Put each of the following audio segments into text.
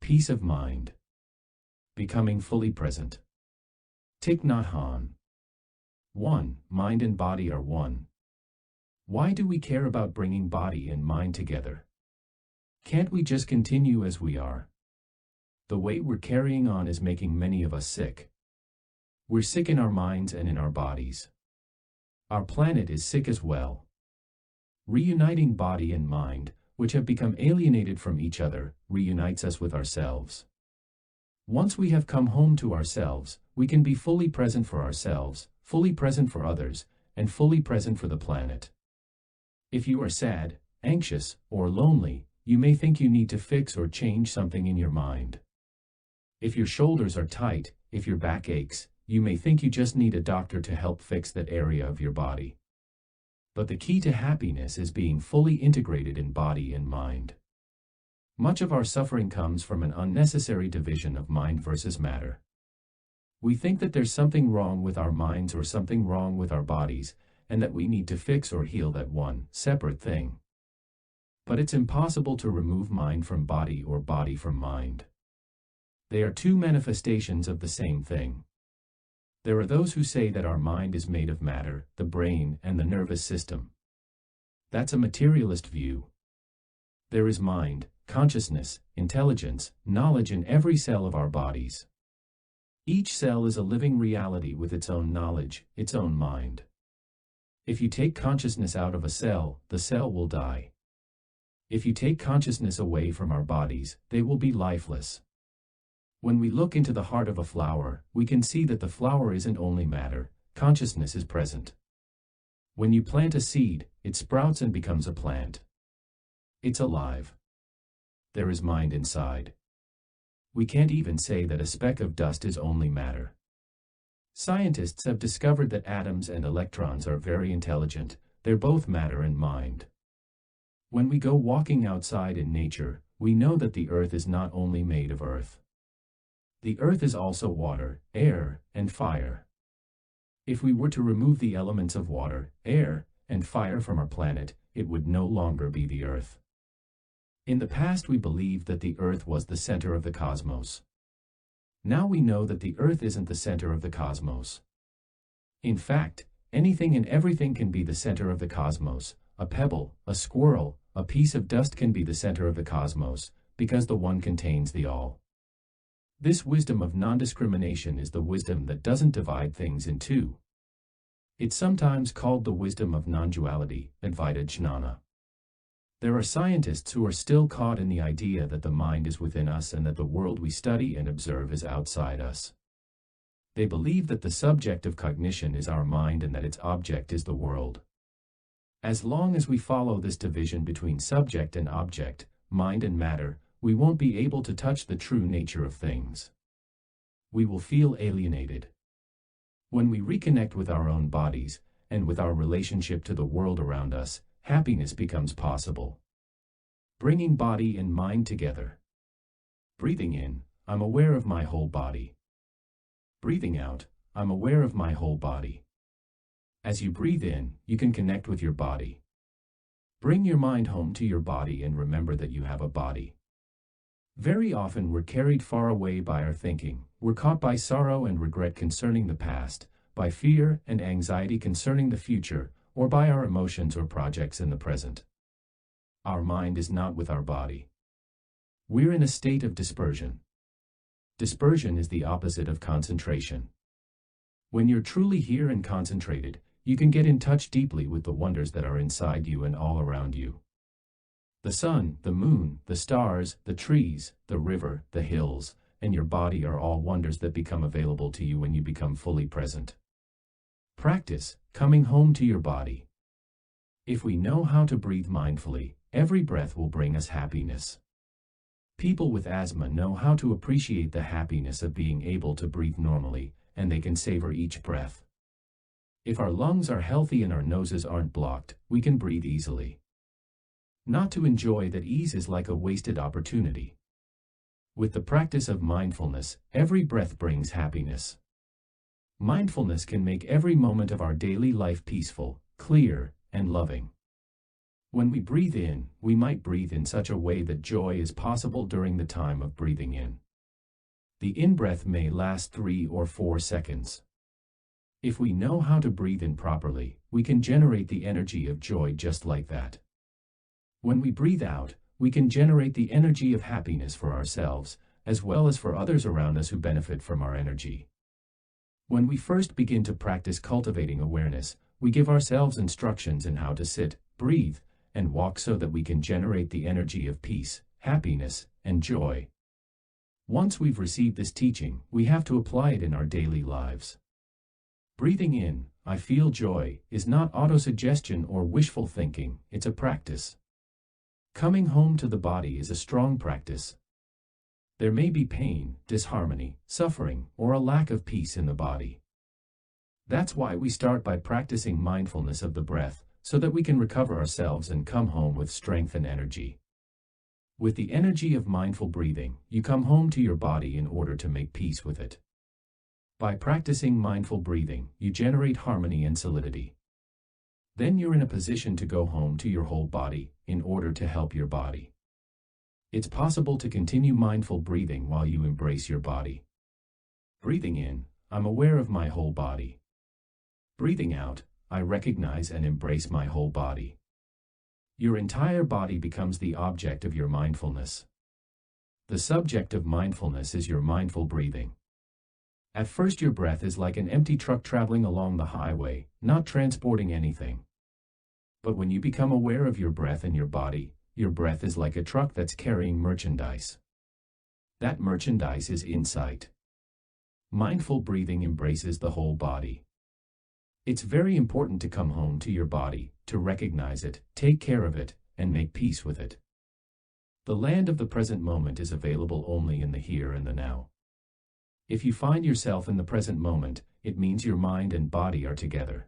Peace of mind. Becoming fully present. Thich Nhat Hanh. 1. Mind and body are one. Why do we care about bringing body and mind together? Can't we just continue as we are? The way we're carrying on is making many of us sick. We're sick in our minds and in our bodies. Our planet is sick as well. Reuniting body and mind, which have become alienated from each other, reunites us with ourselves. Once we have come home to ourselves, we can be fully present for ourselves, fully present for others, and fully present for the planet. If you are sad, anxious, or lonely, you may think you need to fix or change something in your mind. If your shoulders are tight, if your back aches, you may think you just need a doctor to help fix that area of your body. But the key to happiness is being fully integrated in body and mind. Much of our suffering comes from an unnecessary division of mind versus matter. We think that there's something wrong with our minds or something wrong with our bodies, and that we need to fix or heal that one separate thing. But it's impossible to remove mind from body or body from mind. They are two manifestations of the same thing. There are those who say that our mind is made of matter, the brain, and the nervous system. That's a materialist view. There is mind, consciousness, intelligence, knowledge in every cell of our bodies. Each cell is a living reality with its own knowledge, its own mind. If you take consciousness out of a cell, the cell will die. If you take consciousness away from our bodies, they will be lifeless. When we look into the heart of a flower, we can see that the flower isn't only matter, consciousness is present. When you plant a seed, it sprouts and becomes a plant. It's alive. There is mind inside. We can't even say that a speck of dust is only matter. Scientists have discovered that atoms and electrons are very intelligent, they're both matter and mind. When we go walking outside in nature, we know that the earth is not only made of earth. The earth is also water, air, and fire. If we were to remove the elements of water, air, and fire from our planet, it would no longer be the earth. In the past we believed that the earth was the center of the cosmos. Now we know that the earth isn't the center of the cosmos. In fact, anything and everything can be the center of the cosmos. A pebble, a squirrel, a piece of dust can be the center of the cosmos, because the one contains the all. This wisdom of non-discrimination is the wisdom that doesn't divide things in two. It's sometimes called the wisdom of non-duality, Advaita Jnana. There are scientists who are still caught in the idea that the mind is within us and that the world we study and observe is outside us. They believe that the subject of cognition is our mind and that its object is the world. As long as we follow this division between subject and object, mind and matter, we won't be able to touch the true nature of things. We will feel alienated. When we reconnect with our own bodies, and with our relationship to the world around us, happiness becomes possible. Bringing body and mind together. Breathing in, I'm aware of my whole body. Breathing out, I'm aware of my whole body. As you breathe in, you can connect with your body. Bring your mind home to your body and remember that you have a body. Very often we're carried far away by our thinking, we're caught by sorrow and regret concerning the past, by fear and anxiety concerning the future, or by our emotions or projects in the present. Our mind is not with our body. We're in a state of dispersion. Dispersion is the opposite of concentration. When you're truly here and concentrated, you can get in touch deeply with the wonders that are inside you and all around you. The sun, the moon, the stars, the trees, the river, the hills, and your body are all wonders that become available to you when you become fully present. Practice coming home to your body. If we know how to breathe mindfully, every breath will bring us happiness. People with asthma know how to appreciate the happiness of being able to breathe normally, and they can savor each breath. If our lungs are healthy and our noses aren't blocked, we can breathe easily. Not to enjoy that ease is like a wasted opportunity. With the practice of mindfulness, every breath brings happiness. Mindfulness can make every moment of our daily life peaceful, clear, and loving. When we breathe in, we might breathe in such a way that joy is possible during the time of breathing in. The in-breath may last 3 or 4 seconds. If we know how to breathe in properly, we can generate the energy of joy just like that. When we breathe out, we can generate the energy of happiness for ourselves, as well as for others around us who benefit from our energy. When we first begin to practice cultivating awareness, we give ourselves instructions in how to sit, breathe, and walk so that we can generate the energy of peace, happiness, and joy. Once we've received this teaching, we have to apply it in our daily lives. Breathing in, I feel joy, is not autosuggestion or wishful thinking, it's a practice. Coming home to the body is a strong practice. There may be pain, disharmony, suffering, or a lack of peace in the body. That's why we start by practicing mindfulness of the breath, so that we can recover ourselves and come home with strength and energy. With the energy of mindful breathing, you come home to your body in order to make peace with it. By practicing mindful breathing, you generate harmony and solidity. Then you're in a position to go home to your whole body, in order to help your body. It's possible to continue mindful breathing while you embrace your body. Breathing in, I'm aware of my whole body. Breathing out, I recognize and embrace my whole body. Your entire body becomes the object of your mindfulness. The subject of mindfulness is your mindful breathing. At first your breath is like an empty truck traveling along the highway, not transporting anything. But when you become aware of your breath and your body, your breath is like a truck that's carrying merchandise. That merchandise is insight. Mindful breathing embraces the whole body. It's very important to come home to your body, to recognize it, take care of it, and make peace with it. The land of the present moment is available only in the here and the now. If you find yourself in the present moment, it means your mind and body are together.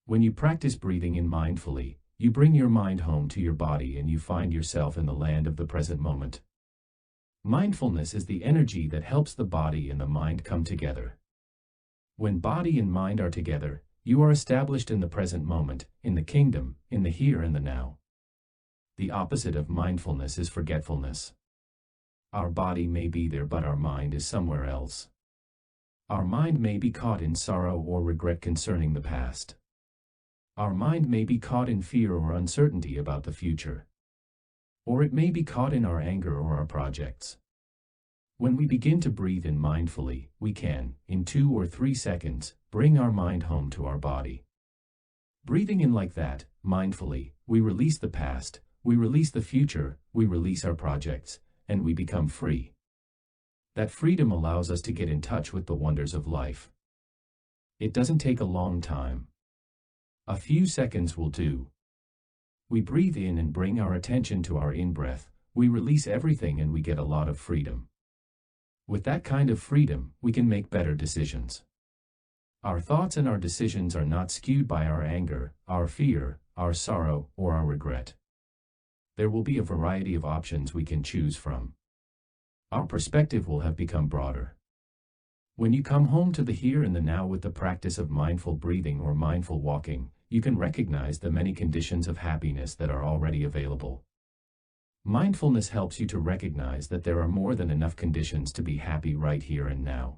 When you practice breathing in mindfully, you bring your mind home to your body and you find yourself in the land of the present moment. Mindfulness is the energy that helps the body and the mind come together. When body and mind are together, you are established in the present moment, in the kingdom, in the here and the now. The opposite of mindfulness is forgetfulness. Our body may be there but our mind is somewhere else. Our mind may be caught in sorrow or regret concerning the past. Our mind may be caught in fear or uncertainty about the future. Or it may be caught in our anger or our projects. When we begin to breathe in mindfully, we can, in 2 or 3 seconds, bring our mind home to our body. Breathing in like that, mindfully, we release the past, we release the future, we release our projects, and we become free. That freedom allows us to get in touch with the wonders of life. It doesn't take a long time. A few seconds will do. We breathe in and bring our attention to our in-breath, we release everything and we get a lot of freedom. With that kind of freedom, we can make better decisions. Our thoughts and our decisions are not skewed by our anger, our fear, our sorrow, or our regret. There will be a variety of options we can choose from. Our perspective will have become broader. When you come home to the here and the now with the practice of mindful breathing or mindful walking, you can recognize the many conditions of happiness that are already available. Mindfulness helps you to recognize that there are more than enough conditions to be happy right here and now.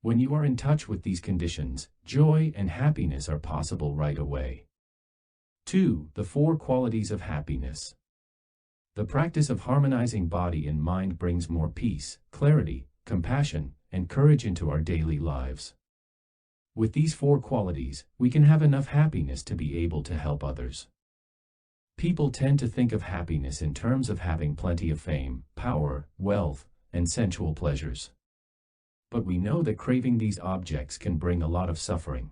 When you are in touch with these conditions, joy and happiness are possible right away. 2. The 4 qualities of happiness. The practice of harmonizing body and mind brings more peace, clarity, compassion, and courage into our daily lives. With these 4 qualities, we can have enough happiness to be able to help others. People tend to think of happiness in terms of having plenty of fame, power, wealth, and sensual pleasures. But we know that craving these objects can bring a lot of suffering.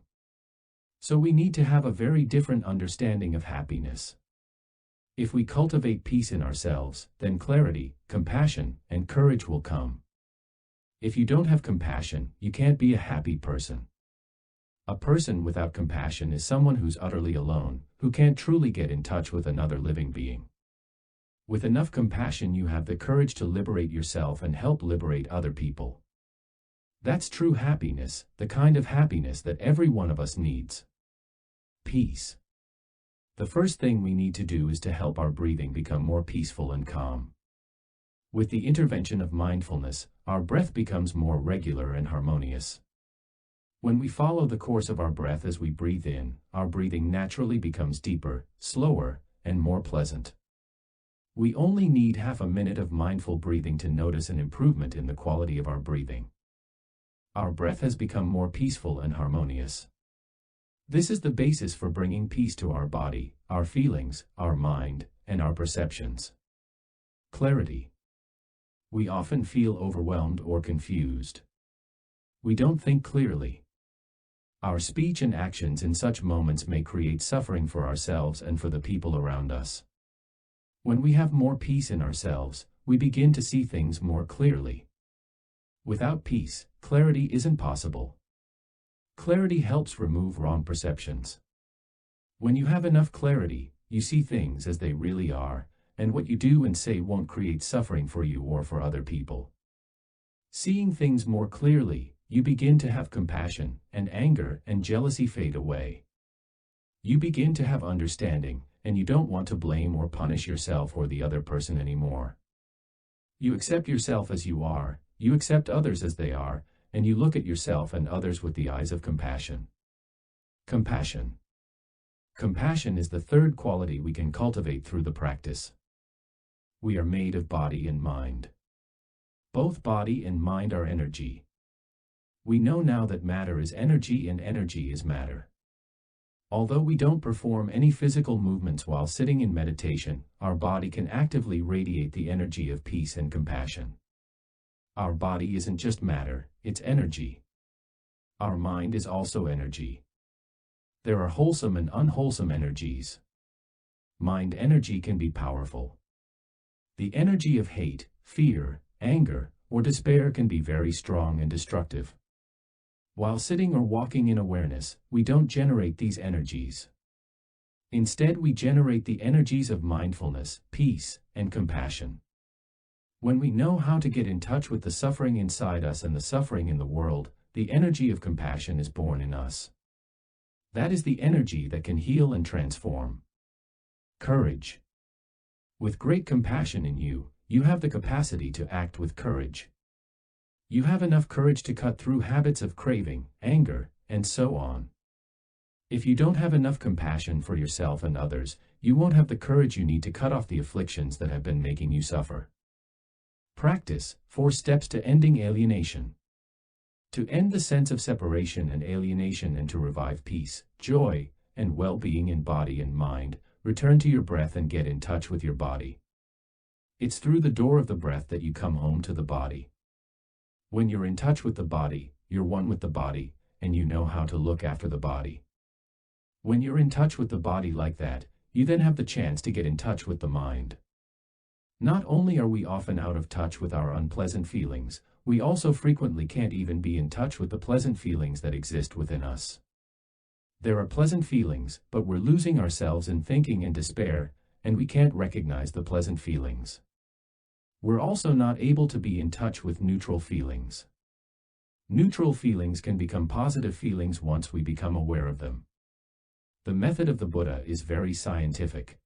So we need to have a very different understanding of happiness. If we cultivate peace in ourselves, then clarity, compassion, and courage will come. If you don't have compassion, you can't be a happy person. A person without compassion is someone who's utterly alone, who can't truly get in touch with another living being. With enough compassion you have the courage to liberate yourself and help liberate other people. That's true happiness, the kind of happiness that every one of us needs. Peace. The first thing we need to do is to help our breathing become more peaceful and calm. With the intervention of mindfulness, our breath becomes more regular and harmonious. When we follow the course of our breath as we breathe in, our breathing naturally becomes deeper, slower, and more pleasant. We only need half a minute of mindful breathing to notice an improvement in the quality of our breathing. Our breath has become more peaceful and harmonious. This is the basis for bringing peace to our body, our feelings, our mind, and our perceptions. Clarity. We often feel overwhelmed or confused. We don't think clearly. Our speech and actions in such moments may create suffering for ourselves and for the people around us. When we have more peace in ourselves, we begin to see things more clearly. Without peace, clarity isn't possible. Clarity helps remove wrong perceptions. When you have enough clarity, you see things as they really are, and what you do and say won't create suffering for you or for other people. Seeing things more clearly, you begin to have compassion, and anger and jealousy fade away. You begin to have understanding, and you don't want to blame or punish yourself or the other person anymore. You accept yourself as you are, you accept others as they are, and you look at yourself and others with the eyes of compassion. Compassion. Compassion is the third quality we can cultivate through the practice. We are made of body and mind. Both body and mind are energy. We know now that matter is energy and energy is matter. Although we don't perform any physical movements while sitting in meditation, our body can actively radiate the energy of peace and compassion. Our body isn't just matter, it's energy. Our mind is also energy. There are wholesome and unwholesome energies. Mind energy can be powerful. The energy of hate, fear, anger, or despair can be very strong and destructive. While sitting or walking in awareness, we don't generate these energies. Instead, we generate the energies of mindfulness, peace, and compassion. When we know how to get in touch with the suffering inside us and the suffering in the world, the energy of compassion is born in us. That is the energy that can heal and transform. Courage. With great compassion in you, you have the capacity to act with courage. You have enough courage to cut through habits of craving, anger, and so on. If you don't have enough compassion for yourself and others, you won't have the courage you need to cut off the afflictions that have been making you suffer. Practice 4 steps to ending alienation. To end the sense of separation and alienation and to revive peace, joy, and well-being in body and mind, return to your breath and get in touch with your body. It's through the door of the breath that you come home to the body. When you're in touch with the body, you're one with the body, and you know how to look after the body. When you're in touch with the body like that, you then have the chance to get in touch with the mind. Not only are we often out of touch with our unpleasant feelings, we also frequently can't even be in touch with the pleasant feelings that exist within us. There are pleasant feelings, but we're losing ourselves in thinking and despair, and we can't recognize the pleasant feelings. We're also not able to be in touch with neutral feelings. Neutral feelings can become positive feelings once we become aware of them. The method of the Buddha is very scientific.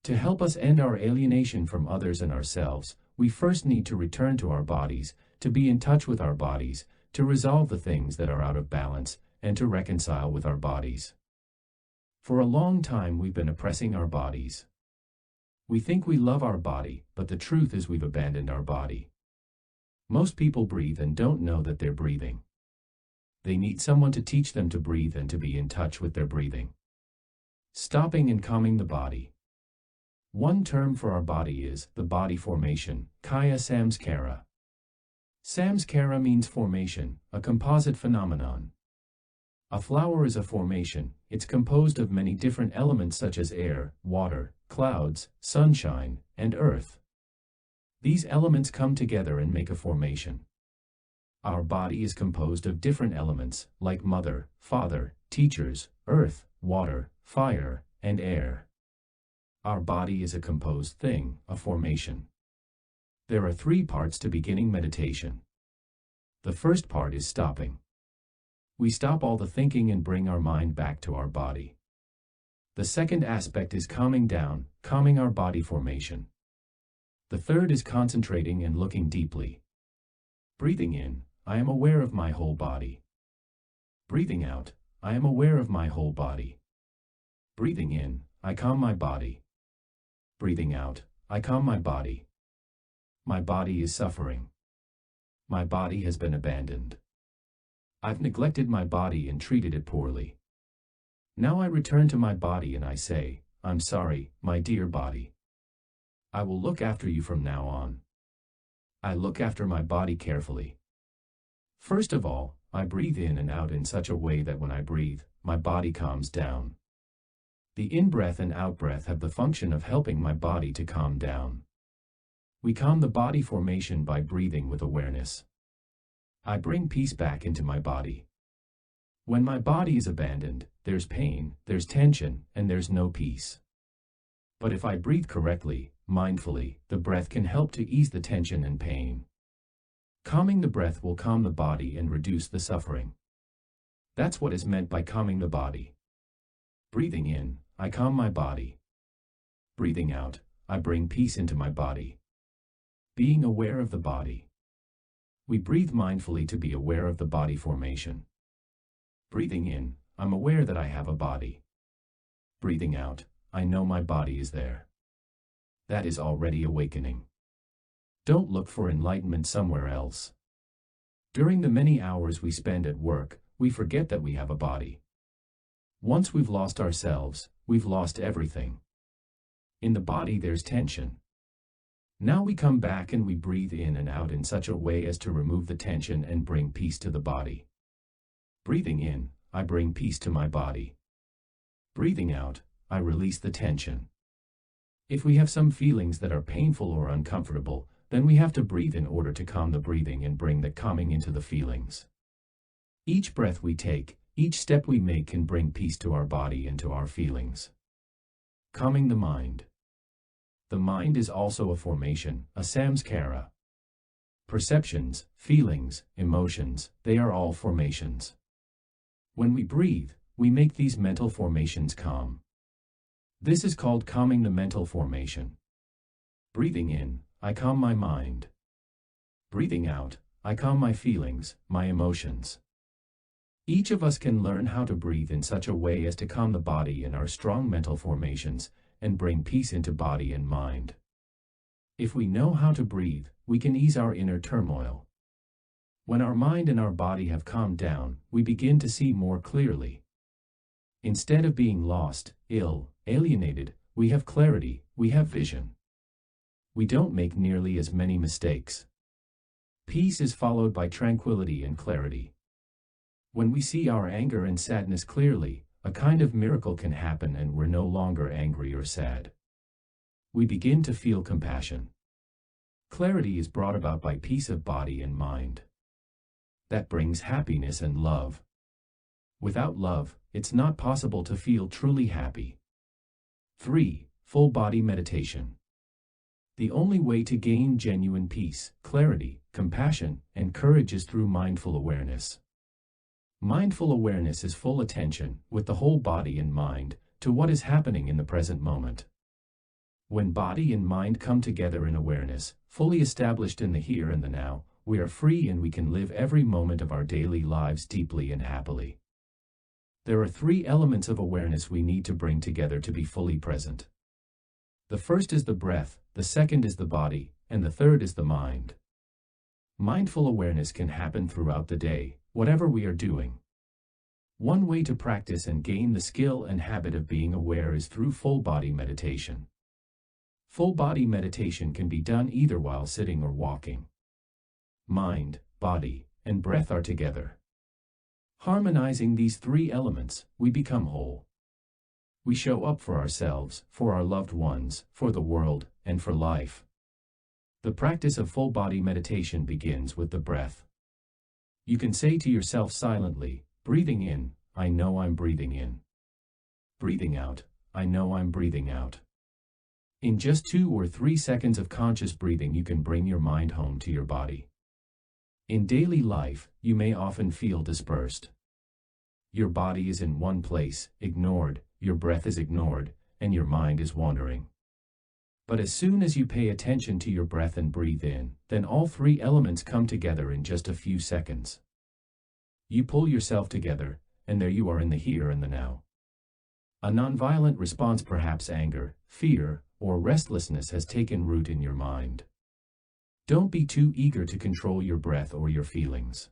To help us end our alienation from others and ourselves, we first need to return to our bodies, to be in touch with our bodies, to resolve the things that are out of balance, and to reconcile with our bodies. For a long time we've been oppressing our bodies. We think we love our body, but the truth is we've abandoned our body. Most people breathe and don't know that they're breathing. They need someone to teach them to breathe and to be in touch with their breathing. Stopping and calming the body. One term for our body is the body formation, kaya samskara. Samskara means formation, a composite phenomenon. A flower is a formation. It's composed of many different elements such as air, water, clouds, sunshine, and earth. These elements come together and make a formation. Our body is composed of different elements, like mother, father, teachers, earth, water, fire, and air. Our body is a composed thing, a formation. There are 3 parts to beginning meditation. The first part is stopping. We stop all the thinking and bring our mind back to our body. The second aspect is calming down, calming our body formation. The third is concentrating and looking deeply. Breathing in, I am aware of my whole body. Breathing out, I am aware of my whole body. Breathing in, I calm my body. Breathing out, I calm my body. My body is suffering. My body has been abandoned. I've neglected my body and treated it poorly. Now I return to my body and I say, I'm sorry, my dear body. I will look after you from now on. I look after my body carefully. First of all, I breathe in and out in such a way that when I breathe, my body calms down. The in-breath and out-breath have the function of helping my body to calm down. We calm the body formation by breathing with awareness. I bring peace back into my body. When my body is abandoned, there's pain, there's tension, and there's no peace. But if I breathe correctly, mindfully, the breath can help to ease the tension and pain. Calming the breath will calm the body and reduce the suffering. That's what is meant by calming the body. Breathing in, I calm my body. Breathing out, I bring peace into my body. Being aware of the body. We breathe mindfully to be aware of the body formation. Breathing in, I'm aware that I have a body. Breathing out, I know my body is there. That is already awakening. Don't look for enlightenment somewhere else. During the many hours we spend at work, we forget that we have a body. Once we've lost ourselves, we've lost everything. In the body there's tension. Now we come back and we breathe in and out in such a way as to remove the tension and bring peace to the body. Breathing in, I bring peace to my body. Breathing out, I release the tension. If we have some feelings that are painful or uncomfortable, then we have to breathe in order to calm the breathing and bring the calming into the feelings. Each breath we take, each step we make can bring peace to our body and to our feelings. Calming the mind. The mind is also a formation, a samskara. Perceptions, feelings, emotions, they are all formations. When we breathe, we make these mental formations calm. This is called calming the mental formation. Breathing in, I calm my mind. Breathing out, I calm my feelings, my emotions. Each of us can learn how to breathe in such a way as to calm the body and our strong mental formations, and bring peace into body and mind. If we know how to breathe, we can ease our inner turmoil. When our mind and our body have calmed down, we begin to see more clearly. Instead of being lost, ill, alienated, we have clarity, we have vision. We don't make nearly as many mistakes. Peace is followed by tranquility and clarity. When we see our anger and sadness clearly, a kind of miracle can happen and we're no longer angry or sad. We begin to feel compassion. Clarity is brought about by peace of body and mind. That brings happiness and love. Without love, it's not possible to feel truly happy. 3. Full body meditation. The only way to gain genuine peace, clarity, compassion, and courage is through mindful awareness. Mindful awareness is full attention, with the whole body and mind, to what is happening in the present moment. When body and mind come together in awareness, fully established in the here and the now, we are free and we can live every moment of our daily lives deeply and happily. There are 3 elements of awareness we need to bring together to be fully present. The first is the breath, the second is the body, and the third is the mind. Mindful awareness can happen throughout the day, whatever we are doing. One way to practice and gain the skill and habit of being aware is through full body meditation. Full body meditation can be done either while sitting or walking. Mind, body, and breath are together. Harmonizing these 3 elements, we become whole. We show up for ourselves, for our loved ones, for the world, and for life. The practice of full body meditation begins with the breath. You can say to yourself silently, breathing in, I know I'm breathing in. Breathing out, I know I'm breathing out. In just 2 or 3 seconds of conscious breathing you can bring your mind home to your body. In daily life, you may often feel dispersed. Your body is in one place, ignored, your breath is ignored, and your mind is wandering. But as soon as you pay attention to your breath and breathe in, then all three elements come together in just a few seconds. You pull yourself together, and there you are in the here and the now. A nonviolent response, perhaps anger, fear, or restlessness, has taken root in your mind. Don't be too eager to control your breath or your feelings.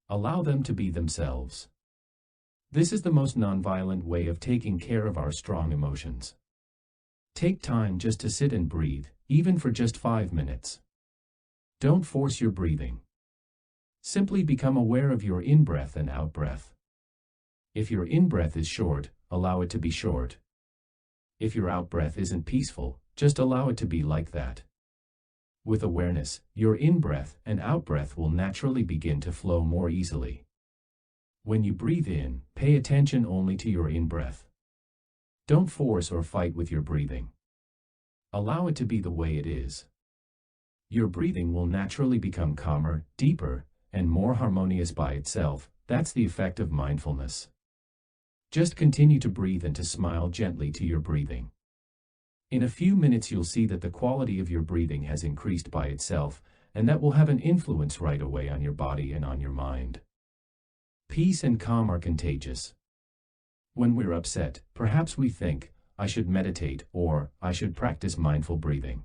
Allow them to be themselves. This is the most nonviolent way of taking care of our strong emotions. Take time just to sit and breathe, even for just 5 minutes. Don't force your breathing. Simply become aware of your in-breath and out-breath. If your in-breath is short, allow it to be short. If your out-breath isn't peaceful, just allow it to be like that. With awareness, your in-breath and out-breath will naturally begin to flow more easily. When you breathe in, pay attention only to your in-breath. Don't force or fight with your breathing. Allow it to be the way it is. Your breathing will naturally become calmer, deeper, and more harmonious by itself. That's the effect of mindfulness. Just continue to breathe and to smile gently to your breathing. In a few minutes you'll see that the quality of your breathing has increased by itself, and that will have an influence right away on your body and on your mind. Peace and calm are contagious. When we're upset, perhaps we think, I should meditate, or I should practice mindful breathing.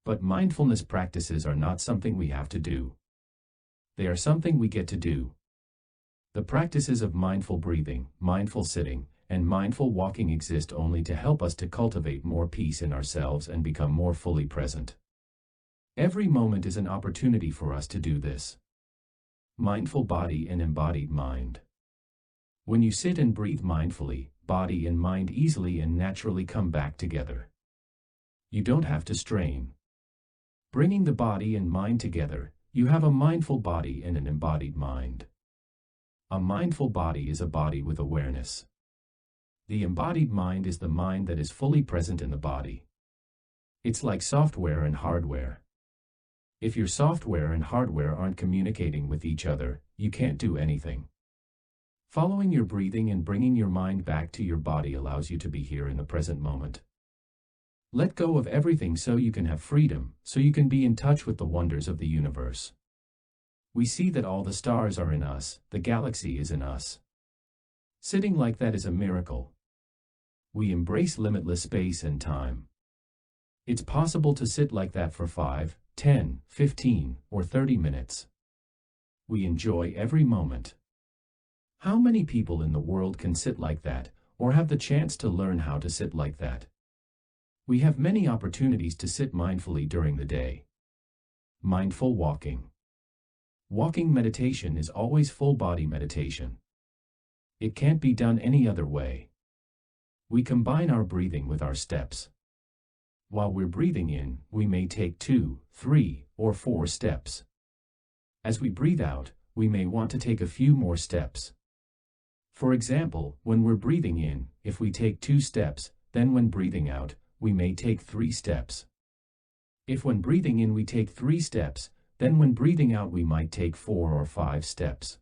But mindfulness practices are not something we have to do. They are something we get to do. The practices of mindful breathing, mindful sitting, and mindful walking exist only to help us to cultivate more peace in ourselves and become more fully present. Every moment is an opportunity for us to do this. Mindful body and embodied mind. When you sit and breathe mindfully, body and mind easily and naturally come back together. You don't have to strain. Bringing the body and mind together, you have a mindful body and an embodied mind. A mindful body is a body with awareness. The embodied mind is the mind that is fully present in the body. It's like software and hardware. If your software and hardware aren't communicating with each other, you can't do anything. Following your breathing and bringing your mind back to your body allows you to be here in the present moment. Let go of everything so you can have freedom, so you can be in touch with the wonders of the universe. We see that all the stars are in us, the galaxy is in us. Sitting like that is a miracle. We embrace limitless space and time. It's possible to sit like that for 5, 10, 15, or 30 minutes. We enjoy every moment. How many people in the world can sit like that, or have the chance to learn how to sit like that? We have many opportunities to sit mindfully during the day. Mindful walking. Walking meditation is always full body meditation. It can't be done any other way. We combine our breathing with our steps. While we're breathing in, we may take 2, 3, or 4 steps. As we breathe out, we may want to take a few more steps. For example, when we're breathing in, if we take 2 steps, then when breathing out, we may take 3 steps. If when breathing in we take 3 steps, then when breathing out we might take 4 or 5 steps.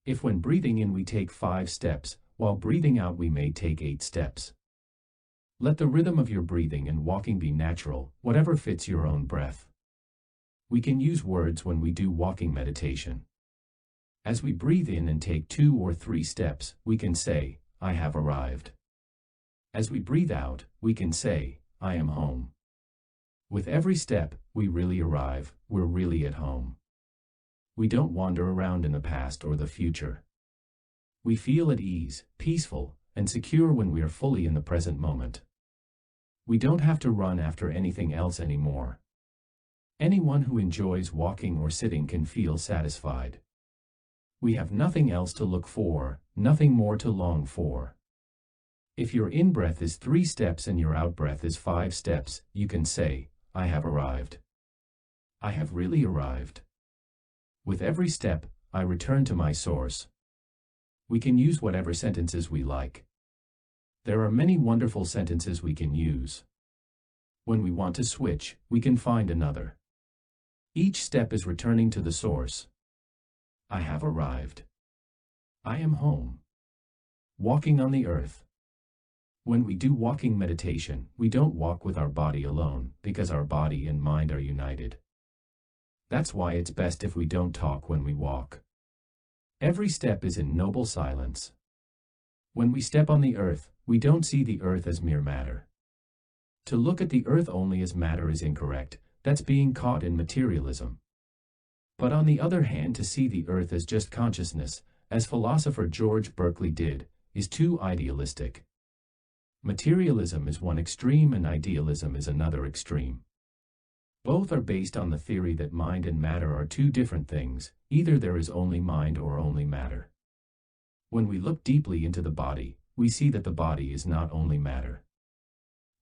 If when breathing in we take 5 steps, while breathing out we may take 8 steps. Let the rhythm of your breathing and walking be natural, whatever fits your own breath. We can use words when we do walking meditation. As we breathe in and take 2 or 3 steps, we can say, I have arrived. As we breathe out, we can say, I am home. With every step, we really arrive, we're really at home. We don't wander around in the past or the future. We feel at ease, peaceful, and secure when we are fully in the present moment. We don't have to run after anything else anymore. Anyone who enjoys walking or sitting can feel satisfied. We have nothing else to look for, nothing more to long for. If your in-breath is 3 steps and your out-breath is 5 steps, you can say, I have arrived. I have really arrived. With every step, I return to my source. We can use whatever sentences we like. There are many wonderful sentences we can use. When we want to switch, we can find another. Each step is returning to the source. I have arrived. I am home. Walking on the earth. When we do walking meditation, we don't walk with our body alone, because our body and mind are united. That's why it's best if we don't talk when we walk. Every step is in noble silence. When we step on the earth, we don't see the earth as mere matter. To look at the earth only as matter is incorrect, that's being caught in materialism. But on the other hand, to see the earth as just consciousness, as philosopher George Berkeley did, is too idealistic. Materialism is one extreme and idealism is another extreme. Both are based on the theory that mind and matter are two different things, either there is only mind or only matter. When we look deeply into the body, we see that the body is not only matter.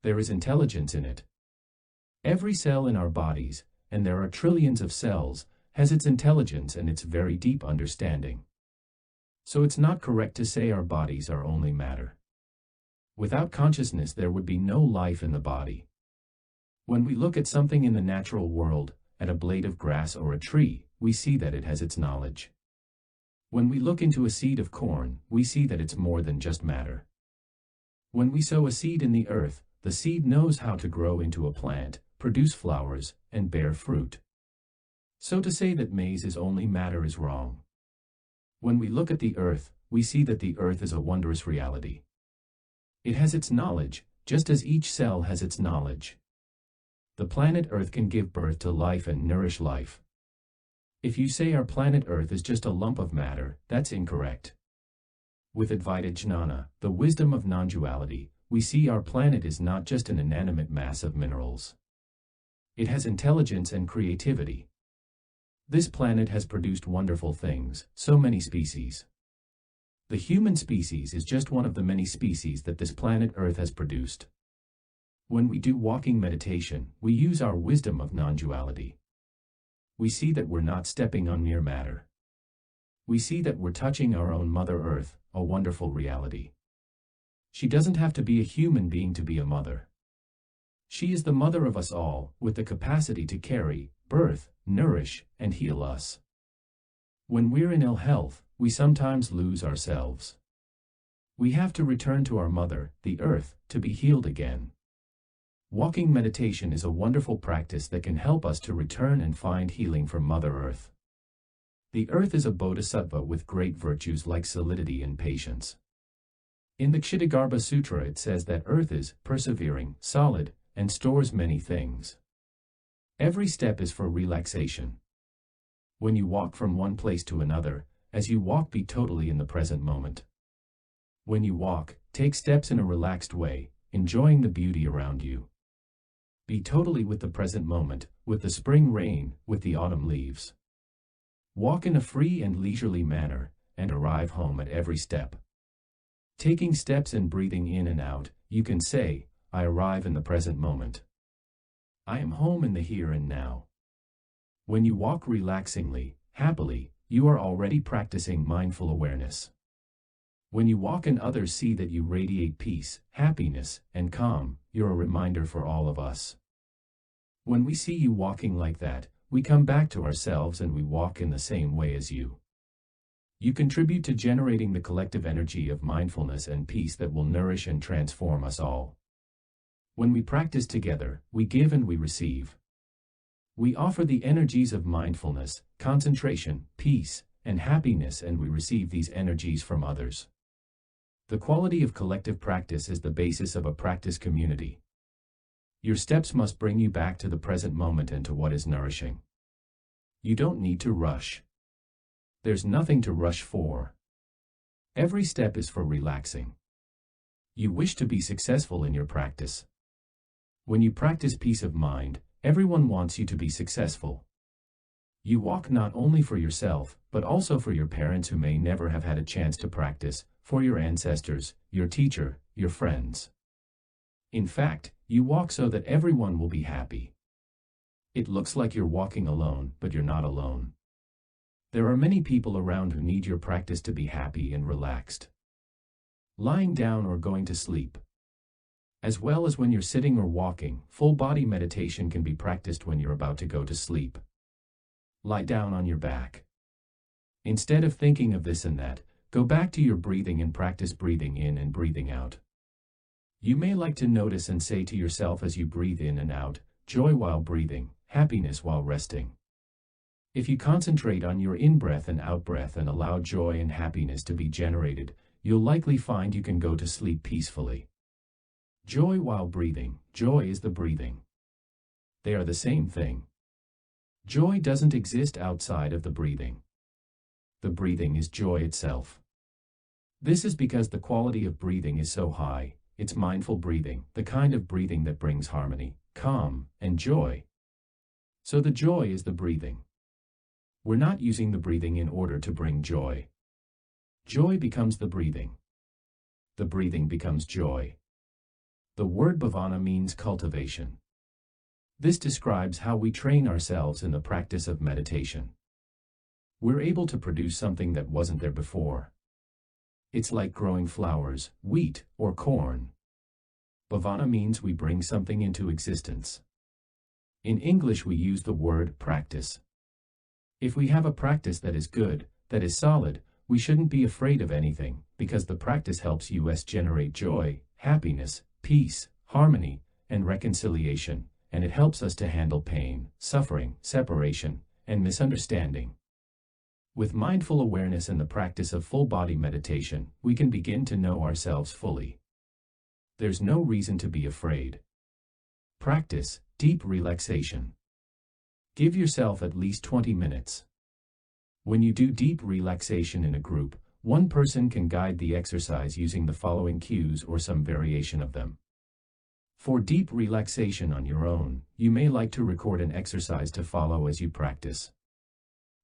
There is intelligence in it. Every cell in our bodies, and there are trillions of cells, has its intelligence and its very deep understanding. So it's not correct to say our bodies are only matter. Without consciousness there would be no life in the body. When we look at something in the natural world, at a blade of grass or a tree, we see that it has its knowledge. When we look into a seed of corn, we see that it's more than just matter. When we sow a seed in the earth, the seed knows how to grow into a plant, produce flowers, and bear fruit. So to say that maize is only matter is wrong. When we look at the earth, we see that the earth is a wondrous reality. It has its knowledge, just as each cell has its knowledge. The planet Earth can give birth to life and nourish life. If you say our planet Earth is just a lump of matter, that's incorrect. With Advaita Jnana, the wisdom of non-duality, we see our planet is not just an inanimate mass of minerals. It has intelligence and creativity. This planet has produced wonderful things, so many species. The human species is just one of the many species that this planet Earth has produced. When we do walking meditation, we use our wisdom of non-duality. We see that we're not stepping on mere matter. We see that we're touching our own Mother Earth, a wonderful reality. She doesn't have to be a human being to be a mother. She is the mother of us all, with the capacity to carry, birth, nourish, and heal us. When we're in ill health, we sometimes lose ourselves. We have to return to our mother, the earth, to be healed again. Walking meditation is a wonderful practice that can help us to return and find healing from Mother Earth. The earth is a bodhisattva with great virtues like solidity and patience. In the Kshitigarbha Sutra it says that earth is persevering, solid, and stores many things. Every step is for relaxation. When you walk from one place to another, as you walk, be totally in the present moment. When you walk, take steps in a relaxed way, enjoying the beauty around you. Be totally with the present moment, with the spring rain, with the autumn leaves. Walk in a free and leisurely manner, and arrive home at every step. Taking steps and breathing in and out, you can say, I arrive in the present moment. I am home in the here and now. When you walk relaxingly, happily, you are already practicing mindful awareness. When you walk and others see that you radiate peace, happiness, and calm, you're a reminder for all of us. When we see you walking like that, we come back to ourselves and we walk in the same way as you. You contribute to generating the collective energy of mindfulness and peace that will nourish and transform us all. When we practice together, we give and we receive. We offer the energies of mindfulness, concentration, peace, and happiness, and we receive these energies from others. The quality of collective practice is the basis of a practice community. Your steps must bring you back to the present moment and to what is nourishing. You don't need to rush. There's nothing to rush for. Every step is for relaxing. You wish to be successful in your practice. When you practice peace of mind, everyone wants you to be successful. You walk not only for yourself, but also for your parents who may never have had a chance to practice, for your ancestors, your teacher, your friends. In fact, you walk so that everyone will be happy. It looks like you're walking alone, but you're not alone. There are many people around who need your practice to be happy and relaxed. Lying down or going to sleep. As well as when you're sitting or walking, full body meditation can be practiced when you're about to go to sleep. Lie down on your back. Instead of thinking of this and that, Go back to your breathing and practice breathing in and breathing out. You may like to notice and say to yourself as you breathe in and out, joy while breathing, happiness while resting. If you concentrate on your in-breath and out-breath and allow joy and happiness to be generated, you'll likely find you can go to sleep peacefully. Joy while breathing, joy is the breathing. They are the same thing. Joy doesn't exist outside of the breathing. The breathing is joy itself. This is because the quality of breathing is so high. It's mindful breathing, the kind of breathing that brings harmony, calm, and joy. So the joy is the breathing. We're not using the breathing in order to bring joy. Joy becomes the breathing. The breathing becomes joy. The word bhavana means cultivation. This describes how we train ourselves in the practice of meditation. We're able to produce something that wasn't there before. It's like growing flowers, wheat, or corn. Bhavana means we bring something into existence. In English we use the word practice. If we have a practice that is good, that is solid, we shouldn't be afraid of anything, because the practice helps us generate joy, happiness, peace, harmony, and reconciliation, and it helps us to handle pain, suffering, separation, and misunderstanding. With mindful awareness and the practice of full-body meditation, we can begin to know ourselves fully. There's no reason to be afraid. Practice deep relaxation. Give yourself at least 20 minutes. When you do deep relaxation in a group, one person can guide the exercise using the following cues or some variation of them. For deep relaxation on your own, you may like to record an exercise to follow as you practice.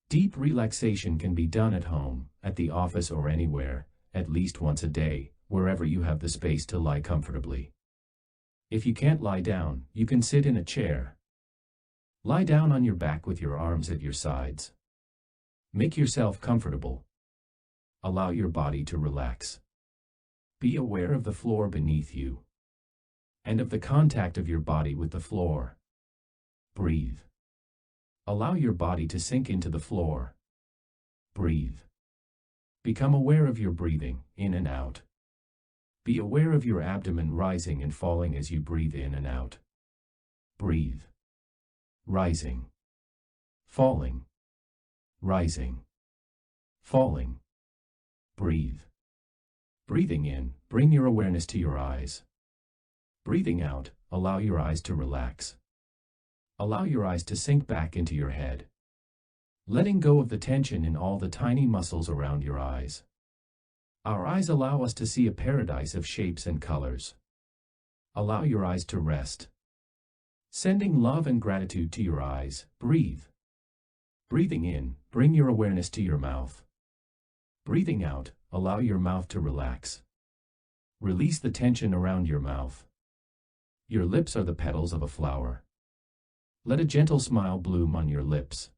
Deep relaxation can be done at home, at the office or anywhere, at least once a day, wherever you have the space to lie comfortably. If you can't lie down, you can sit in a chair. Lie down on your back with your arms at your sides. Make yourself comfortable. Allow your body to relax. Be aware of the floor beneath you and of the contact of your body with the floor. Breathe. Allow your body to sink into the floor. Breathe. Become aware of your breathing, in and out. Be aware of your abdomen rising and falling as you breathe in and out. Breathe. Rising. Falling. Rising. Falling. Breathe. Breathing in, bring your awareness to your eyes. Breathing out, allow your eyes to relax. Allow your eyes to sink back into your head, letting go of the tension in all the tiny muscles around your eyes. Our eyes allow us to see a paradise of shapes and colors. Allow your eyes to rest. Sending love and gratitude to your eyes, breathe. Breathing in, bring your awareness to your mouth. Breathing out, allow your mouth to relax. Release the tension around your mouth. Your lips are the petals of a flower. Let a gentle smile bloom on your lips.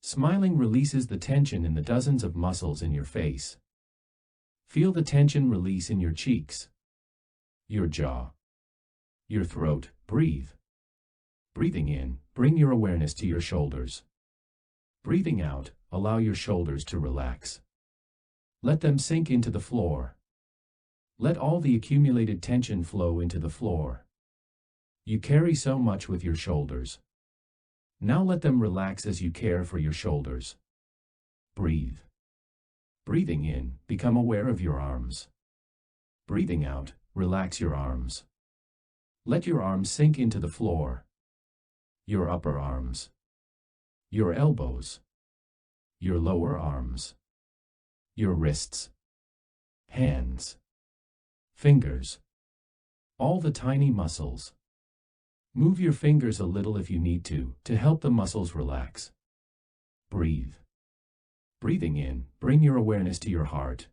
Smiling releases the tension in the dozens of muscles in your face. Feel the tension release in your cheeks, your jaw, your throat. Breathe. Breathing in, bring your awareness to your shoulders. Breathing out, allow your shoulders to relax. Let them sink into the floor. Let all the accumulated tension flow into the floor. You carry so much with your shoulders. Now let them relax as you care for your shoulders. Breathe. Breathing in, become aware of your arms. Breathing out, relax your arms. Let your arms sink into the floor. Your upper arms. Your elbows. Your lower arms. Your wrists. Hands. Fingers. All the tiny muscles. Move your fingers a little if you need to help the muscles relax. Breathe. Breathing in, bring your awareness to your heart.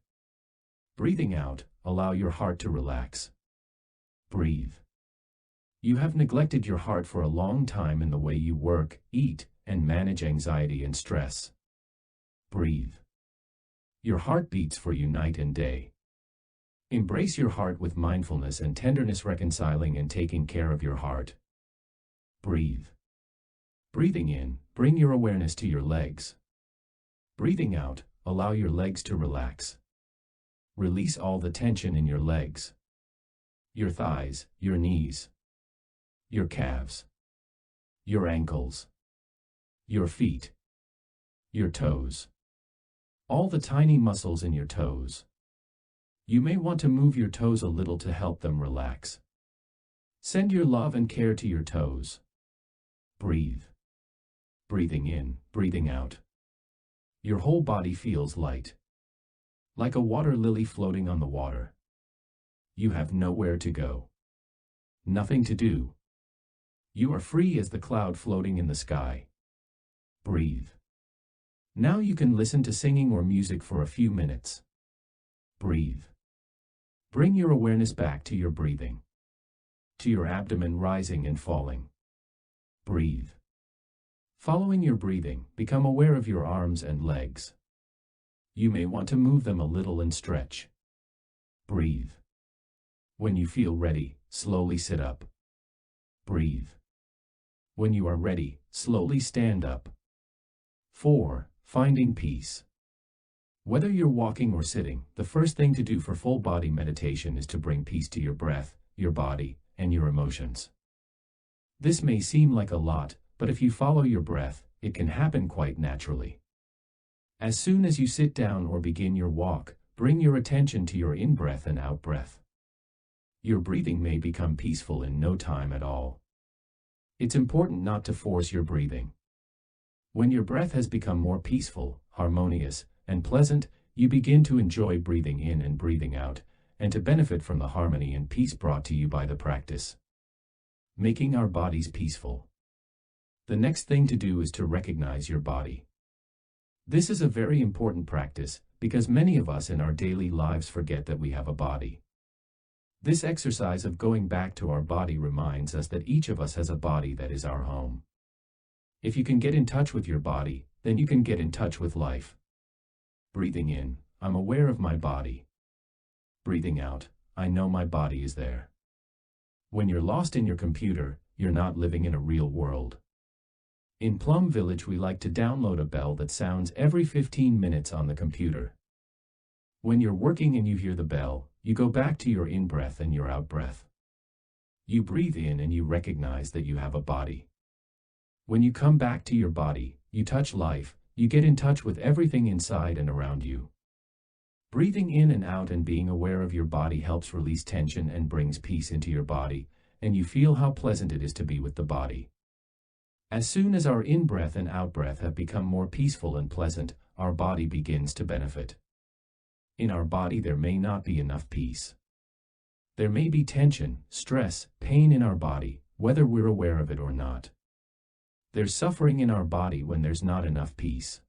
Breathing out, allow your heart to relax. Breathe. You have neglected your heart for a long time in the way you work, eat, and manage anxiety and stress. Breathe. Your heart beats for you night and day. Embrace your heart with mindfulness and tenderness, reconciling and taking care of your heart. Breathe. Breathing in, bring your awareness to your legs. Breathing out, allow your legs to relax. Release all the tension in your legs, your thighs, your knees, your calves, your ankles, your feet, your toes, all the tiny muscles in your toes. You may want to move your toes a little to help them relax. Send your love and care to your toes. Breathe. Breathing in, breathing out. Your whole body feels light, like a water lily floating on the water. You have nowhere to go, nothing to do. You are free as the cloud floating in the sky. Breathe. Now you can listen to singing or music for a few minutes. Breathe. Bring your awareness back to your breathing, to your abdomen rising and falling. Breathe. Following your breathing, become aware of your arms and legs. You may want to move them a little and stretch. Breathe. When you feel ready, slowly sit up. Breathe. When you are ready, slowly stand up. 4. Finding peace. Whether you're walking or sitting, the first thing to do for full body meditation is to bring peace to your breath, your body, and your emotions. This may seem like a lot, but if you follow your breath, it can happen quite naturally. As soon as you sit down or begin your walk, bring your attention to your in-breath and out-breath. Your breathing may become peaceful in no time at all. It's important not to force your breathing. When your breath has become more peaceful, harmonious, and pleasant, you begin to enjoy breathing in and breathing out, and to benefit from the harmony and peace brought to you by the practice. Making our bodies peaceful. The next thing to do is to recognize your body. This is a very important practice, because many of us in our daily lives forget that we have a body. This exercise of going back to our body reminds us that each of us has a body that is our home. If you can get in touch with your body, then you can get in touch with life. Breathing in, I'm aware of my body. Breathing out, I know my body is there. When you're lost in your computer, you're not living in a real world. In Plum Village, we like to download a bell that sounds every 15 minutes on the computer. When you're working and you hear the bell, you go back to your in-breath and your out-breath. You breathe in and you recognize that you have a body. When you come back to your body, you touch life, you get in touch with everything inside and around you. Breathing in and out and being aware of your body helps release tension and brings peace into your body, and you feel how pleasant it is to be with the body. As soon as our in-breath and out-breath have become more peaceful and pleasant, our body begins to benefit. In our body there may not be enough peace. There may be tension, stress, pain in our body, whether we're aware of it or not. There's suffering in our body when there's not enough peace.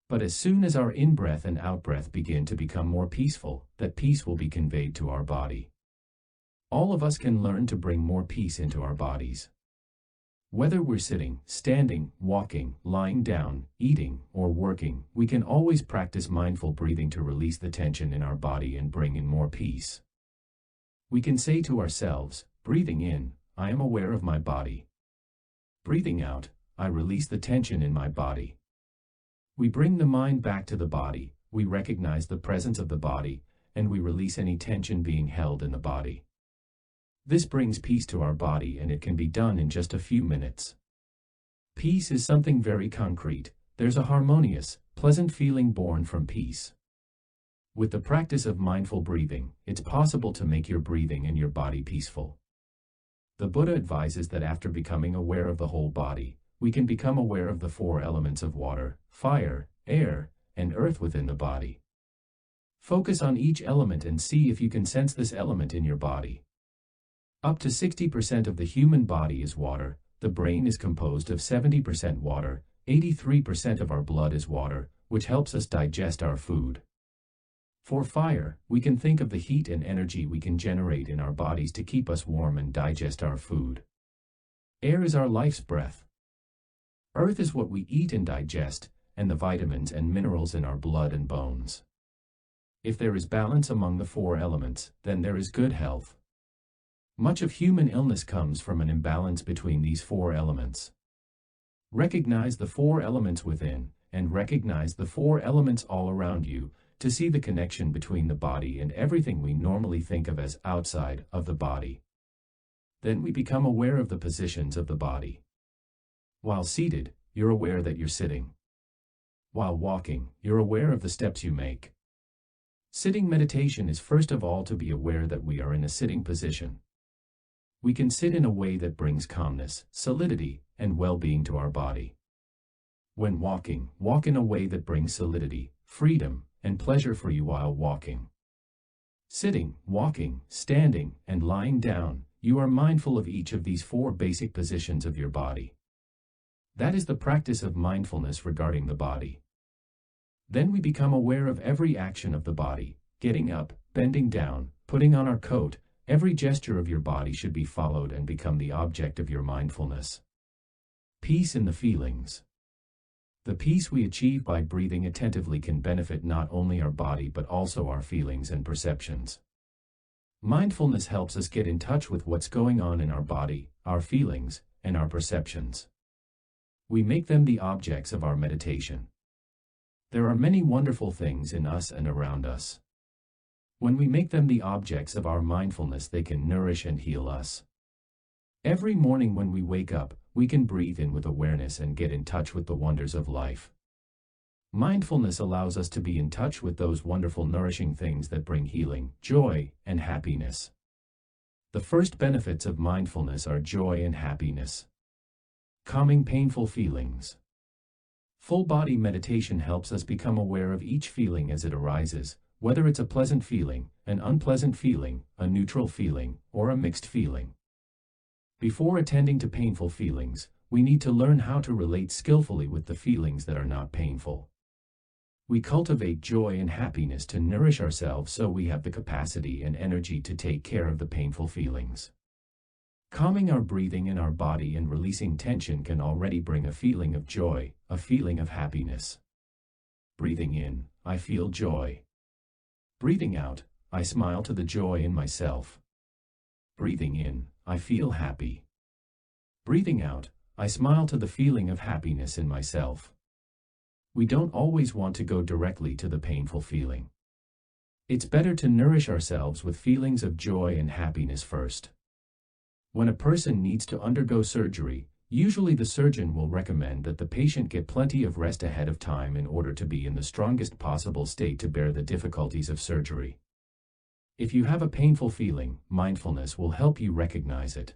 But as soon as our in-breath and out-breath begin to become more peaceful, that peace will be conveyed to our body. All of us can learn to bring more peace into our bodies. Whether we're sitting, standing, walking, lying down, eating, or working, we can always practice mindful breathing to release the tension in our body and bring in more peace. We can say to ourselves, breathing in, I am aware of my body. Breathing out, I release the tension in my body. We bring the mind back to the body, we recognize the presence of the body, and we release any tension being held in the body. This brings peace to our body, and it can be done in just a few minutes. Peace is something very concrete. There's a harmonious, pleasant feeling born from peace. With the practice of mindful breathing, it's possible to make your breathing and your body peaceful. The Buddha advises that after becoming aware of the whole body, we can become aware of the 4 elements of water, fire, air, and earth within the body. Focus on each element and see if you can sense this element in your body. Up to 60% of the human body is water. The brain is composed of 70% water, 83% of our blood is water, which helps us digest our food. For fire, we can think of the heat and energy we can generate in our bodies to keep us warm and digest our food. Air is our life's breath. Earth is what we eat and digest, and the vitamins and minerals in our blood and bones. If there is balance among the 4 elements, then there is good health. Much of human illness comes from an imbalance between these 4 elements. Recognize the 4 elements within, and recognize the 4 elements all around you, to see the connection between the body and everything we normally think of as outside of the body. Then we become aware of the positions of the body. While seated, you're aware that you're sitting. While walking, you're aware of the steps you make. Sitting meditation is first of all to be aware that we are in a sitting position. We can sit in a way that brings calmness, solidity, and well-being to our body. When walking, walk in a way that brings solidity, freedom, and pleasure for you while walking. Sitting, walking, standing, and lying down, you are mindful of each of these 4 basic positions of your body. That is the practice of mindfulness regarding the body. Then we become aware of every action of the body, getting up, bending down, putting on our coat. Every gesture of your body should be followed and become the object of your mindfulness. Peace in the feelings. The peace we achieve by breathing attentively can benefit not only our body but also our feelings and perceptions. Mindfulness helps us get in touch with what's going on in our body, our feelings, and our perceptions. We make them the objects of our meditation. There are many wonderful things in us and around us. When we make them the objects of our mindfulness, they can nourish and heal us. Every morning when we wake up, we can breathe in with awareness and get in touch with the wonders of life. Mindfulness allows us to be in touch with those wonderful nourishing things that bring healing, joy, and happiness. The first benefits of mindfulness are joy and happiness. Calming painful feelings. Full body meditation helps us become aware of each feeling as it arises, whether it's a pleasant feeling, an unpleasant feeling, a neutral feeling, or a mixed feeling. Before attending to painful feelings, we need to learn how to relate skillfully with the feelings that are not painful. We cultivate joy and happiness to nourish ourselves so we have the capacity and energy to take care of the painful feelings. Calming our breathing in our body and releasing tension can already bring a feeling of joy, a feeling of happiness. Breathing in, I feel joy. Breathing out, I smile to the joy in myself. Breathing in, I feel happy. Breathing out, I smile to the feeling of happiness in myself. We don't always want to go directly to the painful feeling. It's better to nourish ourselves with feelings of joy and happiness first. When a person needs to undergo surgery, usually the surgeon will recommend that the patient get plenty of rest ahead of time in order to be in the strongest possible state to bear the difficulties of surgery. If you have a painful feeling, mindfulness will help you recognize it.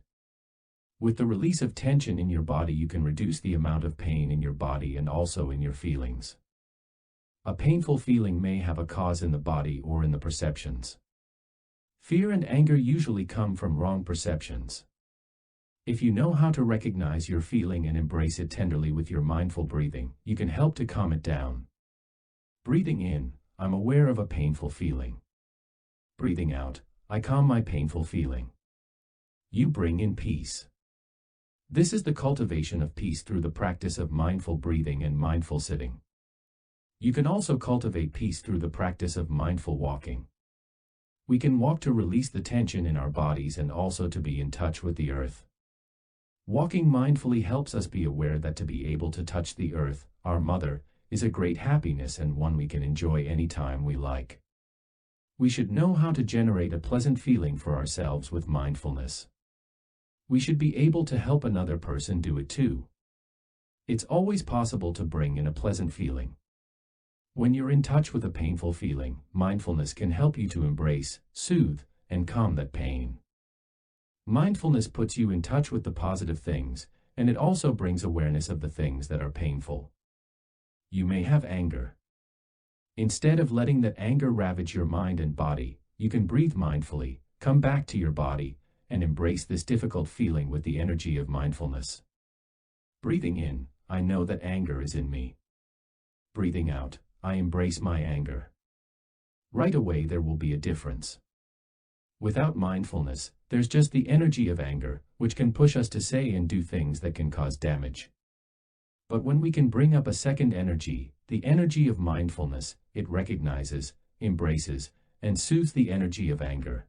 With the release of tension in your body, you can reduce the amount of pain in your body and also in your feelings. A painful feeling may have a cause in the body or in the perceptions. Fear and anger usually come from wrong perceptions. If you know how to recognize your feeling and embrace it tenderly with your mindful breathing, you can help to calm it down. Breathing in, I'm aware of a painful feeling. Breathing out, I calm my painful feeling. You bring in peace. This is the cultivation of peace through the practice of mindful breathing and mindful sitting. You can also cultivate peace through the practice of mindful walking. We can walk to release the tension in our bodies and also to be in touch with the earth. Walking mindfully helps us be aware that to be able to touch the earth, our mother, is a great happiness and one we can enjoy anytime we like. We should know how to generate a pleasant feeling for ourselves with mindfulness. We should be able to help another person do it too. It's always possible to bring in a pleasant feeling. When you're in touch with a painful feeling, mindfulness can help you to embrace, soothe, and calm that pain. Mindfulness puts you in touch with the positive things, and it also brings awareness of the things that are painful. You may have anger. Instead of letting that anger ravage your mind and body, you can breathe mindfully, come back to your body, and embrace this difficult feeling with the energy of mindfulness. Breathing in, I know that anger is in me. Breathing out, I embrace my anger. Right away there will be a difference. Without mindfulness, there's just the energy of anger, which can push us to say and do things that can cause damage. But when we can bring up a second energy, the energy of mindfulness, it recognizes, embraces, and soothes the energy of anger.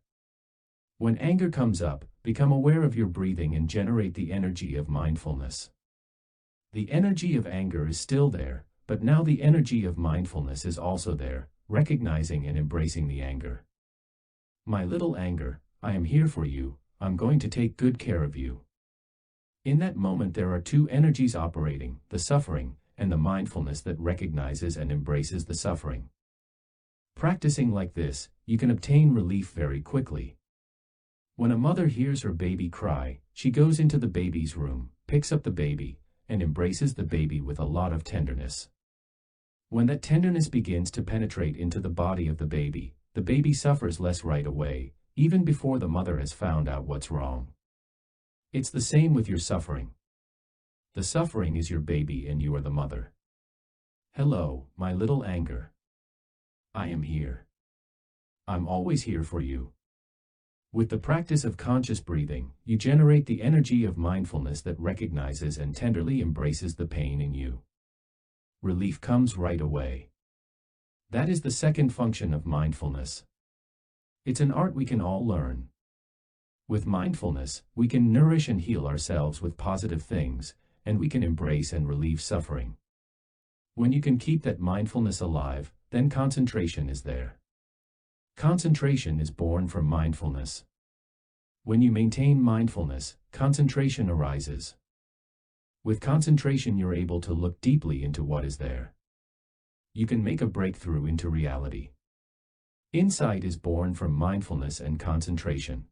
When anger comes up, become aware of your breathing and generate the energy of mindfulness. The energy of anger is still there, but now the energy of mindfulness is also there, recognizing and embracing the anger. My little anger, I am here for you, I'm going to take good care of you. In that moment there are two energies operating, the suffering, and the mindfulness that recognizes and embraces the suffering. Practicing like this, you can obtain relief very quickly. When a mother hears her baby cry, she goes into the baby's room, picks up the baby, and embraces the baby with a lot of tenderness. When that tenderness begins to penetrate into the body of the baby suffers less right away, even before the mother has found out what's wrong. It's the same with your suffering. The suffering is your baby and you are the mother. Hello, my little anger. I am here. I'm always here for you. With the practice of conscious breathing, you generate the energy of mindfulness that recognizes and tenderly embraces the pain in you. Relief comes right away. That is the second function of mindfulness. It's an art we can all learn. With mindfulness, we can nourish and heal ourselves with positive things, and we can embrace and relieve suffering. When you can keep that mindfulness alive, then concentration is there. Concentration is born from mindfulness. When you maintain mindfulness, concentration arises. With concentration you're able to look deeply into what is there. You can make a breakthrough into reality. Insight is born from mindfulness and concentration.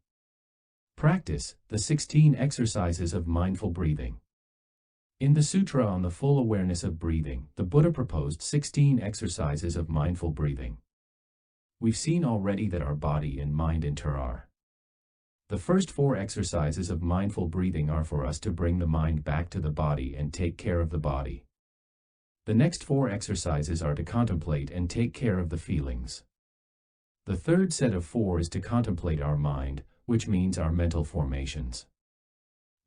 Practice the 16 exercises of mindful breathing. In the Sutra on the Full Awareness of Breathing, the Buddha proposed 16 exercises of mindful breathing. We've seen already that our body and mind enter are. The first 4 exercises of mindful breathing are for us to bring the mind back to the body and take care of the body. The next 4 exercises are to contemplate and take care of the feelings. The third set of 4 is to contemplate our mind, which means our mental formations.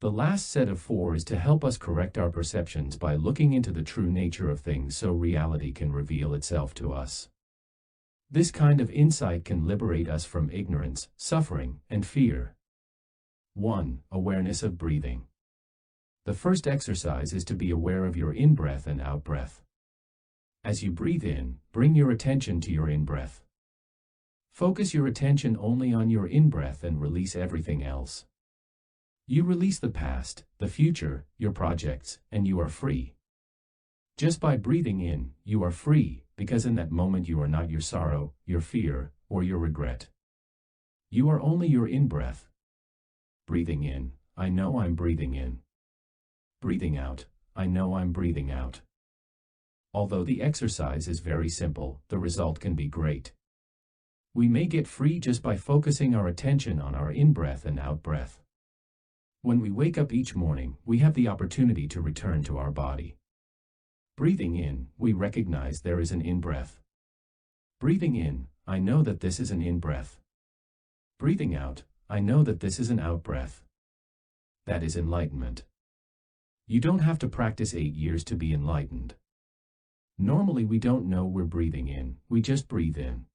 The last set of 4 is to help us correct our perceptions by looking into the true nature of things so reality can reveal itself to us. This kind of insight can liberate us from ignorance, suffering, and fear. 1. Awareness of breathing. The first exercise is to be aware of your in-breath and out-breath. As you breathe in, bring your attention to your in-breath. Focus your attention only on your in-breath and release everything else. You release the past, the future, your projects, and you are free. Just by breathing in, you are free, because in that moment you are not your sorrow, your fear, or your regret. You are only your in-breath. Breathing in, I know I'm breathing in. Breathing out, I know I'm breathing out. Although the exercise is very simple, the result can be great. We may get free just by focusing our attention on our in-breath and out-breath. When we wake up each morning, we have the opportunity to return to our body. Breathing in, we recognize there is an in-breath. Breathing in, I know that this is an in-breath. Breathing out, I know that this is an out-breath. That is enlightenment. You don't have to practice 8 years to be enlightened. Normally we don't know we're breathing in, we just breathe in.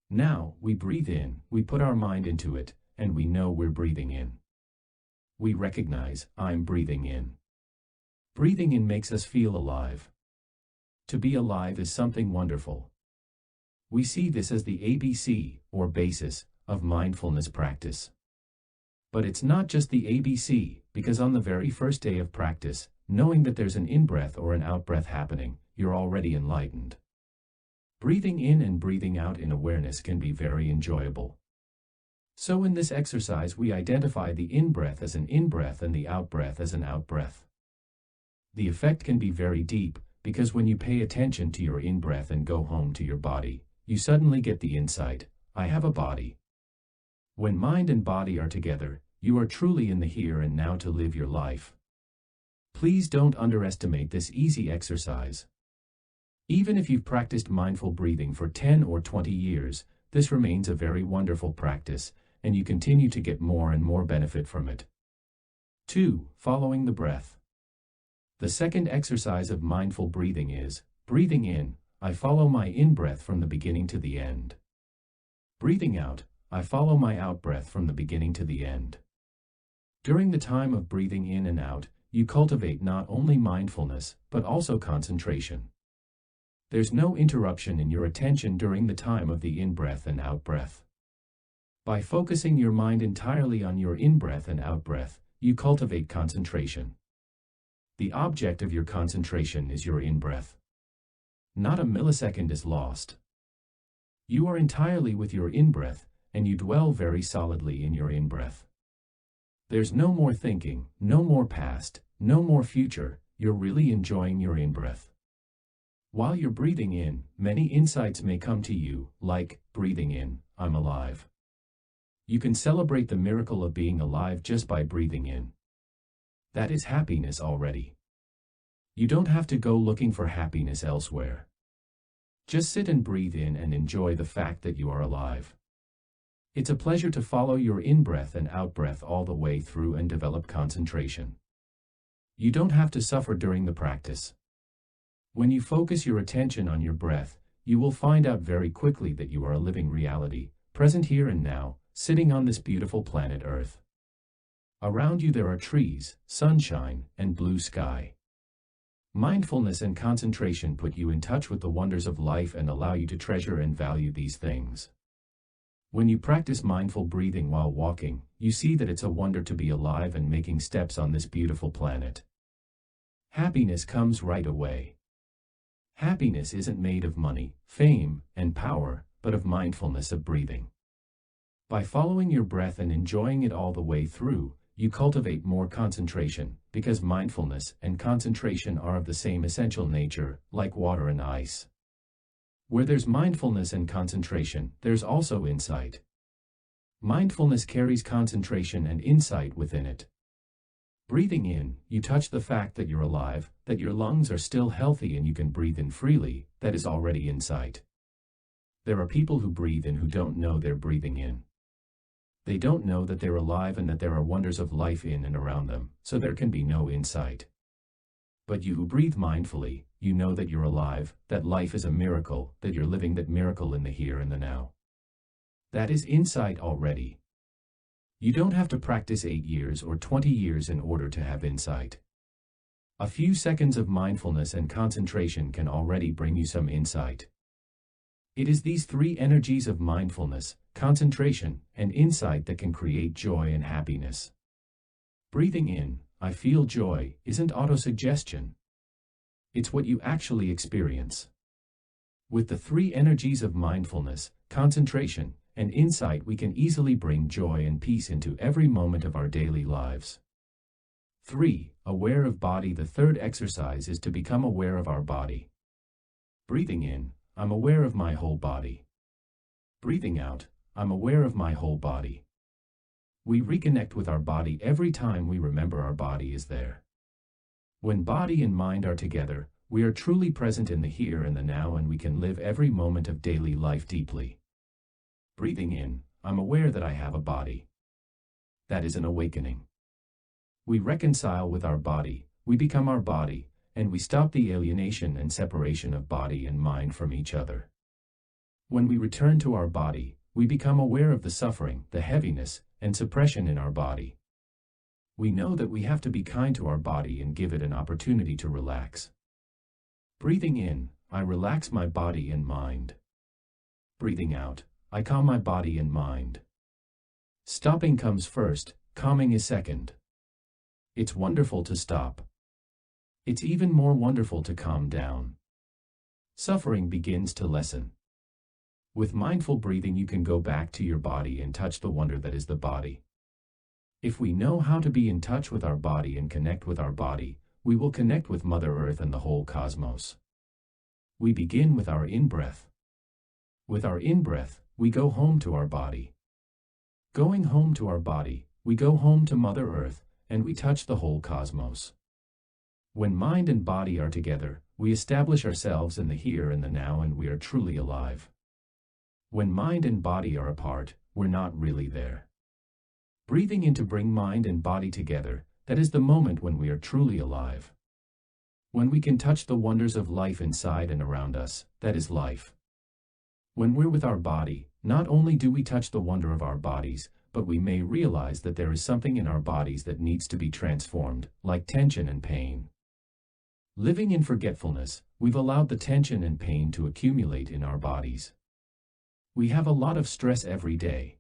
Now, we breathe in, we put our mind into it, and we know we're breathing in. We recognize, I'm breathing in. Breathing in makes us feel alive. To be alive is something wonderful. We see this as the ABC, or basis, of mindfulness practice. But it's not just the ABC, because on the very first day of practice, knowing that there's an in-breath or an out-breath happening, you're already enlightened. Breathing in and breathing out in awareness can be very enjoyable. So in this exercise we identify the in-breath as an in-breath and the out-breath as an out-breath. The effect can be very deep, because when you pay attention to your in-breath and go home to your body, you suddenly get the insight, I have a body. When mind and body are together, you are truly in the here and now to live your life. Please don't underestimate this easy exercise. Even if you've practiced mindful breathing for 10 or 20 years, this remains a very wonderful practice, and you continue to get more and more benefit from it. 2. Following the breath. The second exercise of mindful breathing is, breathing in, I follow my in-breath from the beginning to the end. Breathing out, I follow my out-breath from the beginning to the end. During the time of breathing in and out, you cultivate not only mindfulness, but also concentration. There's no interruption in your attention during the time of the in-breath and out-breath. By focusing your mind entirely on your in-breath and out-breath, you cultivate concentration. The object of your concentration is your in-breath. Not a millisecond is lost. You are entirely with your in-breath, and you dwell very solidly in your in-breath. There's no more thinking, no more past, no more future. You're really enjoying your in-breath. While you're breathing in, many insights may come to you, like, breathing in, I'm alive. You can celebrate the miracle of being alive just by breathing in. That is happiness already. You don't have to go looking for happiness elsewhere. Just sit and breathe in and enjoy the fact that you are alive. It's a pleasure to follow your in-breath and out-breath all the way through and develop concentration. You don't have to suffer during the practice. When you focus your attention on your breath, you will find out very quickly that you are a living reality, present here and now, sitting on this beautiful planet Earth. Around you there are trees, sunshine, and blue sky. Mindfulness and concentration put you in touch with the wonders of life and allow you to treasure and value these things. When you practice mindful breathing while walking, you see that it's a wonder to be alive and making steps on this beautiful planet. Happiness comes right away. Happiness isn't made of money, fame, and power, but of mindfulness of breathing. By following your breath and enjoying it all the way through, you cultivate more concentration, because mindfulness and concentration are of the same essential nature, like water and ice. Where there's mindfulness and concentration, there's also insight. Mindfulness carries concentration and insight within it. Breathing in, you touch the fact that you're alive, that your lungs are still healthy and you can breathe in freely. That is already insight. There are people who breathe in who don't know they're breathing in. They don't know that they're alive and that there are wonders of life in and around them, so there can be no insight. But you who breathe mindfully, you know that you're alive, that life is a miracle, that you're living that miracle in the here and the now. That is insight already. You don't have to practice 8 years or 20 years in order to have insight. A few seconds of mindfulness and concentration can already bring you some insight. It is these three energies of mindfulness, concentration, and insight that can create joy and happiness. Breathing in, I feel joy, isn't autosuggestion. It's what you actually experience. With the three energies of mindfulness, concentration, and insight, we can easily bring joy and peace into every moment of our daily lives. 3. Aware of body. The third exercise is to become aware of our body. Breathing in, I'm aware of my whole body. Breathing out, I'm aware of my whole body. We reconnect with our body every time we remember our body is there. When body and mind are together, we are truly present in the here and the now, and we can live every moment of daily life deeply. Breathing in, I'm aware that I have a body. That is an awakening. We reconcile with our body, we become our body, and we stop the alienation and separation of body and mind from each other. When we return to our body, we become aware of the suffering, the heaviness, and suppression in our body. We know that we have to be kind to our body and give it an opportunity to relax. Breathing in, I relax my body and mind. Breathing out, I calm my body and mind. Stopping comes first, calming is second. It's wonderful to stop. It's even more wonderful to calm down. Suffering begins to lessen. With mindful breathing, you can go back to your body and touch the wonder that is the body. If we know how to be in touch with our body and connect with our body, we will connect with Mother Earth and the whole cosmos. We begin with our in-breath. With our in-breath, we go home to our body. Going home to our body, we go home to Mother Earth, and we touch the whole cosmos. When mind and body are together, we establish ourselves in the here and the now, and we are truly alive. When mind and body are apart, we're not really there. Breathing in to bring mind and body together, that is the moment when we are truly alive. When we can touch the wonders of life inside and around us, that is life. When we're with our body, not only do we touch the wonder of our bodies, but we may realize that there is something in our bodies that needs to be transformed, like tension and pain. Living in forgetfulness, We've allowed the tension and pain to accumulate in our bodies. We have a lot of stress every day.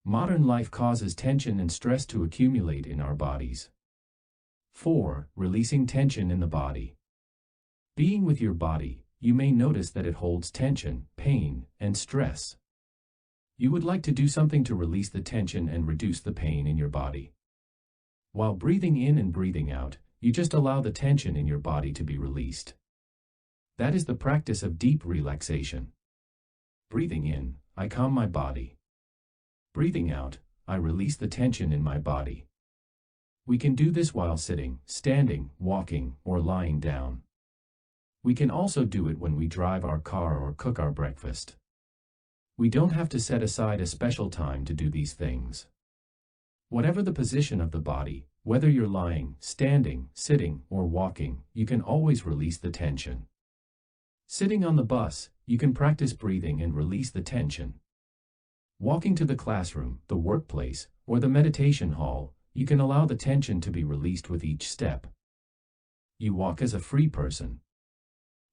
Modern life causes tension and stress to accumulate in our bodies. 4. Releasing tension in the body. Being with your body, you may notice that it holds tension, pain, and stress. You would like to do something to release the tension and reduce the pain in your body. While breathing in and breathing out, you just allow the tension in your body to be released. That is the practice of deep relaxation. Breathing in, I calm my body. Breathing out, I release the tension in my body. We can do this while sitting, standing, walking, or lying down. We can also do it when we drive our car or cook our breakfast. We don't have to set aside a special time to do these things. Whatever the position of the body, whether you're lying, standing, sitting, or walking, you can always release the tension. Sitting on the bus, you can practice breathing and release the tension. Walking to the classroom, the workplace, or the meditation hall, you can allow the tension to be released with each step. You walk as a free person.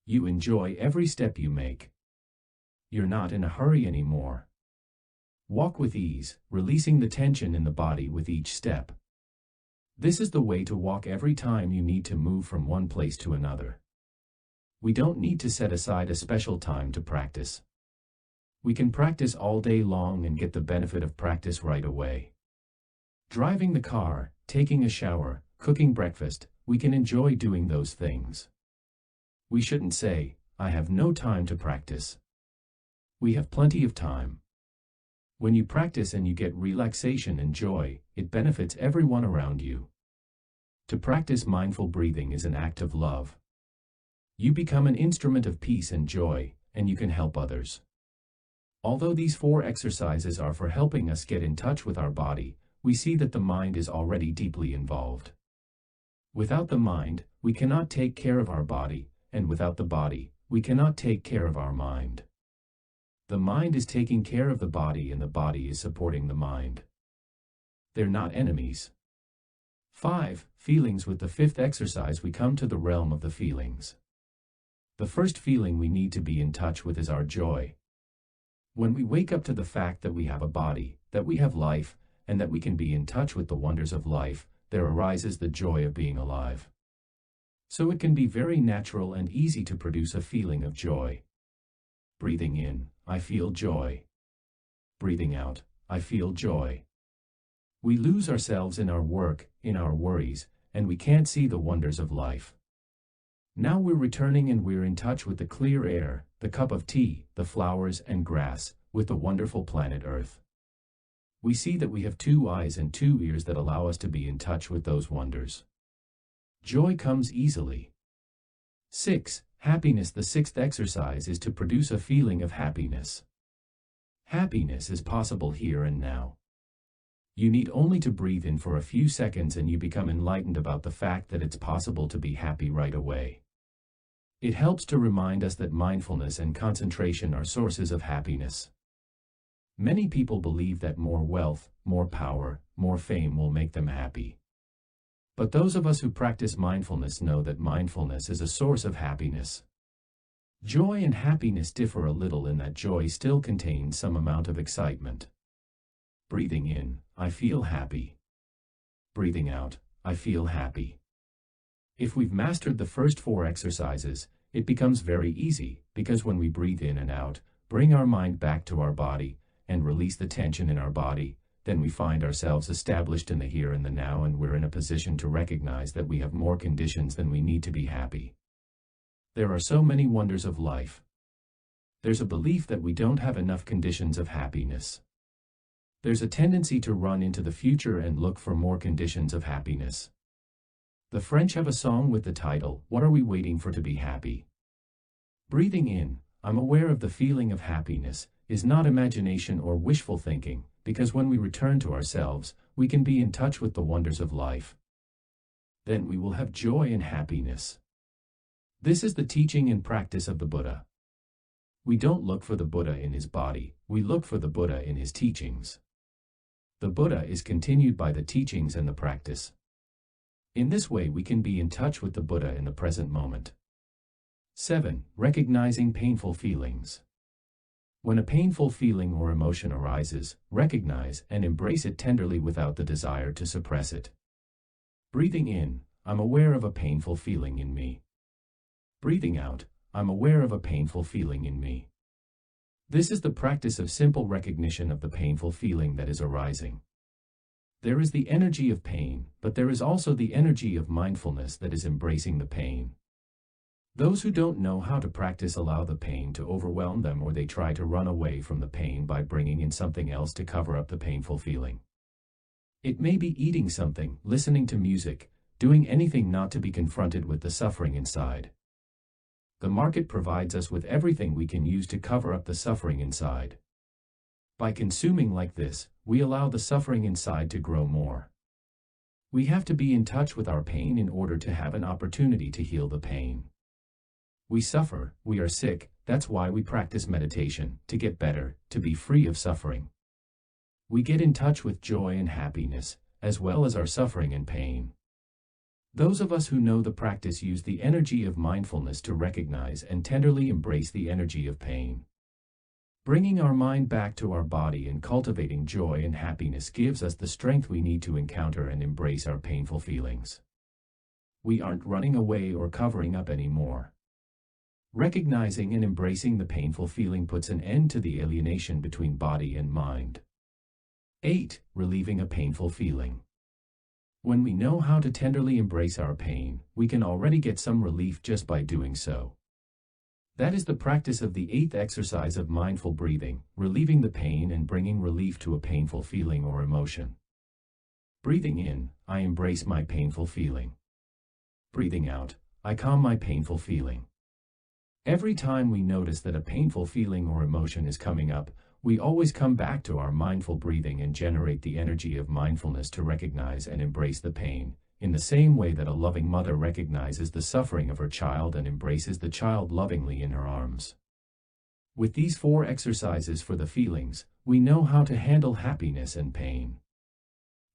You enjoy every step you make. You're not in a hurry anymore. Walk with ease, releasing the tension in the body with each step. This is the way to walk every time you need to move from one place to another. We don't need to set aside a special time to practice. We can practice all day long and get the benefit of practice right away. Driving the car, taking a shower, cooking breakfast, we can enjoy doing those things. We shouldn't say, I have no time to practice. We have plenty of time. When you practice and you get relaxation and joy, it benefits everyone around you. To practice mindful breathing is an act of love. You become an instrument of peace and joy, and you can help others. Although these 4 exercises are for helping us get in touch with our body, we see that the mind is already deeply involved. Without the mind, we cannot take care of our body, and without the body, we cannot take care of our mind. The mind is taking care of the body and the body is supporting the mind. They're not enemies. 5. Feelings. With the 5th exercise we come to the realm of the feelings. The first feeling we need to be in touch with is our joy. When we wake up to the fact that we have a body, that we have life, and that we can be in touch with the wonders of life, there arises the joy of being alive. So it can be very natural and easy to produce a feeling of joy. Breathing in, I feel joy. Breathing out, I feel joy. We lose ourselves in our work, in our worries, and we can't see the wonders of life. Now we're returning and we're in touch with the clear air, the cup of tea, the flowers and grass, with the wonderful planet Earth. We see that we have 2 eyes and 2 ears that allow us to be in touch with those wonders. Joy comes easily. 6. Happiness. The 6th exercise is to produce a feeling of happiness. Happiness is possible here and now. You need only to breathe in for a few seconds and you become enlightened about the fact that it's possible to be happy right away. It helps to remind us that mindfulness and concentration are sources of happiness. Many people believe that more wealth, more power, more fame will make them happy. But those of us who practice mindfulness know that mindfulness is a source of happiness. Joy and happiness differ a little in that joy still contains some amount of excitement. Breathing in, I feel happy. Breathing out, I feel happy. If we've mastered the first 4 exercises, it becomes very easy, because when we breathe in and out, bring our mind back to our body, and release the tension in our body, then we find ourselves established in the here and the now, and we're in a position to recognize that we have more conditions than we need to be happy. There are so many wonders of life. There's a belief that we don't have enough conditions of happiness. There's a tendency to run into the future and look for more conditions of happiness. The French have a song with the title, "What Are We Waiting For to Be Happy?" Breathing in, I'm aware of the feeling of happiness, is not imagination or wishful thinking, because when we return to ourselves, we can be in touch with the wonders of life. Then we will have joy and happiness. This is the teaching and practice of the Buddha. We don't look for the Buddha in his body, we look for the Buddha in his teachings. The Buddha is continued by the teachings and the practice. In this way we can be in touch with the Buddha in the present moment. 7. Recognizing painful feelings. When a painful feeling or emotion arises, recognize and embrace it tenderly without the desire to suppress it. Breathing in, I'm aware of a painful feeling in me. Breathing out, I'm aware of a painful feeling in me. This is the practice of simple recognition of the painful feeling that is arising. There is the energy of pain, but there is also the energy of mindfulness that is embracing the pain. Those who don't know how to practice allow the pain to overwhelm them, or they try to run away from the pain by bringing in something else to cover up the painful feeling. It may be eating something, listening to music, doing anything not to be confronted with the suffering inside. The market provides us with everything we can use to cover up the suffering inside. By consuming like this, we allow the suffering inside to grow more. We have to be in touch with our pain in order to have an opportunity to heal the pain. We suffer, we are sick, that's why we practice meditation, to get better, to be free of suffering. We get in touch with joy and happiness, as well as our suffering and pain. Those of us who know the practice use the energy of mindfulness to recognize and tenderly embrace the energy of pain. Bringing our mind back to our body and cultivating joy and happiness gives us the strength we need to encounter and embrace our painful feelings. We aren't running away or covering up anymore. Recognizing and embracing the painful feeling puts an end to the alienation between body and mind. 8. Relieving a painful feeling. When we know how to tenderly embrace our pain, we can already get some relief just by doing so. That is the practice of the 8th exercise of mindful breathing, relieving the pain and bringing relief to a painful feeling or emotion. Breathing in, I embrace my painful feeling. Breathing out, I calm my painful feeling. Every time we notice that a painful feeling or emotion is coming up, we always come back to our mindful breathing and generate the energy of mindfulness to recognize and embrace the pain, in the same way that a loving mother recognizes the suffering of her child and embraces the child lovingly in her arms. With these 4 exercises for the feelings, we know how to handle happiness and pain.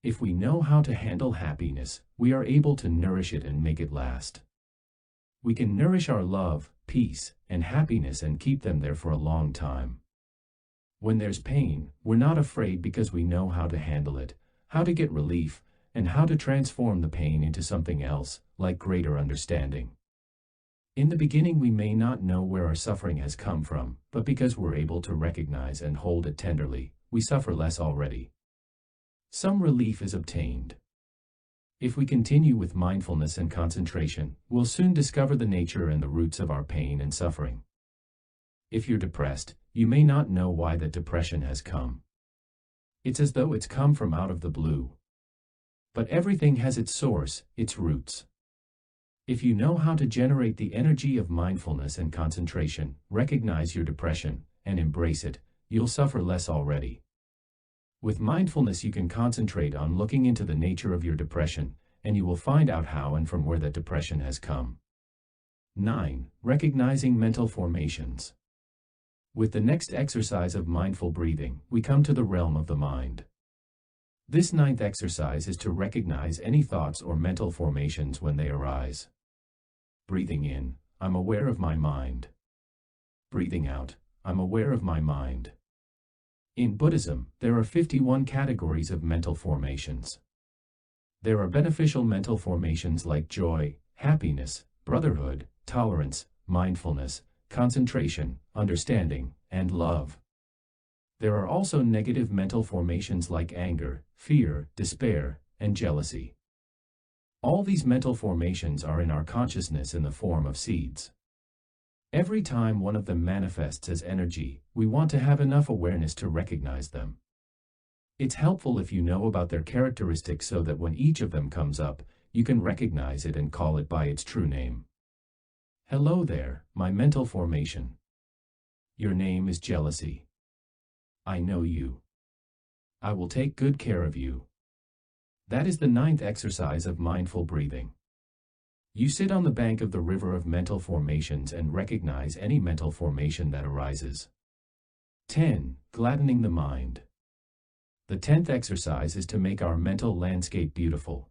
If we know how to handle happiness, we are able to nourish it and make it last. We can nourish our love, peace, and happiness and keep them there for a long time. When there's pain, we're not afraid because we know how to handle it, how to get relief, and how to transform the pain into something else, like greater understanding. In the beginning we may not know where our suffering has come from, but because we're able to recognize and hold it tenderly, we suffer less already. Some relief is obtained. If we continue with mindfulness and concentration, we'll soon discover the nature and the roots of our pain and suffering. If you're depressed, you may not know why that depression has come. It's as though it's come from out of the blue. But everything has its source, its roots. If you know how to generate the energy of mindfulness and concentration, recognize your depression, and embrace it, you'll suffer less already. With mindfulness you can concentrate on looking into the nature of your depression, and you will find out how and from where that depression has come. 9. Recognizing mental formations. With the next exercise of mindful breathing, we come to the realm of the mind. This 9th exercise is to recognize any thoughts or mental formations when they arise. Breathing in, I'm aware of my mind. Breathing out, I'm aware of my mind. In Buddhism, there are 51 categories of mental formations. There are beneficial mental formations like joy, happiness, brotherhood, tolerance, mindfulness, concentration, understanding, and love. There are also negative mental formations like anger, fear, despair, and jealousy. All these mental formations are in our consciousness in the form of seeds. Every time one of them manifests as energy, we want to have enough awareness to recognize them. It's helpful if you know about their characteristics so that when each of them comes up, you can recognize it and call it by its true name. Hello there, my mental formation. Your name is jealousy. I know you. I will take good care of you. That is the 9th exercise of mindful breathing. You sit on the bank of the river of mental formations and recognize any mental formation that arises. 10. Gladdening the mind. The 10th exercise is to make our mental landscape beautiful.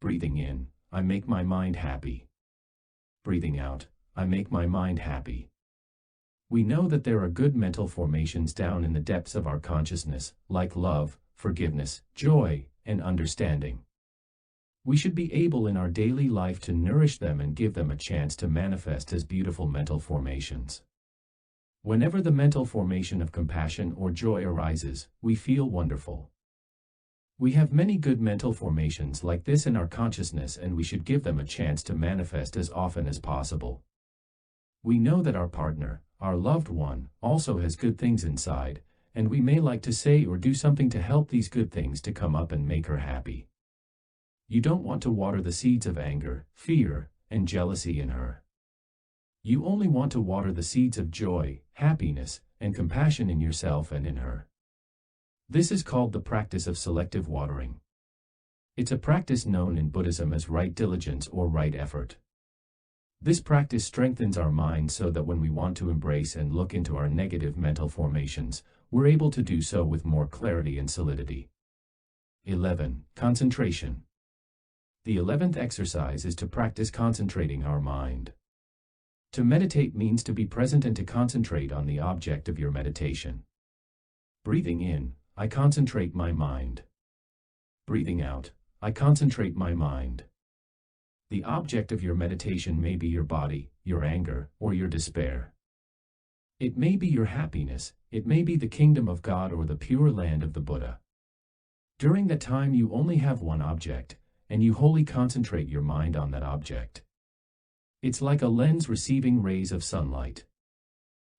Breathing in, I make my mind happy. Breathing out, I make my mind happy. We know that there are good mental formations down in the depths of our consciousness, like love, forgiveness, joy, and understanding. We should be able in our daily life to nourish them and give them a chance to manifest as beautiful mental formations. Whenever the mental formation of compassion or joy arises, we feel wonderful. We have many good mental formations like this in our consciousness, and we should give them a chance to manifest as often as possible. We know that our partner, our loved one, also has good things inside, and we may like to say or do something to help these good things to come up and make her happy. You don't want to water the seeds of anger, fear, and jealousy in her. You only want to water the seeds of joy, happiness, and compassion in yourself and in her. This is called the practice of selective watering. It's a practice known in Buddhism as right diligence or right effort. This practice strengthens our mind so that when we want to embrace and look into our negative mental formations, we're able to do so with more clarity and solidity. 11. Concentration. The 11th exercise is to practice concentrating our mind. To meditate means to be present and to concentrate on the object of your meditation. Breathing in, I concentrate my mind. Breathing out, I concentrate my mind. The object of your meditation may be your body, your anger, or your despair. It may be your happiness, it may be the kingdom of God or the pure land of the Buddha. During that time you only have one object, and you wholly concentrate your mind on that object. It's like a lens receiving rays of sunlight.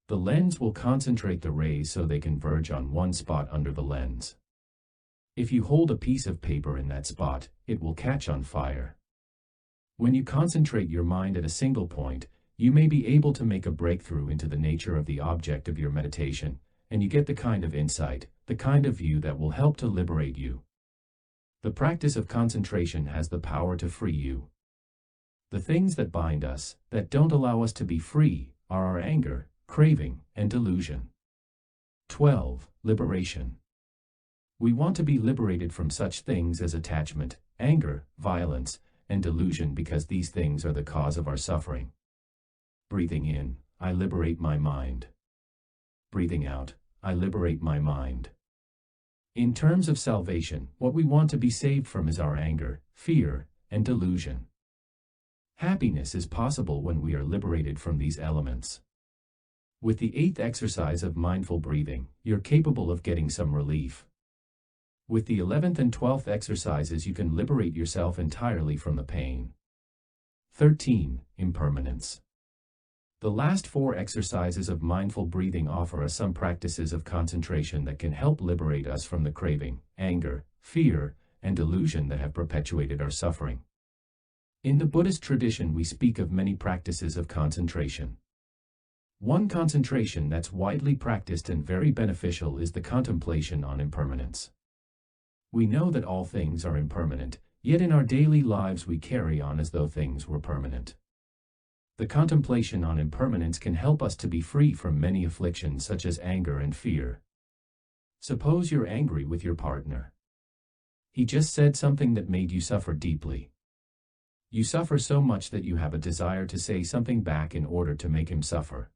The lens will concentrate the rays so they converge on one spot under the lens. If you hold a piece of paper in that spot, it will catch on fire. When you concentrate your mind at a single point, you may be able to make a breakthrough into the nature of the object of your meditation, and you get the kind of insight, the kind of view that will help to liberate you. The practice of concentration has the power to free you. The things that bind us, that don't allow us to be free, are our anger, craving, and delusion. 12. Liberation. We want to be liberated from such things as attachment, anger, violence, and delusion because these things are the cause of our suffering. Breathing in, I liberate my mind. Breathing out, I liberate my mind. In terms of salvation, what we want to be saved from is our anger, fear, and delusion. Happiness is possible when we are liberated from these elements. With the 8th exercise of mindful breathing, you're capable of getting some relief. With the 11th and 12th exercises you can liberate yourself entirely from the pain. 13. Impermanence. The last 4 exercises of mindful breathing offer us some practices of concentration that can help liberate us from the craving, anger, fear, and delusion that have perpetuated our suffering. In the Buddhist tradition we speak of many practices of concentration. One concentration that's widely practiced and very beneficial is the contemplation on impermanence. We know that all things are impermanent, yet in our daily lives we carry on as though things were permanent. The contemplation on impermanence can help us to be free from many afflictions such as anger and fear. Suppose you're angry with your partner. He just said something that made you suffer deeply. You suffer so much that you have a desire to say something back in order to make him suffer.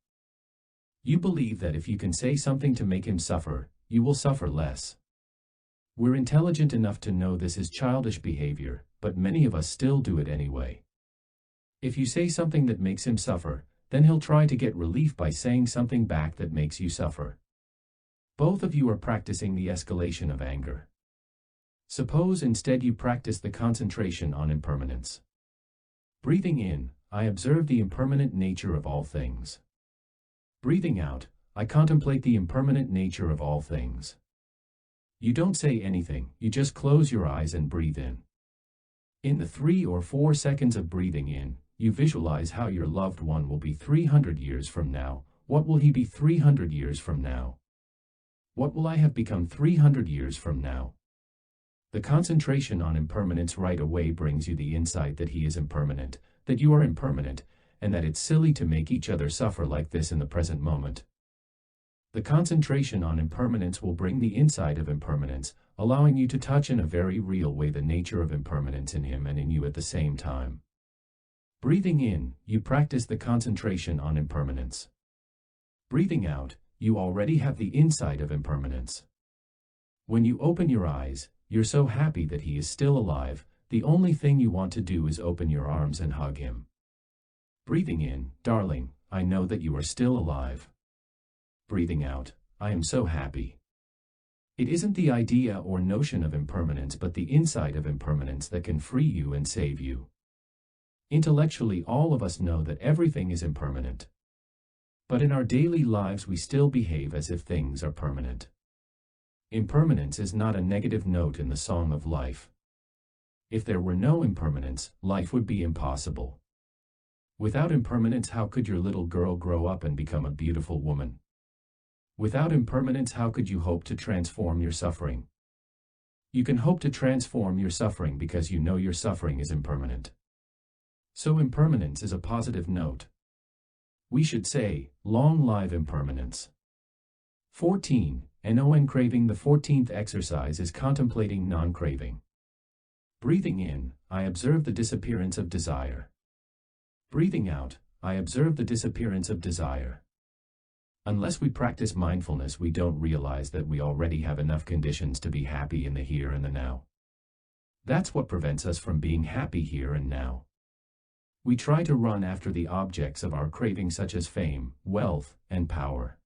You believe that if you can say something to make him suffer, you will suffer less. We're intelligent enough to know this is childish behavior, but many of us still do it anyway. If you say something that makes him suffer, then he'll try to get relief by saying something back that makes you suffer. Both of you are practicing the escalation of anger. Suppose instead you practice the concentration on impermanence. Breathing in, I observe the impermanent nature of all things. Breathing out, I contemplate the impermanent nature of all things. You don't say anything, you just close your eyes and breathe in. In the 3 or 4 seconds of breathing in, you visualize how your loved one will be 300 years from now. What will he be 300 years from now? What will I have become 300 years from now? The concentration on impermanence right away brings you the insight that he is impermanent, that you are impermanent, and that it's silly to make each other suffer like this in the present moment. The concentration on impermanence will bring the insight of impermanence, allowing you to touch in a very real way the nature of impermanence in him and in you at the same time. Breathing in, you practice the concentration on impermanence. Breathing out, you already have the insight of impermanence. When you open your eyes, you're so happy that he is still alive, the only thing you want to do is open your arms and hug him. Breathing in, darling, I know that you are still alive. Breathing out, I am so happy. It isn't the idea or notion of impermanence but the insight of impermanence that can free you and save you. Intellectually, all of us know that everything is impermanent. But in our daily lives we still behave as if things are permanent. Impermanence is not a negative note in the song of life. If there were no impermanence, life would be impossible. Without impermanence, how could your little girl grow up and become a beautiful woman? Without impermanence, how could you hope to transform your suffering? You can hope to transform your suffering because you know your suffering is impermanent. So impermanence is a positive note. We should say, long live impermanence. 14. Non craving. The 14th exercise is contemplating non-craving. Breathing in, I observe the disappearance of desire. Breathing out, I observe the disappearance of desire. Unless we practice mindfulness, we don't realize that we already have enough conditions to be happy in the here and the now. That's what prevents us from being happy here and now. We try to run after the objects of our craving such as fame, wealth, and power.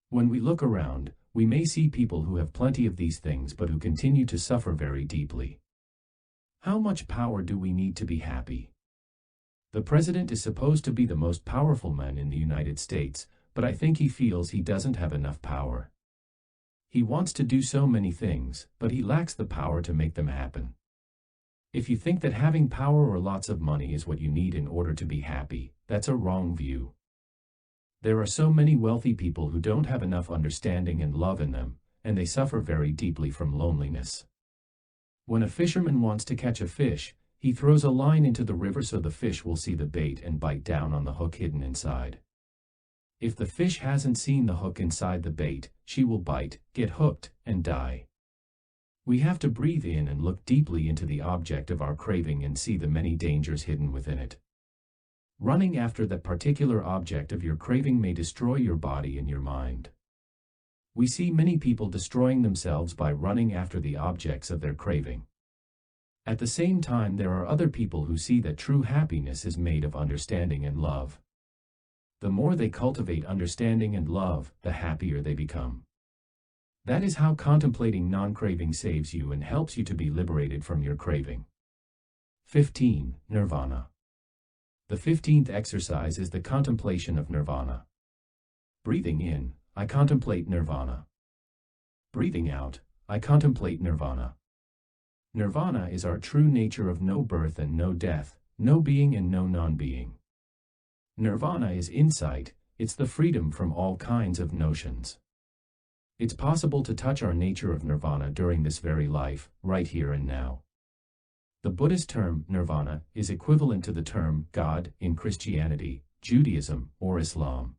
When we look around, we may see people who have plenty of these things but who continue to suffer very deeply. How much power do we need to be happy? The president is supposed to be the most powerful man in the United States, but I think he feels he doesn't have enough power. He wants to do so many things, but he lacks the power to make them happen. If you think that having power or lots of money is what you need in order to be happy, that's a wrong view. There are so many wealthy people who don't have enough understanding and love in them, and they suffer very deeply from loneliness. When a fisherman wants to catch a fish, he throws a line into the river so the fish will see the bait and bite down on the hook hidden inside. If the fish hasn't seen the hook inside the bait, she will bite, get hooked, and die. We have to breathe in and look deeply into the object of our craving and see the many dangers hidden within it. Running after that particular object of your craving may destroy your body and your mind. We see many people destroying themselves by running after the objects of their craving. At the same time, there are other people who see that true happiness is made of understanding and love. The more they cultivate understanding and love, the happier they become. That is how contemplating non-craving saves you and helps you to be liberated from your craving. 15. Nirvana. The 15th exercise is the contemplation of nirvana. Breathing in, I contemplate nirvana. Breathing out, I contemplate nirvana. Nirvana is our true nature of no birth and no death, no being and no non-being. Nirvana is insight, it's the freedom from all kinds of notions. It's possible to touch our nature of nirvana during this very life, right here and now. The Buddhist term, nirvana, is equivalent to the term God in Christianity, Judaism, or Islam.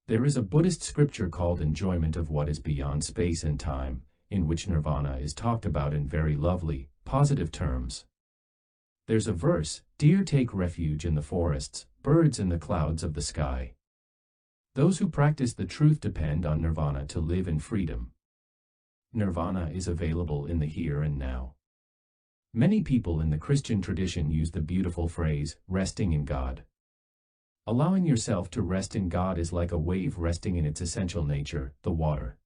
There is a Buddhist scripture called Enjoyment of What is Beyond Space and Time, in which nirvana is talked about in very lovely, positive terms. There's a verse, deer take refuge in the forests, birds in the clouds of the sky. Those who practice the truth depend on nirvana to live in freedom. Nirvana is available in the here and now. Many people in the Christian tradition use the beautiful phrase, resting in God. Allowing yourself to rest in God is like a wave resting in its essential nature, the water.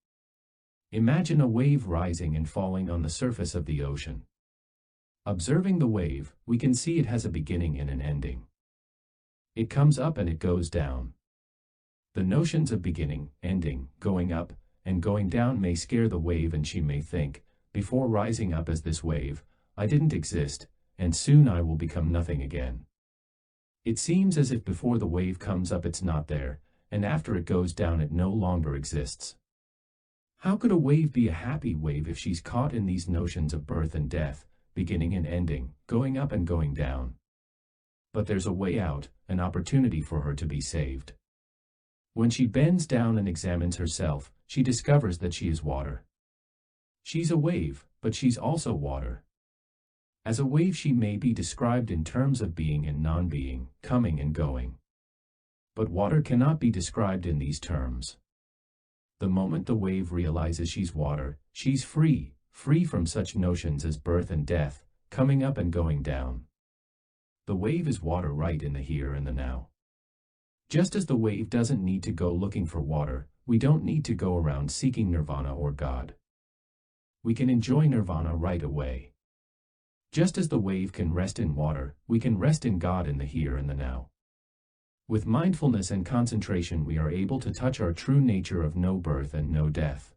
Imagine a wave rising and falling on the surface of the ocean. Observing the wave, we can see it has a beginning and an ending. It comes up and it goes down. The notions of beginning, ending, going up, and going down may scare the wave, and she may think, before rising up as this wave, I didn't exist, and soon I will become nothing again. It seems as if before the wave comes up it's not there, and after it goes down it no longer exists. How could a wave be a happy wave if she's caught in these notions of birth and death, beginning and ending, going up and going down? But there's a way out, an opportunity for her to be saved. When she bends down and examines herself, she discovers that she is water. She's a wave, but she's also water. As a wave, she may be described in terms of being and non-being, coming and going. But water cannot be described in these terms. The moment the wave realizes she's water, she's free from such notions as birth and death, coming up and going down. The wave is water right in the here and the now. Just as the wave doesn't need to go looking for water, we don't need to go around seeking nirvana or God. We can enjoy nirvana right away. Just as the wave can rest in water, we can rest in God in the here and the now. With mindfulness and concentration, we are able to touch our true nature of no birth and no death.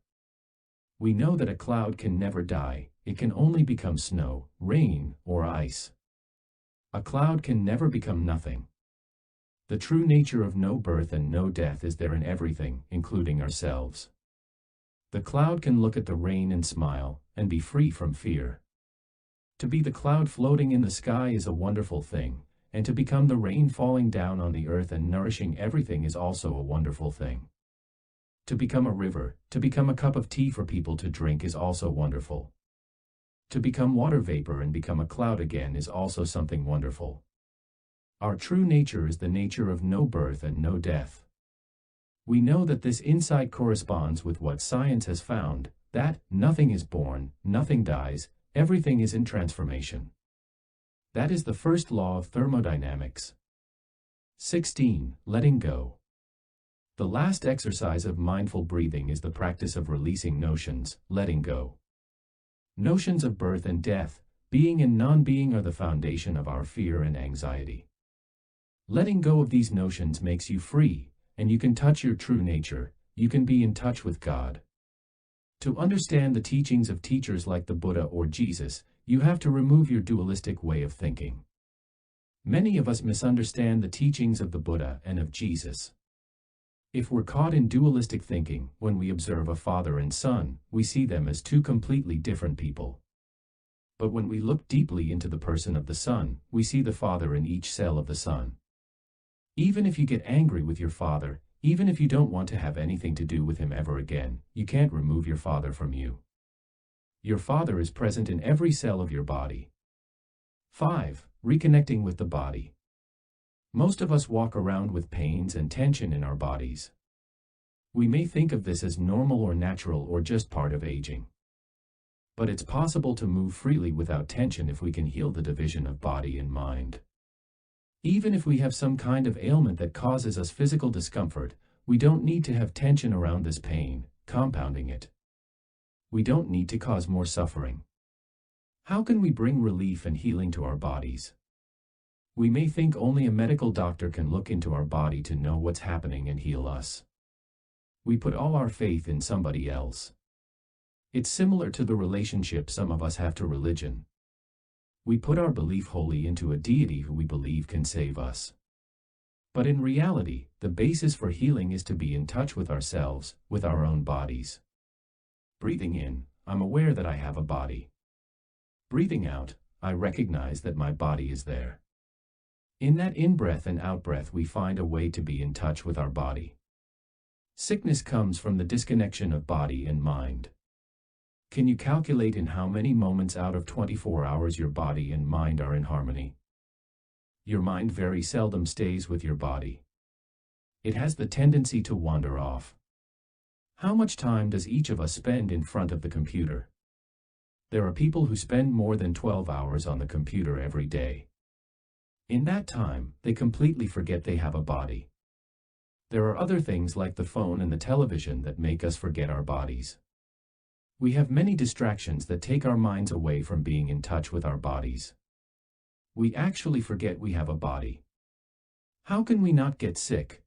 We know that a cloud can never die, it can only become snow, rain, or ice. A cloud can never become nothing. The true nature of no birth and no death is there in everything, including ourselves. The cloud can look at the rain and smile, and be free from fear. To be the cloud floating in the sky is a wonderful thing, and to become the rain falling down on the earth and nourishing everything is also a wonderful thing. To become a river, to become a cup of tea for people to drink is also wonderful. To become water vapor and become a cloud again is also something wonderful. Our true nature is the nature of no birth and no death. We know that this insight corresponds with what science has found, that nothing is born, nothing dies, everything is in transformation. That is the first law of thermodynamics. 16. Letting go. The last exercise of mindful breathing is the practice of releasing notions, letting go. Notions of birth and death, being and non-being are the foundation of our fear and anxiety. Letting go of these notions makes you free, and you can touch your true nature, you can be in touch with God. To understand the teachings of teachers like the Buddha or Jesus, you have to remove your dualistic way of thinking. Many of us misunderstand the teachings of the Buddha and of Jesus. If we're caught in dualistic thinking, when we observe a father and son, we see them as two completely different people. But when we look deeply into the person of the son, we see the father in each cell of the son. Even if you get angry with your father, even if you don't want to have anything to do with him ever again, you can't remove your father from you. Your father is present in every cell of your body. 5. Reconnecting with the body. Most of us walk around with pains and tension in our bodies. We may think of this as normal or natural or just part of aging. But it's possible to move freely without tension if we can heal the division of body and mind. Even if we have some kind of ailment that causes us physical discomfort, we don't need to have tension around this pain, compounding it. We don't need to cause more suffering. How can we bring relief and healing to our bodies? We may think only a medical doctor can look into our body to know what's happening and heal us. We put all our faith in somebody else. It's similar to the relationship some of us have to religion. We put our belief wholly into a deity who we believe can save us. But in reality, the basis for healing is to be in touch with ourselves, with our own bodies. Breathing in, I'm aware that I have a body. Breathing out, I recognize that my body is there. In that in-breath and out-breath we find a way to be in touch with our body. Sickness comes from the disconnection of body and mind. Can you calculate in how many moments out of 24 hours your body and mind are in harmony? Your mind very seldom stays with your body. It has the tendency to wander off. How much time does each of us spend in front of the computer? There are people who spend more than 12 hours on the computer every day. In that time, they completely forget they have a body. There are other things like the phone and the television that make us forget our bodies. We have many distractions that take our minds away from being in touch with our bodies. We actually forget we have a body. How can we not get sick?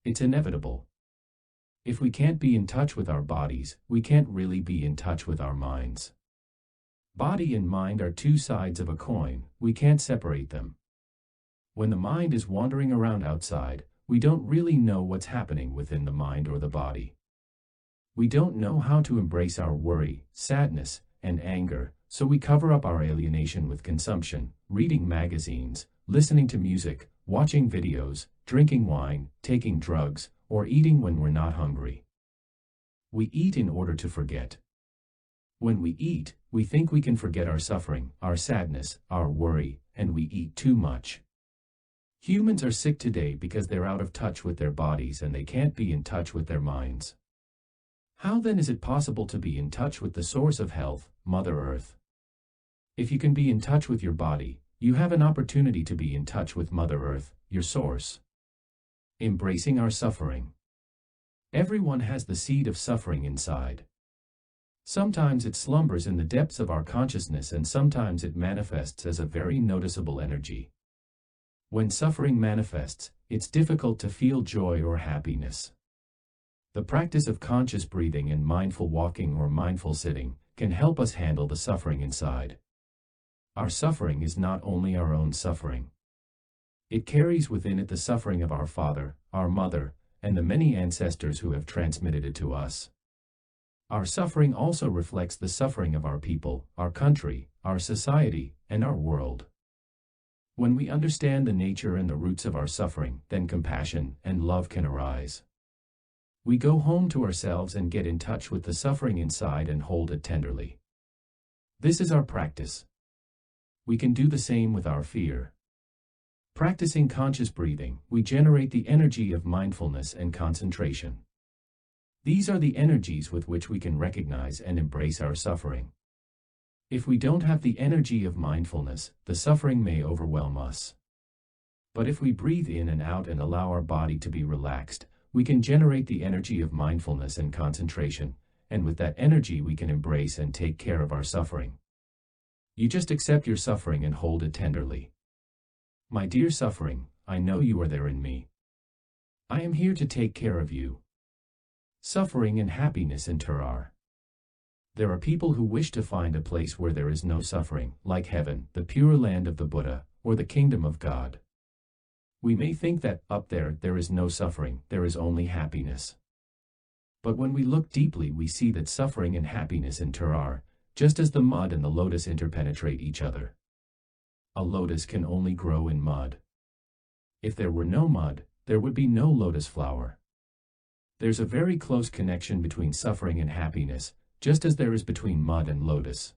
It's inevitable. If we can't be in touch with our bodies, we can't really be in touch with our minds. Body and mind are two sides of a coin, we can't separate them. When the mind is wandering around outside, we don't really know what's happening within the mind or the body. We don't know how to embrace our worry, sadness, and anger, so we cover up our alienation with consumption, reading magazines, listening to music, watching videos, drinking wine, taking drugs, or eating when we're not hungry. We eat in order to forget. When we eat, We think we can forget our suffering, our sadness, our worry, and we eat too much. Humans are sick today because they're out of touch with their bodies and they can't be in touch with their minds. How then is it possible to be in touch with the source of health, Mother Earth? If you can be in touch with your body, you have an opportunity to be in touch with Mother Earth, your source. Embracing our suffering. Everyone has the seed of suffering inside. Sometimes it slumbers in the depths of our consciousness and sometimes it manifests as a very noticeable energy. When suffering manifests, it's difficult to feel joy or happiness. The practice of conscious breathing and mindful walking or mindful sitting can help us handle the suffering inside. Our suffering is not only our own suffering. It carries within it the suffering of our father, our mother, and the many ancestors who have transmitted it to us. Our suffering also reflects the suffering of our people, our country, our society, and our world. When we understand the nature and the roots of our suffering, then compassion and love can arise. We go home to ourselves and get in touch with the suffering inside and hold it tenderly. This is our practice. We can do the same with our fear. Practicing conscious breathing, we generate the energy of mindfulness and concentration. These are the energies with which we can recognize and embrace our suffering. If we don't have the energy of mindfulness, the suffering may overwhelm us. But if we breathe in and out and allow our body to be relaxed, we can generate the energy of mindfulness and concentration, and with that energy we can embrace and take care of our suffering. You just accept your suffering and hold it tenderly. My dear suffering, I know you are there in me. I am here to take care of you. Suffering and happiness inter. There are people who wish to find a place where there is no suffering, like heaven, the pure land of the Buddha, or the kingdom of God. We may think that, up there is no suffering, there is only happiness. But when we look deeply we see that suffering and happiness inter, just as the mud and the lotus interpenetrate each other. A lotus can only grow in mud. If there were no mud, there would be no lotus flower. There's a very close connection between suffering and happiness, just as there is between mud and lotus.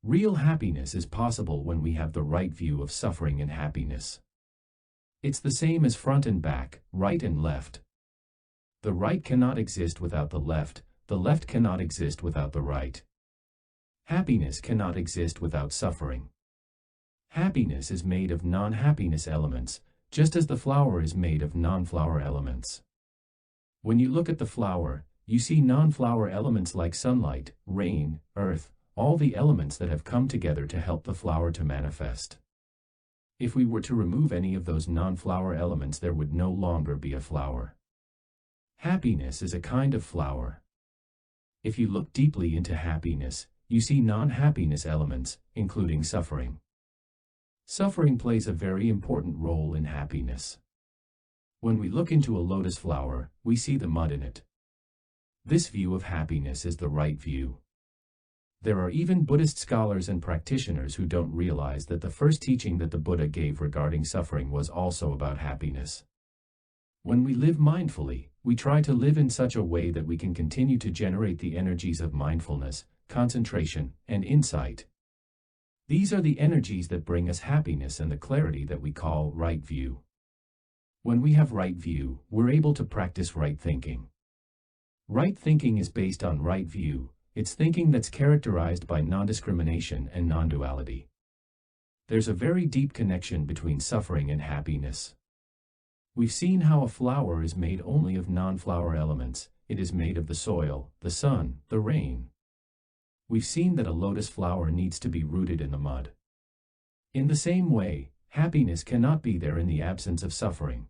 Real happiness is possible when we have the right view of suffering and happiness. It's the same as front and back, right and left. The right cannot exist without the left cannot exist without the right. Happiness cannot exist without suffering. Happiness is made of non-happiness elements, just as the flower is made of non-flower elements. When you look at the flower, you see non-flower elements like sunlight, rain, earth, all the elements that have come together to help the flower to manifest. If we were to remove any of those non-flower elements, there would no longer be a flower. Happiness is a kind of flower. If you look deeply into happiness, you see non-happiness elements, including suffering. Suffering plays a very important role in happiness. When we look into a lotus flower, we see the mud in it. This view of happiness is the right view. There are even Buddhist scholars and practitioners who don't realize that the first teaching that the Buddha gave regarding suffering was also about happiness. When we live mindfully, we try to live in such a way that we can continue to generate the energies of mindfulness, concentration, and insight. These are the energies that bring us happiness and the clarity that we call right view. When we have right view, we're able to practice right thinking. Right thinking is based on right view. It's thinking that's characterized by non-discrimination and non-duality. There's a very deep connection between suffering and happiness. We've seen how a flower is made only of non-flower elements. It is made of the soil, the sun, the rain. We've seen that a lotus flower needs to be rooted in the mud. In the same way, happiness cannot be there in the absence of suffering.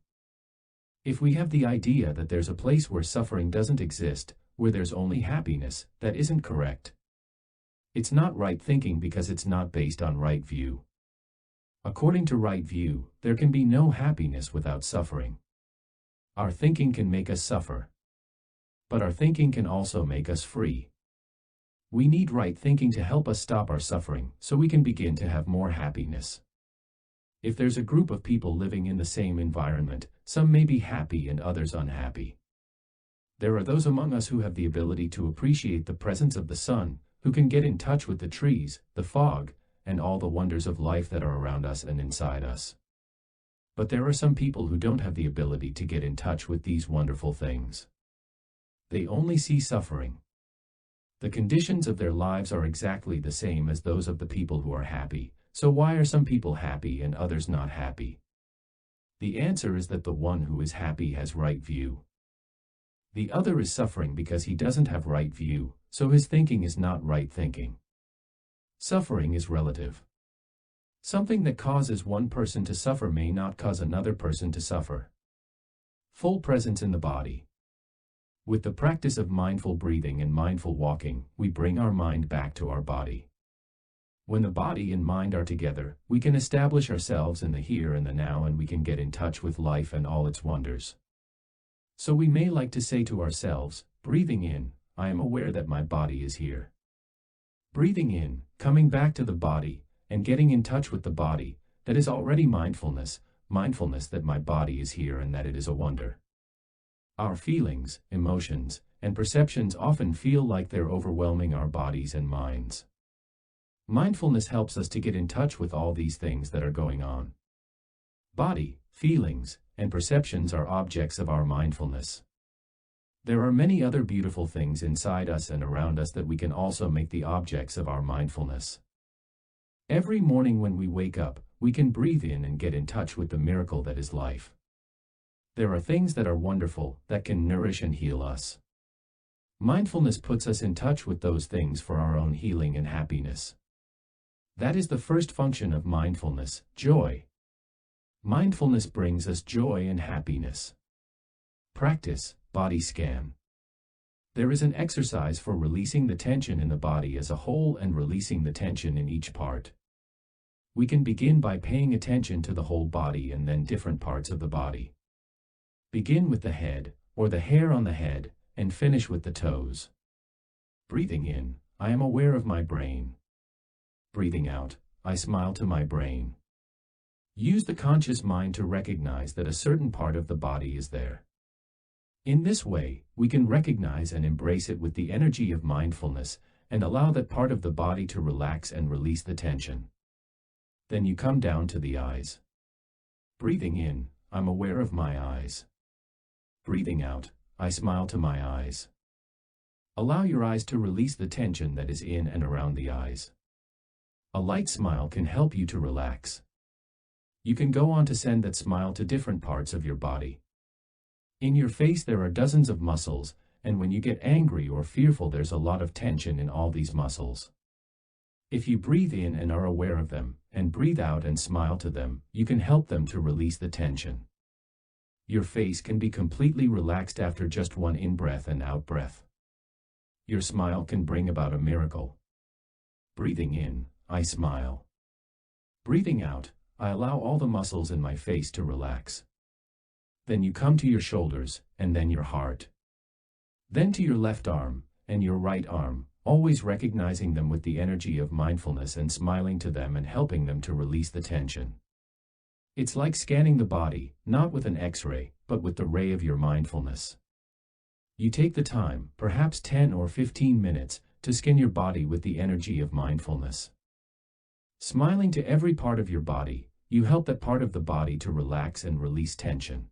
If we have the idea that there's a place where suffering doesn't exist, where there's only happiness, that isn't correct. It's not right thinking because it's not based on right view. According to right view, there can be no happiness without suffering. Our thinking can make us suffer. But our thinking can also make us free. We need right thinking to help us stop our suffering, so we can begin to have more happiness. If there's a group of people living in the same environment, some may be happy and others unhappy. There are those among us who have the ability to appreciate the presence of the sun, who can get in touch with the trees, the fog, and all the wonders of life that are around us and inside us. But there are some people who don't have the ability to get in touch with these wonderful things. They only see suffering. The conditions of their lives are exactly the same as those of the people who are happy, so why are some people happy and others not happy? The answer is that the one who is happy has right view. The other is suffering because he doesn't have right view, so his thinking is not right thinking. Suffering is relative. Something that causes one person to suffer may not cause another person to suffer. Full presence in the body. With the practice of mindful breathing and mindful walking, we bring our mind back to our body. When the body and mind are together, we can establish ourselves in the here and the now, and we can get in touch with life and all its wonders. So we may like to say to ourselves, breathing in, I am aware that my body is here. Breathing in, coming back to the body, and getting in touch with the body, that is already mindfulness, mindfulness that my body is here and that it is a wonder. Our feelings, emotions, and perceptions often feel like they're overwhelming our bodies and minds. Mindfulness helps us to get in touch with all these things that are going on. Body, feelings, and perceptions are objects of our mindfulness. There are many other beautiful things inside us and around us that we can also make the objects of our mindfulness. Every morning when we wake up, we can breathe in and get in touch with the miracle that is life. There are things that are wonderful, that can nourish and heal us. Mindfulness puts us in touch with those things for our own healing and happiness. That is the first function of mindfulness, joy. Mindfulness brings us joy and happiness. Practice, body scan. There is an exercise for releasing the tension in the body as a whole and releasing the tension in each part. We can begin by paying attention to the whole body and then different parts of the body. Begin with the head, or the hair on the head, and finish with the toes. Breathing in, I am aware of my brain. Breathing out, I smile to my brain. Use the conscious mind to recognize that a certain part of the body is there. In this way, we can recognize and embrace it with the energy of mindfulness and allow that part of the body to relax and release the tension. Then you come down to the eyes. Breathing in, I'm aware of my eyes. Breathing out, I smile to my eyes. Allow your eyes to release the tension that is in and around the eyes. A light smile can help you to relax. You can go on to send that smile to different parts of your body. In your face there are dozens of muscles, and when you get angry or fearful there's a lot of tension in all these muscles. If you breathe in and are aware of them, and breathe out and smile to them, you can help them to release the tension. Your face can be completely relaxed after just one in-breath and out-breath. Your smile can bring about a miracle. Breathing in, I smile. Breathing out, I allow all the muscles in my face to relax. Then you come to your shoulders, and then your heart. Then to your left arm, and your right arm, always recognizing them with the energy of mindfulness and smiling to them and helping them to release the tension. It's like scanning the body, not with an X-ray, but with the ray of your mindfulness. You take the time, perhaps 10 or 15 minutes, to scan your body with the energy of mindfulness. Smiling to every part of your body, you help that part of the body to relax and release tension.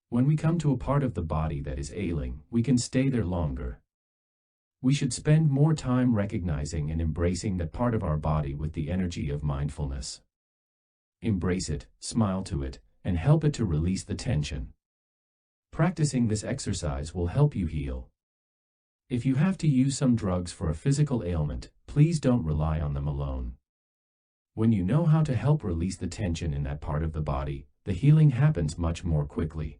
When we come to a part of the body that is ailing, we can stay there longer. We should spend more time recognizing and embracing that part of our body with the energy of mindfulness. Embrace it, smile to it, and help it to release the tension. Practicing this exercise will help you heal. If you have to use some drugs for a physical ailment, please don't rely on them alone. When you know how to help release the tension in that part of the body, the healing happens much more quickly.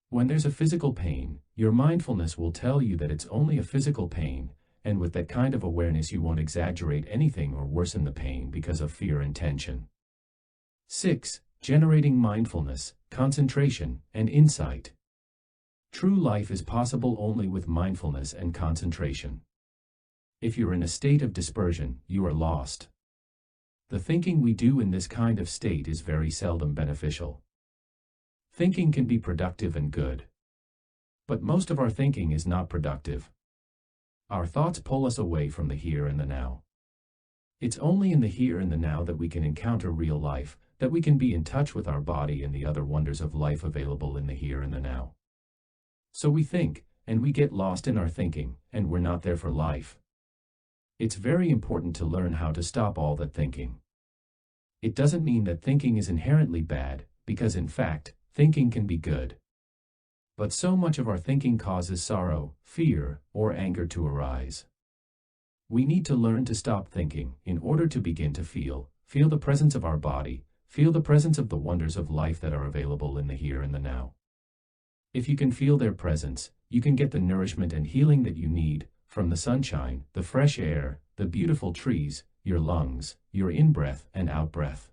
When there's a physical pain, your mindfulness will tell you that it's only a physical pain, and with that kind of awareness you won't exaggerate anything or worsen the pain because of fear and tension. 6. Generating mindfulness, concentration, and insight. True life is possible only with mindfulness and concentration. If you're in a state of dispersion, you are lost. The thinking we do in this kind of state is very seldom beneficial. Thinking can be productive and good. But most of our thinking is not productive. Our thoughts pull us away from the here and the now. It's only in the here and the now that we can encounter real life, that we can be in touch with our body and the other wonders of life available in the here and the now. So we think, and we get lost in our thinking, and we're not there for life. It's very important to learn how to stop all that thinking. It doesn't mean that thinking is inherently bad, because in fact, thinking can be good. But so much of our thinking causes sorrow, fear, or anger to arise. We need to learn to stop thinking in order to begin to feel the presence of our body, feel the presence of the wonders of life that are available in the here and the now. If you can feel their presence, you can get the nourishment and healing that you need from the sunshine, the fresh air, the beautiful trees, your lungs, your in-breath and out-breath.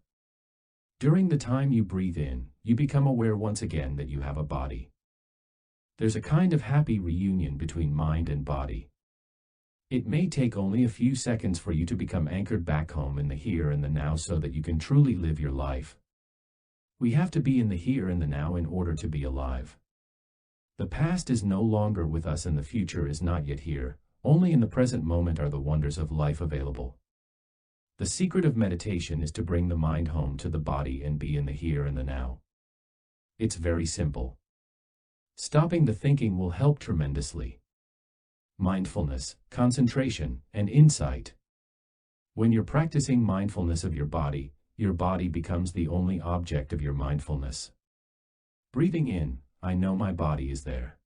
During the time you breathe in, you become aware once again that you have a body. There's a kind of happy reunion between mind and body. It may take only a few seconds for you to become anchored back home in the here and the now so that you can truly live your life. We have to be in the here and the now in order to be alive. The past is no longer with us and the future is not yet here. Only in the present moment are the wonders of life available. The secret of meditation is to bring the mind home to the body and be in the here and the now. It's very simple. Stopping the thinking will help tremendously. Mindfulness, concentration, and insight. When you're practicing mindfulness of your body becomes the only object of your mindfulness. Breathing in, I know my body is there.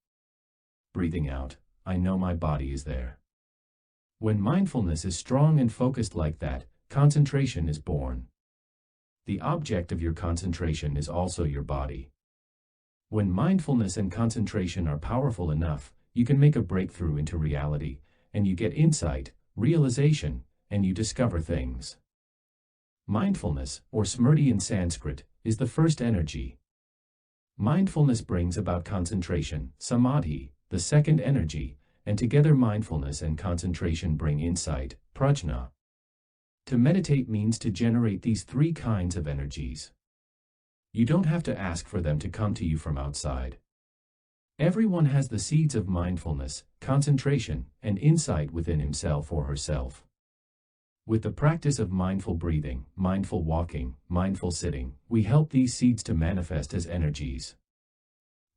Breathing out, I know my body is there. When mindfulness is strong and focused like that, concentration is born. The object of your concentration is also your body. When mindfulness and concentration are powerful enough, you can make a breakthrough into reality, and you get insight, realization, and you discover things. Mindfulness, or smriti in Sanskrit, is the first energy. Mindfulness brings about concentration, samadhi, the second energy, and together mindfulness and concentration bring insight, prajna. To meditate means to generate these three kinds of energies. You don't have to ask for them to come to you from outside. Everyone has the seeds of mindfulness, concentration, and insight within himself or herself. With the practice of mindful breathing, mindful walking, mindful sitting, we help these seeds to manifest as energies.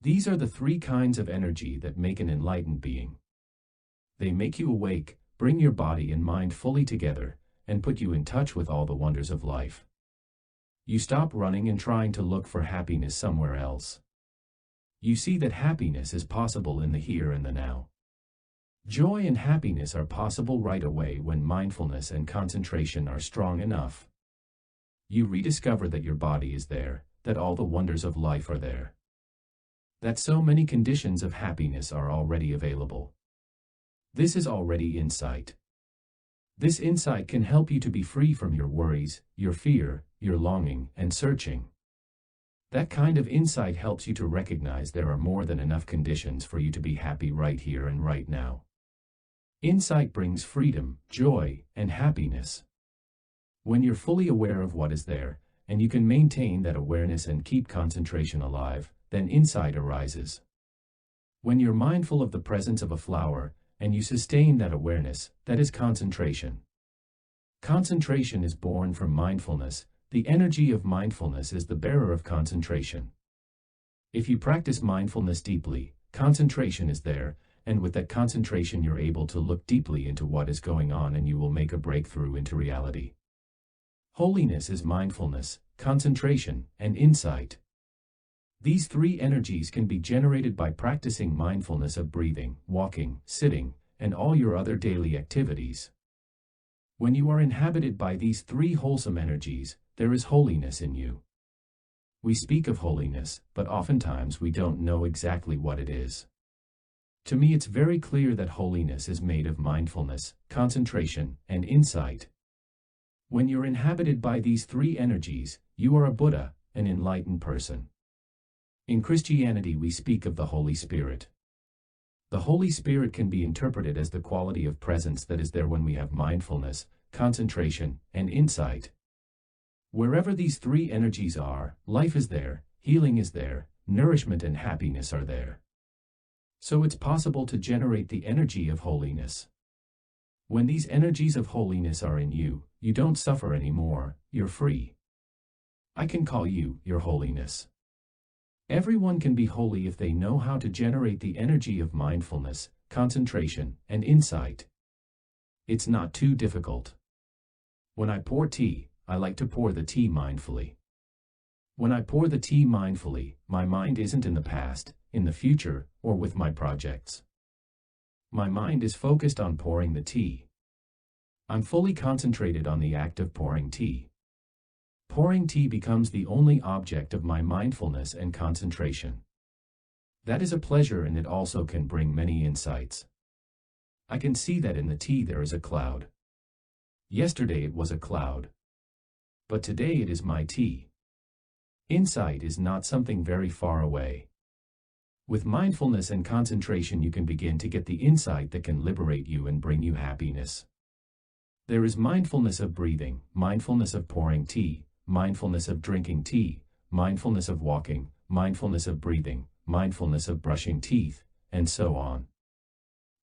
These are the three kinds of energy that make an enlightened being. They make you awake, bring your body and mind fully together, and put you in touch with all the wonders of life. You stop running and trying to look for happiness somewhere else. You see that happiness is possible in the here and the now. Joy and happiness are possible right away when mindfulness and concentration are strong enough. You rediscover that your body is there, that all the wonders of life are there. That so many conditions of happiness are already available. This is already insight. This insight can help you to be free from your worries, your fear, your longing, and searching. That kind of insight helps you to recognize there are more than enough conditions for you to be happy right here and right now. Insight brings freedom, joy, and happiness. When you're fully aware of what is there, and you can maintain that awareness and keep concentration alive, then insight arises. When you're mindful of the presence of a flower, and you sustain that awareness, that is concentration. Concentration is born from mindfulness. The energy of mindfulness is the bearer of concentration. If you practice mindfulness deeply, concentration is there, and with that concentration you're able to look deeply into what is going on and you will make a breakthrough into reality. Holiness is mindfulness, concentration, and insight. These three energies can be generated by practicing mindfulness of breathing, walking, sitting, and all your other daily activities. When you are inhabited by these three wholesome energies, there is holiness in you. We speak of holiness, but oftentimes we don't know exactly what it is. To me, it's very clear that holiness is made of mindfulness, concentration, and insight. When you're inhabited by these three energies, you are a Buddha, an enlightened person. In Christianity, we speak of the Holy Spirit. The Holy Spirit can be interpreted as the quality of presence that is there when we have mindfulness, concentration, and insight. Wherever these three energies are, life is there, healing is there, nourishment and happiness are there. So it's possible to generate the energy of holiness. When these energies of holiness are in you, you don't suffer anymore, you're free. I can call you your holiness. Everyone can be holy if they know how to generate the energy of mindfulness, concentration, and insight. It's not too difficult. When I pour tea, I like to pour the tea mindfully. When I pour the tea mindfully, my mind isn't in the past, in the future, or with my projects. My mind is focused on pouring the tea. I'm fully concentrated on the act of pouring tea. Pouring tea becomes the only object of my mindfulness and concentration. That is a pleasure, and it also can bring many insights. I can see that in the tea there is a cloud. Yesterday it was a cloud. But today it is my tea. Insight is not something very far away. With mindfulness and concentration you can begin to get the insight that can liberate you and bring you happiness. There is mindfulness of breathing, mindfulness of pouring tea, mindfulness of drinking tea, mindfulness of walking, mindfulness of breathing, mindfulness of brushing teeth, and so on.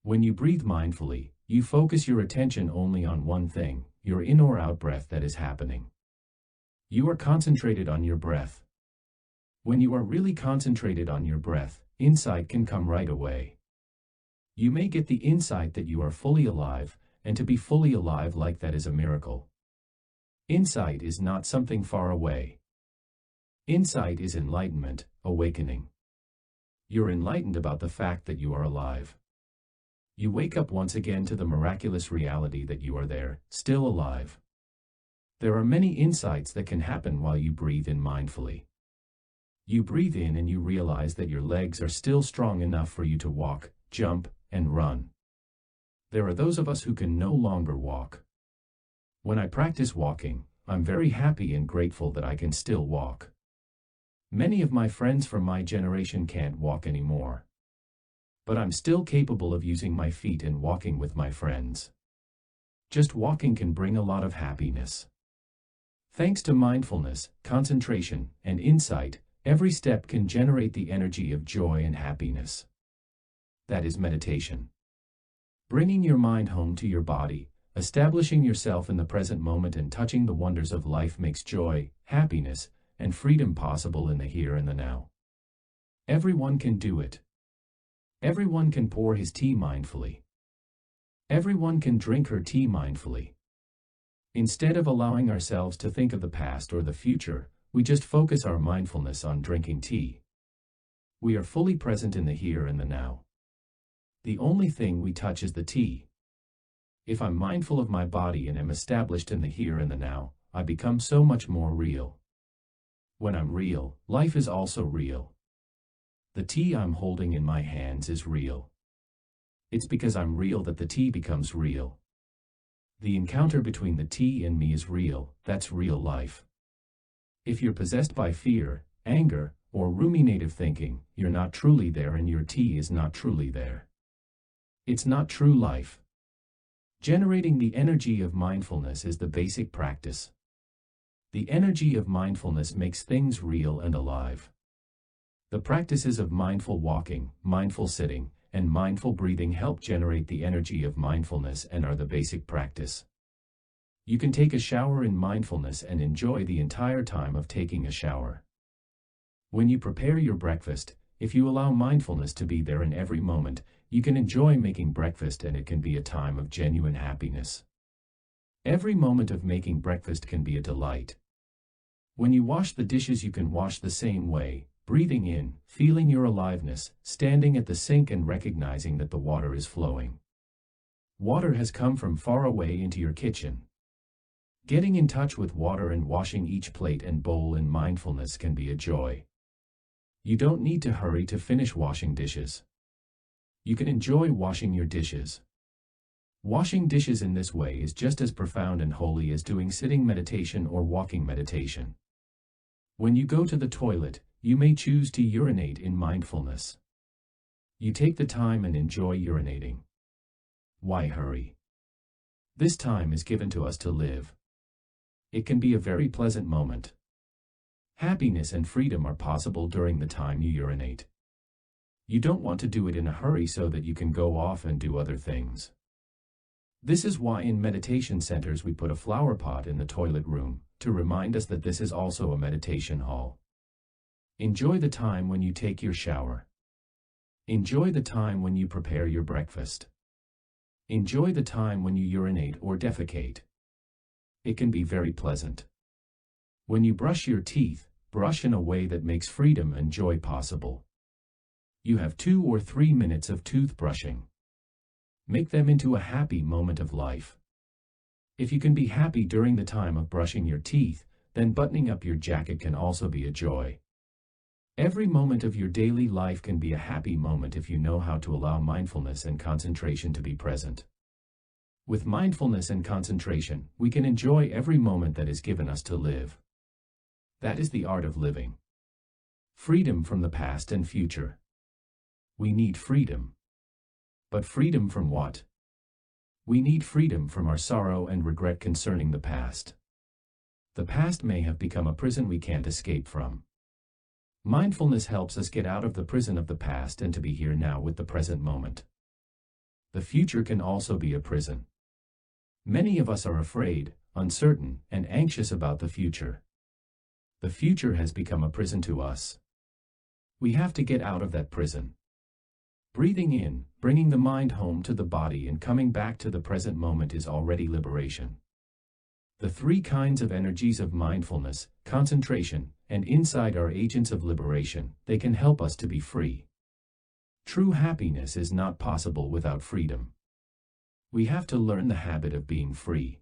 When you breathe mindfully, you focus your attention only on one thing, your in or out breath that is happening. You are concentrated on your breath. When you are really concentrated on your breath, insight can come right away. You may get the insight that you are fully alive, and to be fully alive like that is a miracle. Insight is not something far away. Insight is enlightenment, awakening. You're enlightened about the fact that you are alive. You wake up once again to the miraculous reality that you are there, still alive. There are many insights that can happen while you breathe in mindfully. You breathe in and you realize that your legs are still strong enough for you to walk, jump, and run. There are those of us who can no longer walk. When I practice walking, I'm very happy and grateful that I can still walk. Many of my friends from my generation can't walk anymore. But I'm still capable of using my feet and walking with my friends. Just walking can bring a lot of happiness. Thanks to mindfulness, concentration, and insight, every step can generate the energy of joy and happiness. That is meditation. Bringing your mind home to your body, establishing yourself in the present moment and touching the wonders of life makes joy, happiness, and freedom possible in the here and the now. Everyone can do it. Everyone can pour his tea mindfully. Everyone can drink her tea mindfully. Instead of allowing ourselves to think of the past or the future, we just focus our mindfulness on drinking tea. We are fully present in the here and the now. The only thing we touch is the tea. If I'm mindful of my body and am established in the here and the now, I become so much more real. When I'm real, life is also real. The tea I'm holding in my hands is real. It's because I'm real that the tea becomes real. The encounter between the tea and me is real, that's real life. If you're possessed by fear, anger, or ruminative thinking, you're not truly there and your tea is not truly there. It's not true life. Generating the energy of mindfulness is the basic practice. The energy of mindfulness makes things real and alive. The practices of mindful walking, mindful sitting, and mindful breathing help generate the energy of mindfulness and are the basic practice. You can take a shower in mindfulness and enjoy the entire time of taking a shower. When you prepare your breakfast, if you allow mindfulness to be there in every moment, you can enjoy making breakfast and it can be a time of genuine happiness. Every moment of making breakfast can be a delight. When you wash the dishes you can wash the same way, breathing in, feeling your aliveness, standing at the sink and recognizing that the water is flowing. Water has come from far away into your kitchen. Getting in touch with water and washing each plate and bowl in mindfulness can be a joy. You don't need to hurry to finish washing dishes. You can enjoy washing your dishes. Washing dishes in this way is just as profound and holy as doing sitting meditation or walking meditation. When you go to the toilet, you may choose to urinate in mindfulness. You take the time and enjoy urinating. Why hurry? This time is given to us to live. It can be a very pleasant moment. Happiness and freedom are possible during the time you urinate. You don't want to do it in a hurry so that you can go off and do other things. This is why in meditation centers we put a flower pot in the toilet room, to remind us that this is also a meditation hall. Enjoy the time when you take your shower. Enjoy the time when you prepare your breakfast. Enjoy the time when you urinate or defecate. It can be very pleasant. When you brush your teeth, brush in a way that makes freedom and joy possible. You have 2 or 3 minutes of toothbrushing. Make them into a happy moment of life. If you can be happy during the time of brushing your teeth, then buttoning up your jacket can also be a joy. Every moment of your daily life can be a happy moment if you know how to allow mindfulness and concentration to be present. With mindfulness and concentration, we can enjoy every moment that is given us to live. That is the art of living. Freedom from the past and future. We need freedom. But freedom from what? We need freedom from our sorrow and regret concerning the past. The past may have become a prison we can't escape from. Mindfulness helps us get out of the prison of the past and to be here now with the present moment. The future can also be a prison. Many of us are afraid, uncertain, and anxious about the future. The future has become a prison to us. We have to get out of that prison. Breathing in, bringing the mind home to the body and coming back to the present moment is already liberation. The 3 kinds of energies of mindfulness, concentration, and insight are agents of liberation. They can help us to be free. True happiness is not possible without freedom. We have to learn the habit of being free.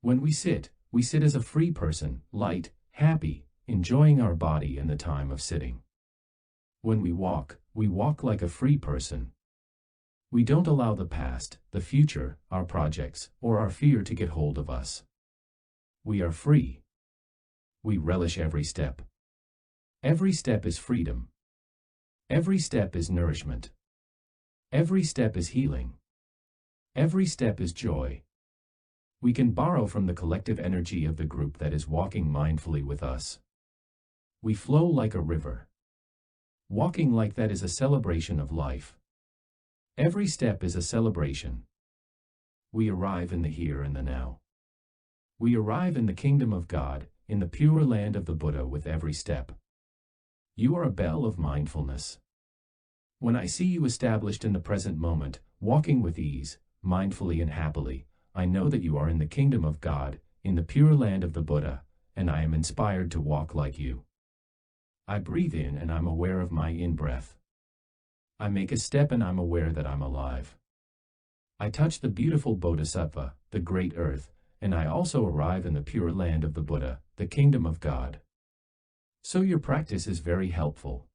When we sit as a free person, light, happy, enjoying our body and the time of sitting. When we walk like a free person. We don't allow the past, the future, our projects, or our fear to get hold of us. We are free. We relish every step. Every step is freedom. Every step is nourishment. Every step is healing. Every step is joy. We can borrow from the collective energy of the group that is walking mindfully with us. We flow like a river. Walking like that is a celebration of life. Every step is a celebration. We arrive in the here and the now. We arrive in the kingdom of God, in the pure land of the Buddha with every step. You are a bell of mindfulness. When I see you established in the present moment, walking with ease, mindfully and happily, I know that you are in the kingdom of God, in the pure land of the Buddha, and I am inspired to walk like you. I breathe in and I'm aware of my in-breath. I make a step and I'm aware that I'm alive. I touch the beautiful Bodhisattva, the great earth, and I also arrive in the pure land of the Buddha, the kingdom of God. So your practice is very helpful.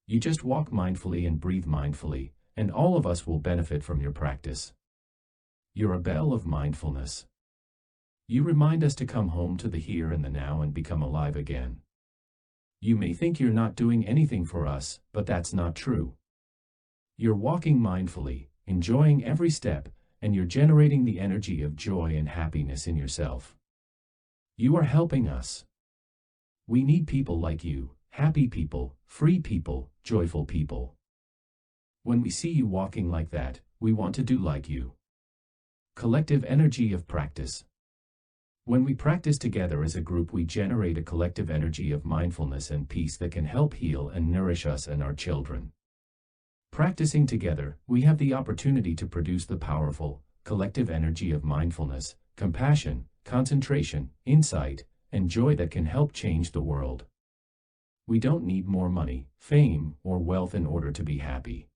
You just walk mindfully and breathe mindfully, and all of us will benefit from your practice. You're a bell of mindfulness. You remind us to come home to the here and the now and become alive again. You may think you're not doing anything for us, but that's not true. You're walking mindfully, enjoying every step, and you're generating the energy of joy and happiness in yourself. You are helping us. We need people like you, happy people, free people, joyful people. When we see you walking like that, we want to do like you. Collective energy of practice. When we practice together as a group, we generate a collective energy of mindfulness and peace that can help heal and nourish us and our children. Practicing together, we have the opportunity to produce the powerful, collective energy of mindfulness, compassion, concentration, insight, and joy that can help change the world. We don't need more money, fame, or wealth in order to be happy.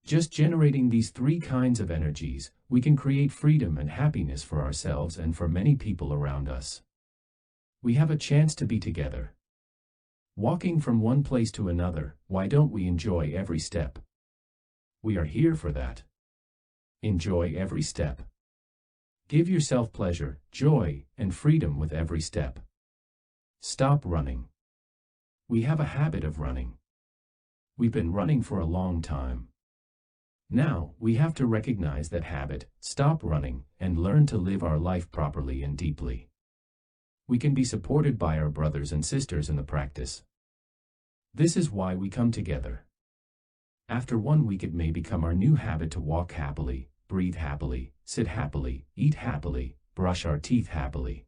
Just generating these 3 kinds of energies, we can create freedom and happiness for ourselves and for many people around us. We have a chance to be together. Walking from one place to another, why don't we enjoy every step? We are here for that. Enjoy every step. Give yourself pleasure, joy, and freedom with every step. Stop running. We have a habit of running. We've been running for a long time. Now, we have to recognize that habit, stop running, and learn to live our life properly and deeply. We can be supported by our brothers and sisters in the practice. This is why we come together. After 1 week it may become our new habit to walk happily, breathe happily, sit happily, eat happily, brush our teeth happily.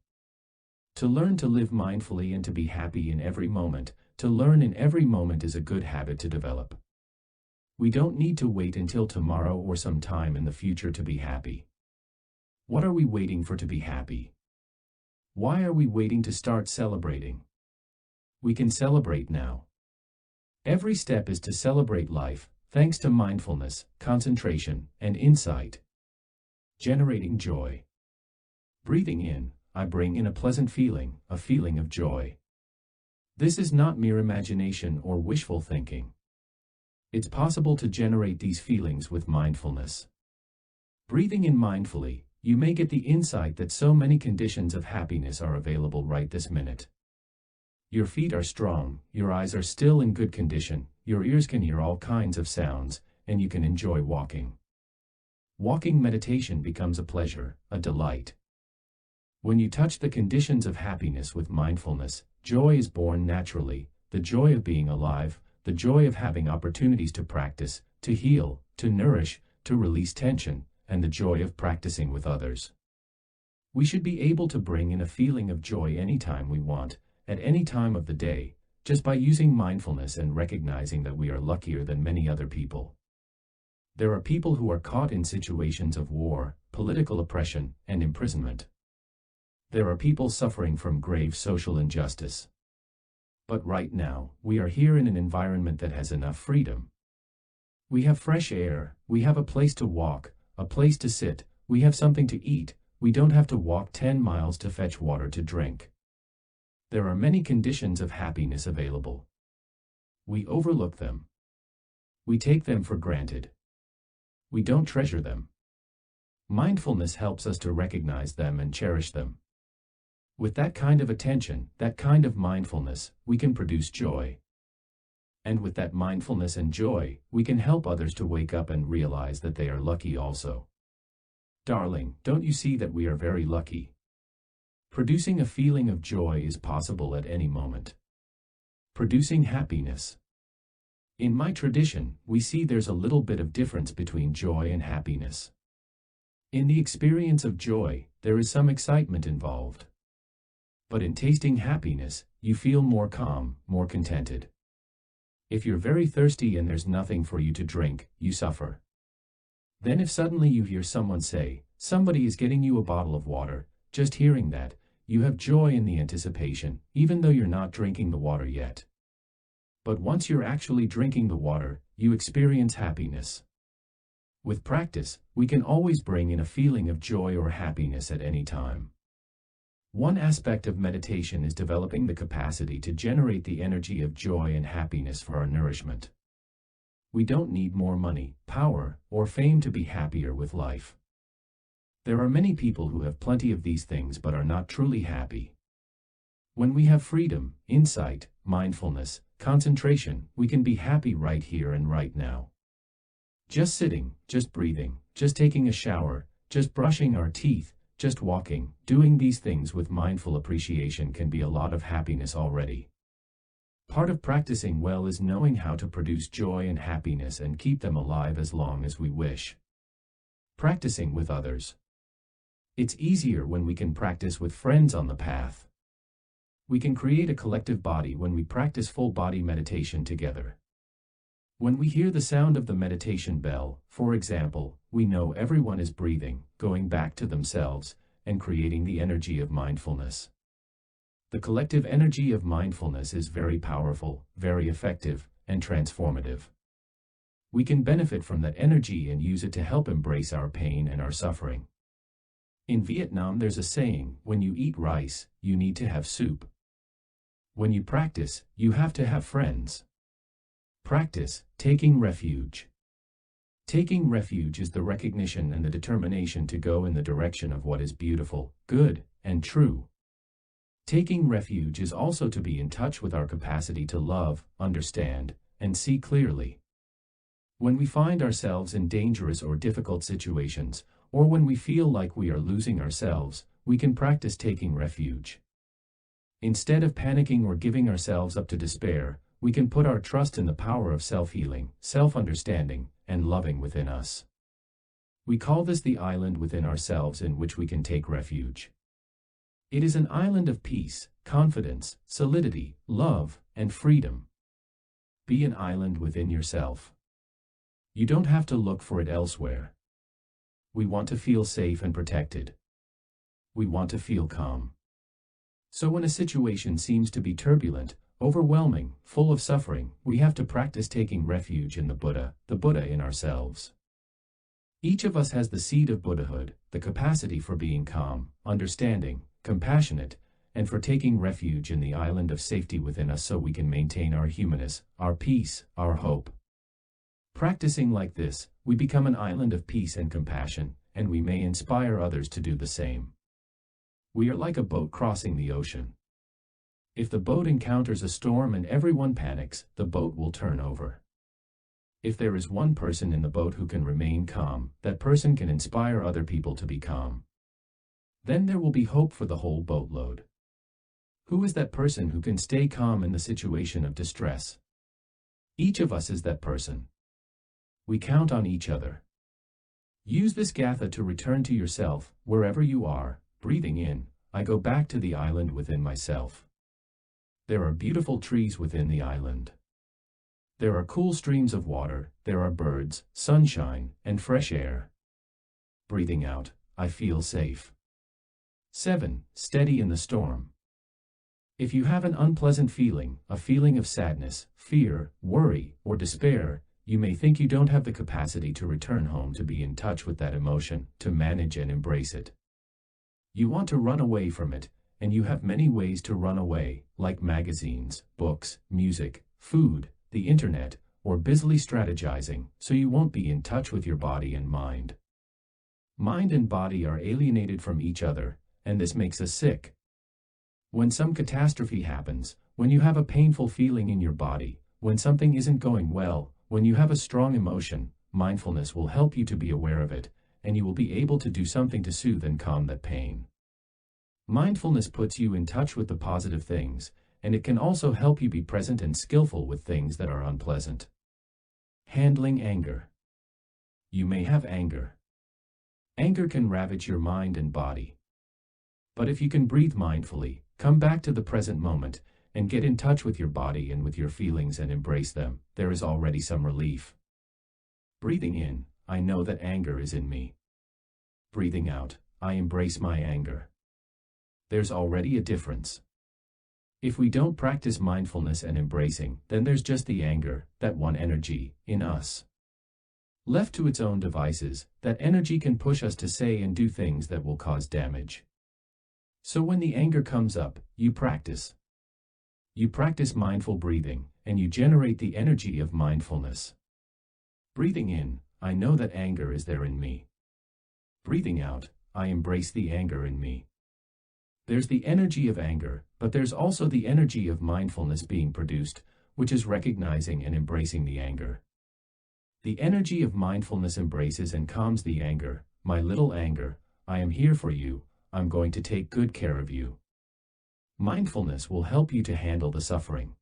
To learn to live mindfully and to be happy in every moment, to learn in every moment is a good habit to develop. We don't need to wait until tomorrow or some time in the future to be happy. What are we waiting for to be happy? Why are we waiting to start celebrating? We can celebrate now. Every step is to celebrate life, thanks to mindfulness, concentration, and insight. Generating joy. Breathing in, I bring in a pleasant feeling, a feeling of joy. This is not mere imagination or wishful thinking. It's possible to generate these feelings with mindfulness. Breathing in mindfully, you may get the insight that so many conditions of happiness are available right this minute. Your feet are strong, your eyes are still in good condition, your ears can hear all kinds of sounds, and you can enjoy walking. Walking meditation becomes a pleasure, a delight. When you touch the conditions of happiness with mindfulness, joy is born naturally, the joy of being alive, the joy of having opportunities to practice, to heal, to nourish, to release tension, and the joy of practicing with others. We should be able to bring in a feeling of joy anytime we want, at any time of the day, just by using mindfulness and recognizing that we are luckier than many other people. There are people who are caught in situations of war, political oppression, and imprisonment. There are people suffering from grave social injustice. But right now, we are here in an environment that has enough freedom. We have fresh air, we have a place to walk, a place to sit, we have something to eat, we don't have to walk 10 miles to fetch water to drink. There are many conditions of happiness available. We overlook them. We take them for granted. We don't treasure them. Mindfulness helps us to recognize them and cherish them. With that kind of attention, that kind of mindfulness, we can produce joy. And with that mindfulness and joy, we can help others to wake up and realize that they are lucky also. Darling, don't you see that we are very lucky? Producing a feeling of joy is possible at any moment. Producing happiness. In my tradition, we see there's a little bit of difference between joy and happiness. In the experience of joy, there is some excitement involved. But in tasting happiness, you feel more calm, more contented. If you're very thirsty and there's nothing for you to drink, you suffer. Then if suddenly you hear someone say, somebody is getting you a bottle of water, just hearing that, you have joy in the anticipation, even though you're not drinking the water yet. But once you're actually drinking the water, you experience happiness. With practice, we can always bring in a feeling of joy or happiness at any time. One aspect of meditation is developing the capacity to generate the energy of joy and happiness for our nourishment. We don't need more money, power, or fame to be happier with life. There are many people who have plenty of these things but are not truly happy. When we have freedom, insight, mindfulness, concentration, we can be happy right here and right now. Just sitting, just breathing, just taking a shower, just brushing our teeth, just walking, doing these things with mindful appreciation can be a lot of happiness already. Part of practicing well is knowing how to produce joy and happiness and keep them alive as long as we wish. Practicing with others. It's easier when we can practice with friends on the path. We can create a collective body when we practice full body meditation together. When we hear the sound of the meditation bell, for example, we know everyone is breathing, going back to themselves, and creating the energy of mindfulness. The collective energy of mindfulness is very powerful, very effective, and transformative. We can benefit from that energy and use it to help embrace our pain and our suffering. In Vietnam there's a saying, when you eat rice, you need to have soup. When you practice, you have to have friends. Practice, taking refuge. Taking refuge is the recognition and the determination to go in the direction of what is beautiful, good, and true. Taking refuge is also to be in touch with our capacity to love, understand, and see clearly. When we find ourselves in dangerous or difficult situations, or when we feel like we are losing ourselves, we can practice taking refuge. Instead of panicking or giving ourselves up to despair, we can put our trust in the power of self-healing, self-understanding, and loving within us. We call this the island within ourselves in which we can take refuge. It is an island of peace, confidence, solidity, love, and freedom. Be an island within yourself. You don't have to look for it elsewhere. We want to feel safe and protected. We want to feel calm. So when a situation seems to be turbulent, overwhelming, full of suffering, we have to practice taking refuge in the Buddha in ourselves. Each of us has the seed of Buddhahood, the capacity for being calm, understanding, compassionate, and for taking refuge in the island of safety within us so we can maintain our humanness, our peace, our hope. Practicing like this, we become an island of peace and compassion, and we may inspire others to do the same. We are like a boat crossing the ocean. If the boat encounters a storm and everyone panics, the boat will turn over. If there is one person in the boat who can remain calm, that person can inspire other people to be calm. Then there will be hope for the whole boatload. Who is that person who can stay calm in the situation of distress? Each of us is that person. We count on each other. Use this gatha to return to yourself, wherever you are, breathing in, I go back to the island within myself. There are beautiful trees within the island. There are cool streams of water, there are birds, sunshine, and fresh air. Breathing out, I feel safe. 7. Steady in the storm. If you have an unpleasant feeling, a feeling of sadness, fear, worry, or despair, you may think you don't have the capacity to return home to be in touch with that emotion, to manage and embrace it. You want to run away from it, and you have many ways to run away, like magazines, books, music, food, the internet, or busily strategizing, so you won't be in touch with your body and mind. Mind and body are alienated from each other, and this makes us sick. When some catastrophe happens, when you have a painful feeling in your body, when something isn't going well, when you have a strong emotion, mindfulness will help you to be aware of it, and you will be able to do something to soothe and calm that pain. Mindfulness puts you in touch with the positive things, and it can also help you be present and skillful with things that are unpleasant. Handling anger. You may have anger. Anger can ravage your mind and body. But if you can breathe mindfully, come back to the present moment, and get in touch with your body and with your feelings and embrace them, there is already some relief. Breathing in, I know that anger is in me. Breathing out, I embrace my anger. There's already a difference. If we don't practice mindfulness and embracing, then there's just the anger, that one energy, in us. Left to its own devices, that energy can push us to say and do things that will cause damage. So when the anger comes up, you practice. You practice mindful breathing, and you generate the energy of mindfulness. Breathing in, I know that anger is there in me. Breathing out, I embrace the anger in me. There's the energy of anger, but there's also the energy of mindfulness being produced, which is recognizing and embracing the anger. The energy of mindfulness embraces and calms the anger. My little anger, I am here for you, I'm going to take good care of you. Mindfulness will help you to handle the suffering.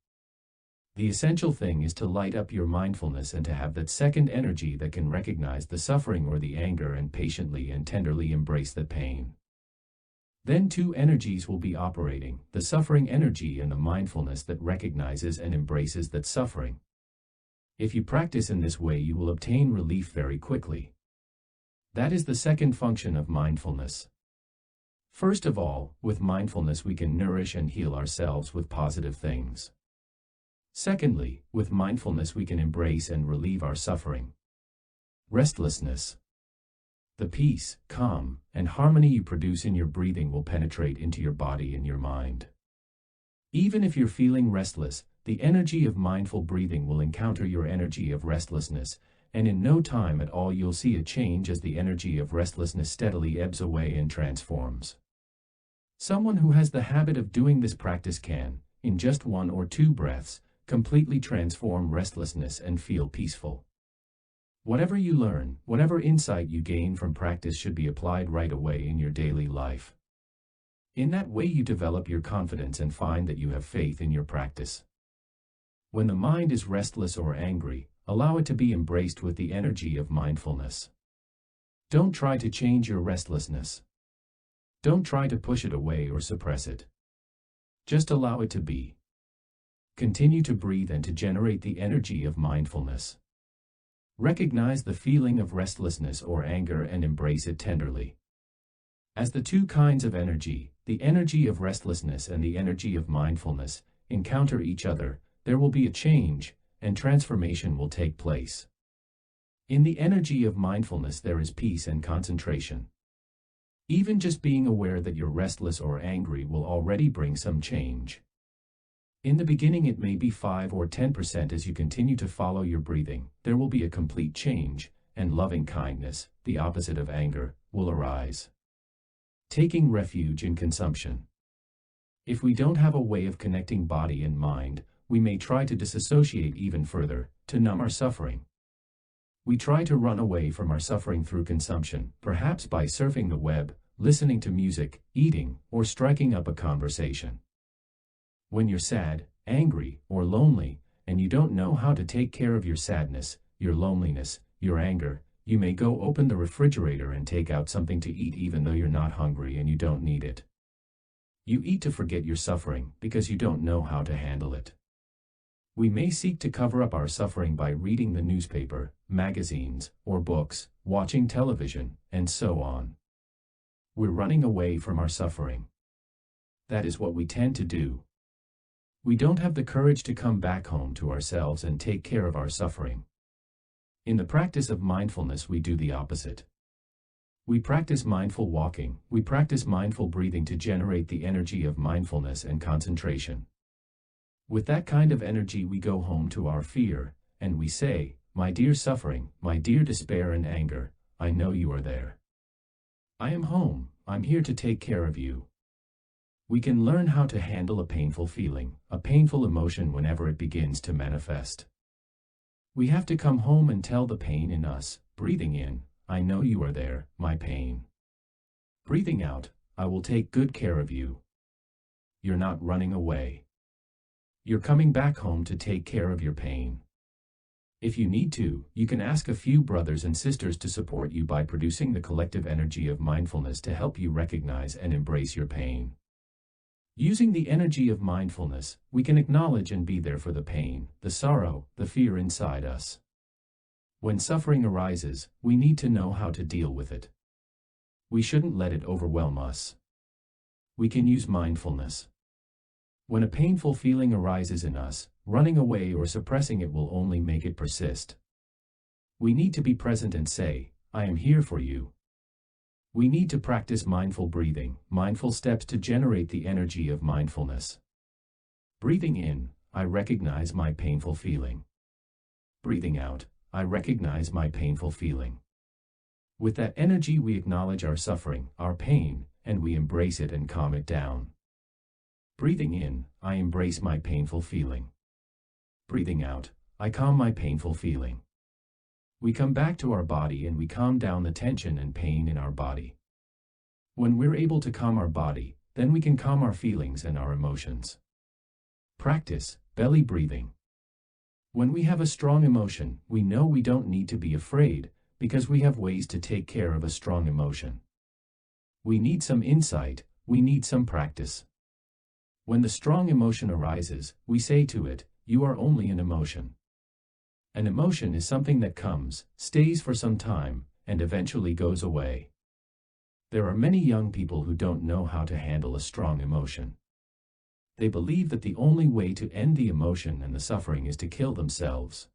The essential thing is to light up your mindfulness and to have that second energy that can recognize the suffering or the anger and patiently and tenderly embrace the pain. Then two energies will be operating, the suffering energy and the mindfulness that recognizes and embraces that suffering. If you practice in this way, you will obtain relief very quickly. That is the second function of mindfulness. First of all, with mindfulness we can nourish and heal ourselves with positive things. Secondly, with mindfulness we can embrace and relieve our suffering. Restlessness. The peace, calm, and harmony you produce in your breathing will penetrate into your body and your mind. Even if you're feeling restless, the energy of mindful breathing will encounter your energy of restlessness, and in no time at all you'll see a change as the energy of restlessness steadily ebbs away and transforms. Someone who has the habit of doing this practice can, in just 1 or 2 breaths, completely transform restlessness and feel peaceful. Whatever you learn, whatever insight you gain from practice should be applied right away in your daily life. In that way you develop your confidence and find that you have faith in your practice. When the mind is restless or angry, allow it to be embraced with the energy of mindfulness. Don't try to change your restlessness. Don't try to push it away or suppress it. Just allow it to be. Continue to breathe and to generate the energy of mindfulness. Recognize the feeling of restlessness or anger and embrace it tenderly. As the two kinds of energy, the energy of restlessness and the energy of mindfulness, encounter each other, there will be a change, and transformation will take place. In the energy of mindfulness there is peace and concentration. Even just being aware that you're restless or angry will already bring some change. In the beginning it may be 5 or 10%. As you continue to follow your breathing, there will be a complete change, and loving kindness, the opposite of anger, will arise. Taking refuge in consumption. If we don't have a way of connecting body and mind, we may try to disassociate even further, to numb our suffering. We try to run away from our suffering through consumption, perhaps by surfing the web, listening to music, eating, or striking up a conversation. When you're sad, angry, or lonely, and you don't know how to take care of your sadness, your loneliness, your anger, you may go open the refrigerator and take out something to eat even though you're not hungry and you don't need it. You eat to forget your suffering because you don't know how to handle it. We may seek to cover up our suffering by reading the newspaper, magazines, or books, watching television, and so on. We're running away from our suffering. That is what we tend to do. We don't have the courage to come back home to ourselves and take care of our suffering. In the practice of mindfulness we do the opposite. We practice mindful walking, we practice mindful breathing to generate the energy of mindfulness and concentration. With that kind of energy we go home to our fear, and we say, "My dear suffering, my dear despair and anger, I know you are there. I am home, I'm here to take care of you." We can learn how to handle a painful feeling, a painful emotion whenever it begins to manifest. We have to come home and tell the pain in us, breathing in, "I know you are there, my pain." Breathing out, "I will take good care of you." You're not running away. You're coming back home to take care of your pain. If you need to, you can ask a few brothers and sisters to support you by producing the collective energy of mindfulness to help you recognize and embrace your pain. Using the energy of mindfulness, we can acknowledge and be there for the pain, the sorrow, the fear inside us. When suffering arises, we need to know how to deal with it. We shouldn't let it overwhelm us. We can use mindfulness. When a painful feeling arises in us, running away or suppressing it will only make it persist. We need to be present and say, "I am here for you." We need to practice mindful breathing, mindful steps to generate the energy of mindfulness. Breathing in, "I recognize my painful feeling." Breathing out, "I recognize my painful feeling." With that energy we acknowledge our suffering, our pain, and we embrace it and calm it down. Breathing in, "I embrace my painful feeling." Breathing out, "I calm my painful feeling." We come back to our body and we calm down the tension and pain in our body. When we're able to calm our body, then we can calm our feelings and our emotions. Practice belly breathing. When we have a strong emotion, we know we don't need to be afraid, because we have ways to take care of a strong emotion. We need some insight, we need some practice. When the strong emotion arises, we say to it, "You are only an emotion." An emotion is something that comes, stays for some time, and eventually goes away. There are many young people who don't know how to handle a strong emotion. They believe that the only way to end the emotion and the suffering is to kill themselves.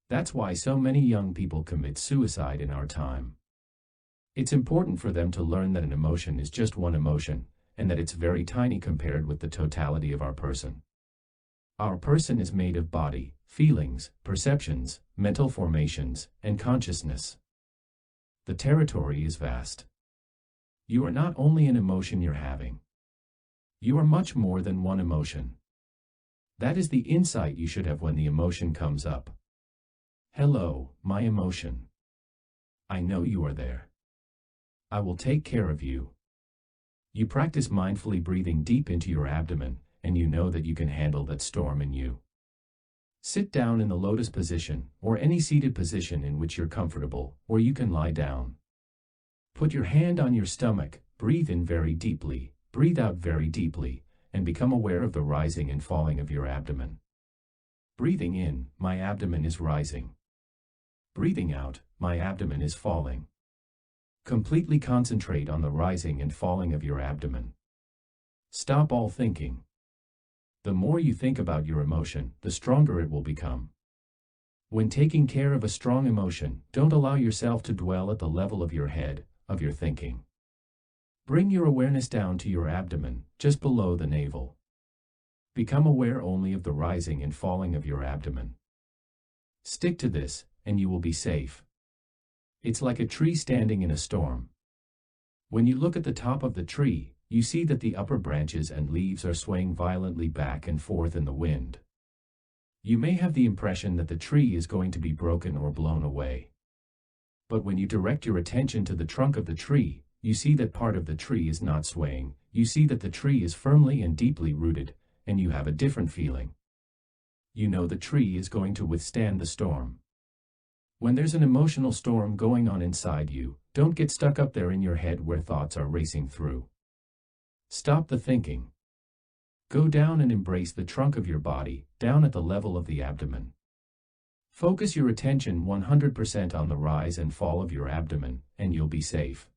That's why so many young people commit suicide in our time. It's important for them to learn that an emotion is just one emotion, and that it's very tiny compared with the totality of our person. Our person is made of body, feelings, perceptions, mental formations, and consciousness. The territory is vast. You are not only an emotion you're having. You are much more than one emotion. That is the insight you should have when the emotion comes up. "Hello, my emotion. I know you are there. I will take care of you." You practice mindfully breathing deep into your abdomen, and you know that you can handle that storm in you. Sit down in the lotus position, or any seated position in which you're comfortable, or you can lie down. Put your hand on your stomach, breathe in very deeply, breathe out very deeply, and become aware of the rising and falling of your abdomen. Breathing in, my abdomen is rising. Breathing out, my abdomen is falling. Completely concentrate on the rising and falling of your abdomen. Stop all thinking. The more you think about your emotion, the stronger it will become. When taking care of a strong emotion, don't allow yourself to dwell at the level of your head, of your thinking. Bring your awareness down to your abdomen, just below the navel. Become aware only of the rising and falling of your abdomen. Stick to this, and you will be safe. It's like a tree standing in a storm. When you look at the top of the tree, you see that the upper branches and leaves are swaying violently back and forth in the wind. You may have the impression that the tree is going to be broken or blown away. But when you direct your attention to the trunk of the tree, you see that part of the tree is not swaying, you see that the tree is firmly and deeply rooted, and you have a different feeling. You know the tree is going to withstand the storm. When there's an emotional storm going on inside you, don't get stuck up there in your head where thoughts are racing through. Stop the thinking. Go down and embrace the trunk of your body, down at the level of the abdomen. Focus your attention 100% on the rise and fall of your abdomen, and you'll be safe.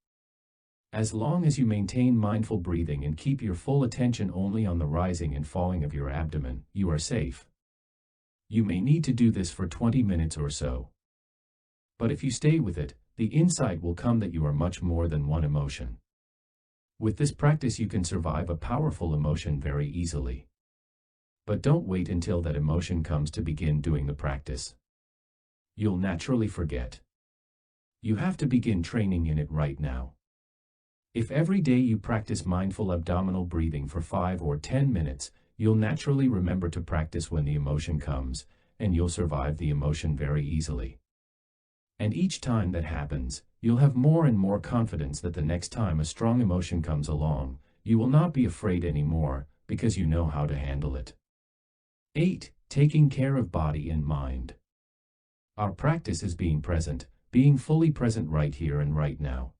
As long as you maintain mindful breathing and keep your full attention only on the rising and falling of your abdomen, you are safe. You may need to do this for 20 minutes or so. But if you stay with it, the insight will come that you are much more than one emotion. With this practice you can survive a powerful emotion very easily. But don't wait until that emotion comes to begin doing the practice. You'll naturally forget. You have to begin training in it right now. If every day you practice mindful abdominal breathing for 5 or 10 minutes, you'll naturally remember to practice when the emotion comes, and you'll survive the emotion very easily. And each time that happens, you'll have more and more confidence that the next time a strong emotion comes along, you will not be afraid anymore, because you know how to handle it. 8. Taking care of body and mind. Our practice is being present, being fully present right here and right now.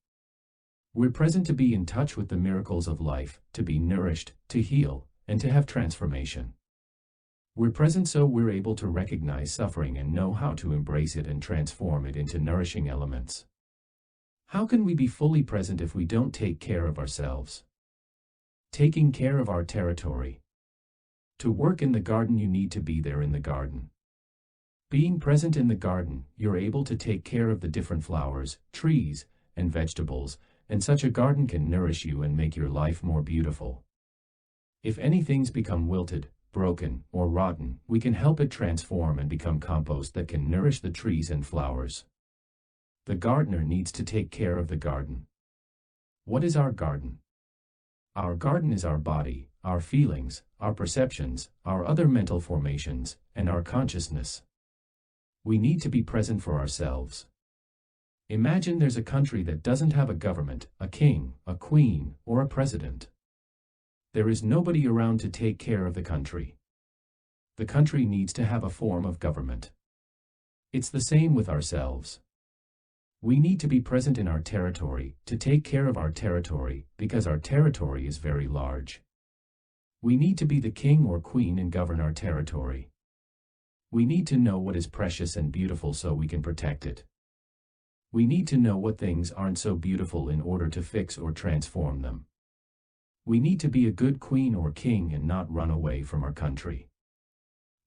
We're present to be in touch with the miracles of life, to be nourished, to heal, and to have transformation. We're present so we're able to recognize suffering and know how to embrace it and transform it into nourishing elements. How can we be fully present if we don't take care of ourselves? Taking care of our territory. To work in the garden, you need to be there in the garden. Being present in the garden, you're able to take care of the different flowers, trees, and vegetables, and such a garden can nourish you and make your life more beautiful. If anything's become wilted, broken, or rotten, we can help it transform and become compost that can nourish the trees and flowers. The gardener needs to take care of the garden. What is our garden? Our garden is our body, our feelings, our perceptions, our other mental formations, and our consciousness. We need to be present for ourselves. Imagine there's a country that doesn't have a government, a king, a queen, or a president. There is nobody around to take care of the country. The country needs to have a form of government. It's the same with ourselves. We need to be present in our territory, to take care of our territory, because our territory is very large. We need to be the king or queen and govern our territory. We need to know what is precious and beautiful so we can protect it. We need to know what things aren't so beautiful in order to fix or transform them. We need to be a good queen or king and not run away from our country.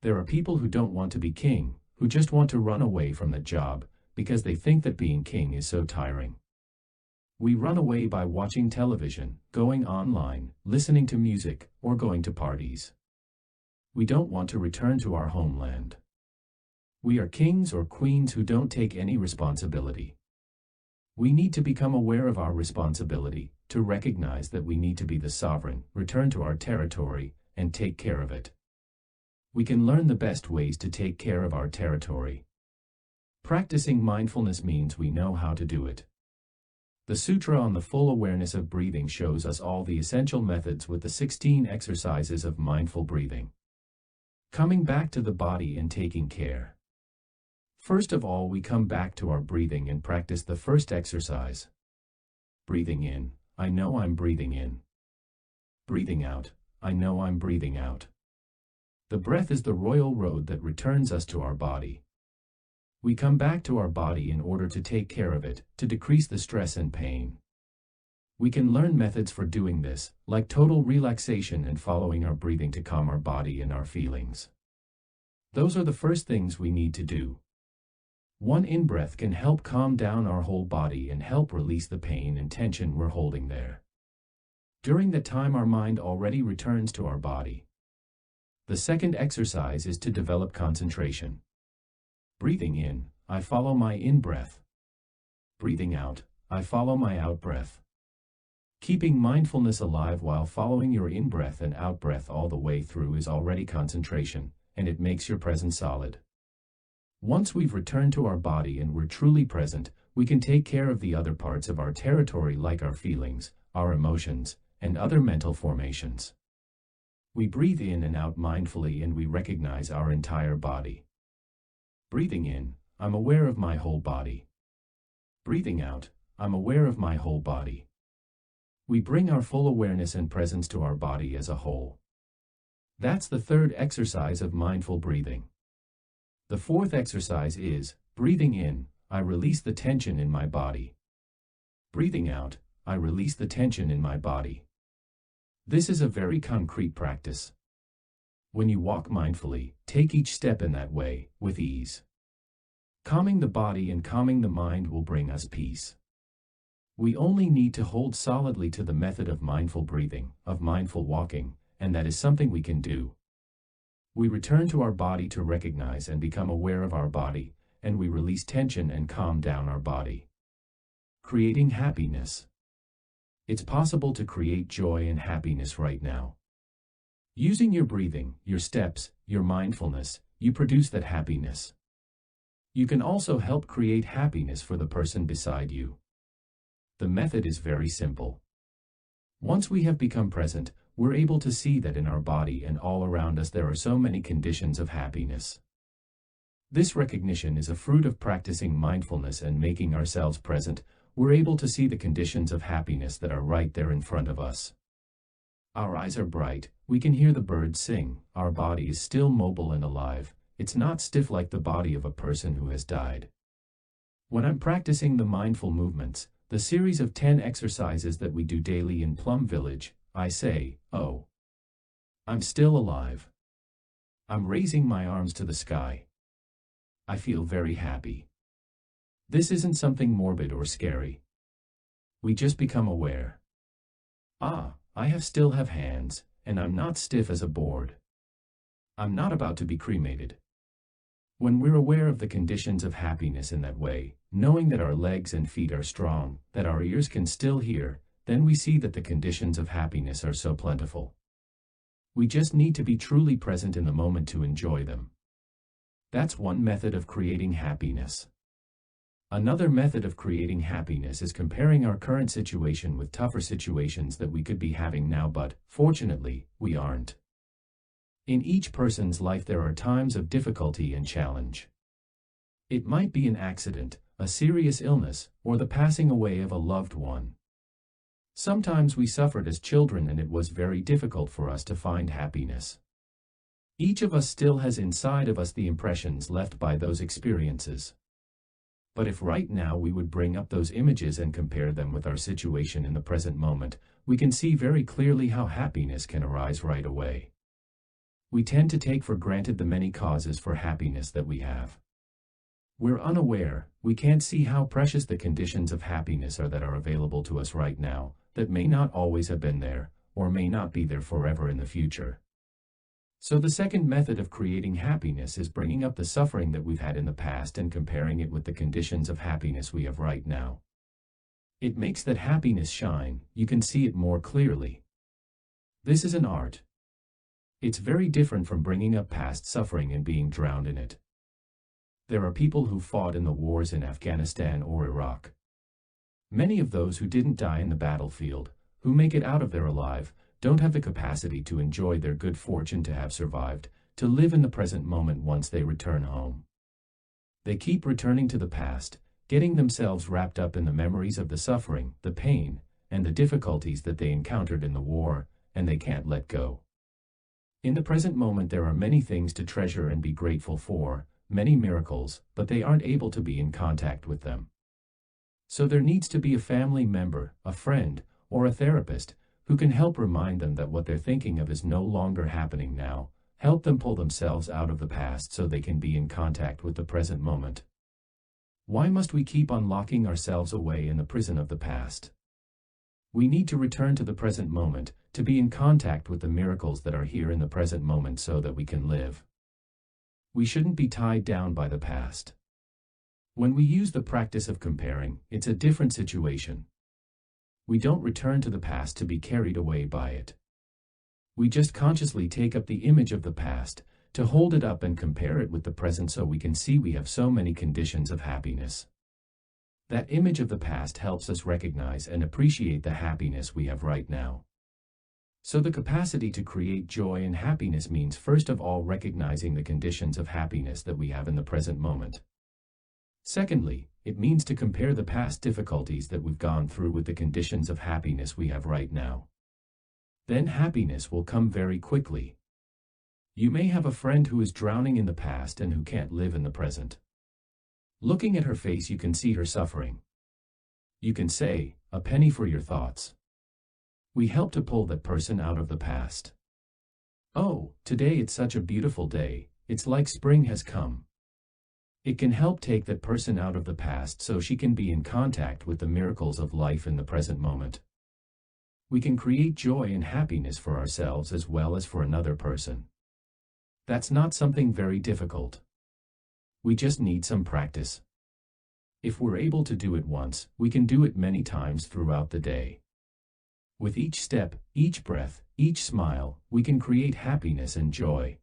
There are people who don't want to be king, who just want to run away from the job, because they think that being king is so tiring. We run away by watching television, going online, listening to music, or going to parties. We don't want to return to our homeland. We are kings or queens who don't take any responsibility. We need to become aware of our responsibility, to recognize that we need to be the sovereign, return to our territory, and take care of it. We can learn the best ways to take care of our territory. Practicing mindfulness means we know how to do it. The Sutra on the Full Awareness of Breathing shows us all the essential methods with the 16 exercises of mindful breathing. Coming back to the body and taking care. First of all, we come back to our breathing and practice the first exercise. Breathing in, I know I'm breathing in. Breathing out, I know I'm breathing out. The breath is the royal road that returns us to our body. We come back to our body in order to take care of it, to decrease the stress and pain. We can learn methods for doing this, like total relaxation and following our breathing to calm our body and our feelings. Those are the first things we need to do. One in-breath can help calm down our whole body and help release the pain and tension we're holding there. During that time, our mind already returns to our body. The second exercise is to develop concentration. Breathing in, I follow my in-breath. Breathing out, I follow my out-breath. Keeping mindfulness alive while following your in-breath and out-breath all the way through is already concentration, and it makes your presence solid. Once we've returned to our body and we're truly present, we can take care of the other parts of our territory like our feelings, our emotions, and other mental formations. We breathe in and out mindfully and we recognize our entire body. Breathing in, I'm aware of my whole body. Breathing out, I'm aware of my whole body. We bring our full awareness and presence to our body as a whole. That's the third exercise of mindful breathing. The fourth exercise is, breathing in, I release the tension in my body. Breathing out, I release the tension in my body. This is a very concrete practice. When you walk mindfully, take each step in that way, with ease. Calming the body and calming the mind will bring us peace. We only need to hold solidly to the method of mindful breathing, of mindful walking, and that is something we can do. We return to our body to recognize and become aware of our body, and we release tension and calm down our body. Creating happiness. It's possible to create joy and happiness right now. Using your breathing, your steps, your mindfulness, you produce that happiness. You can also help create happiness for the person beside you. The method is very simple. Once we have become present, we're able to see that in our body and all around us there are so many conditions of happiness. This recognition is a fruit of practicing mindfulness and making ourselves present. We're able to see the conditions of happiness that are right there in front of us. Our eyes are bright, we can hear the birds sing, our body is still mobile and alive, it's not stiff like the body of a person who has died. When I'm practicing the mindful movements, the series of 10 exercises that we do daily in Plum Village, I say, oh, I'm still alive. I'm raising my arms to the sky. I feel very happy. This isn't something morbid or scary. We just become aware. Ah, I still have hands, and I'm not stiff as a board. I'm not about to be cremated. When we're aware of the conditions of happiness in that way, knowing that our legs and feet are strong, that our ears can still hear, then we see that the conditions of happiness are so plentiful. We just need to be truly present in the moment to enjoy them. That's one method of creating happiness. Another method of creating happiness is comparing our current situation with tougher situations that we could be having now, but, fortunately, we aren't. In each person's life there are times of difficulty and challenge. It might be an accident, a serious illness, or the passing away of a loved one. Sometimes we suffered as children and it was very difficult for us to find happiness. Each of us still has inside of us the impressions left by those experiences. But if right now we would bring up those images and compare them with our situation in the present moment, we can see very clearly how happiness can arise right away. We tend to take for granted the many causes for happiness that we have. We're unaware, we can't see how precious the conditions of happiness are that are available to us right now, that may not always have been there, or may not be there forever in the future. So the second method of creating happiness is bringing up the suffering that we've had in the past and comparing it with the conditions of happiness we have right now. It makes that happiness shine, you can see it more clearly. This is an art. It's very different from bringing up past suffering and being drowned in it. There are people who fought in the wars in Afghanistan or Iraq. Many of those who didn't die in the battlefield, who make it out of there alive, don't have the capacity to enjoy their good fortune to have survived, to live in the present moment once they return home. They keep returning to the past, getting themselves wrapped up in the memories of the suffering, the pain, and the difficulties that they encountered in the war, and they can't let go. In the present moment there are many things to treasure and be grateful for, many miracles, but they aren't able to be in contact with them. So there needs to be a family member, a friend, or a therapist, who can help remind them that what they're thinking of is no longer happening now, help them pull themselves out of the past so they can be in contact with the present moment. Why must we keep on locking ourselves away in the prison of the past? We need to return to the present moment, to be in contact with the miracles that are here in the present moment so that we can live. We shouldn't be tied down by the past. When we use the practice of comparing, it's a different situation. We don't return to the past to be carried away by it. We just consciously take up the image of the past, to hold it up and compare it with the present so we can see we have so many conditions of happiness. That image of the past helps us recognize and appreciate the happiness we have right now. So the capacity to create joy and happiness means first of all recognizing the conditions of happiness that we have in the present moment. Secondly, it means to compare the past difficulties that we've gone through with the conditions of happiness we have right now. Then happiness will come very quickly. You may have a friend who is drowning in the past and who can't live in the present. Looking at her face you can see her suffering. You can say, "A penny for your thoughts." We help to pull that person out of the past. "Oh, today it's such a beautiful day, it's like spring has come." It can help take that person out of the past so she can be in contact with the miracles of life in the present moment. We can create joy and happiness for ourselves as well as for another person. That's not something very difficult. We just need some practice. If we're able to do it once, we can do it many times throughout the day. With each step, each breath, each smile, we can create happiness and joy.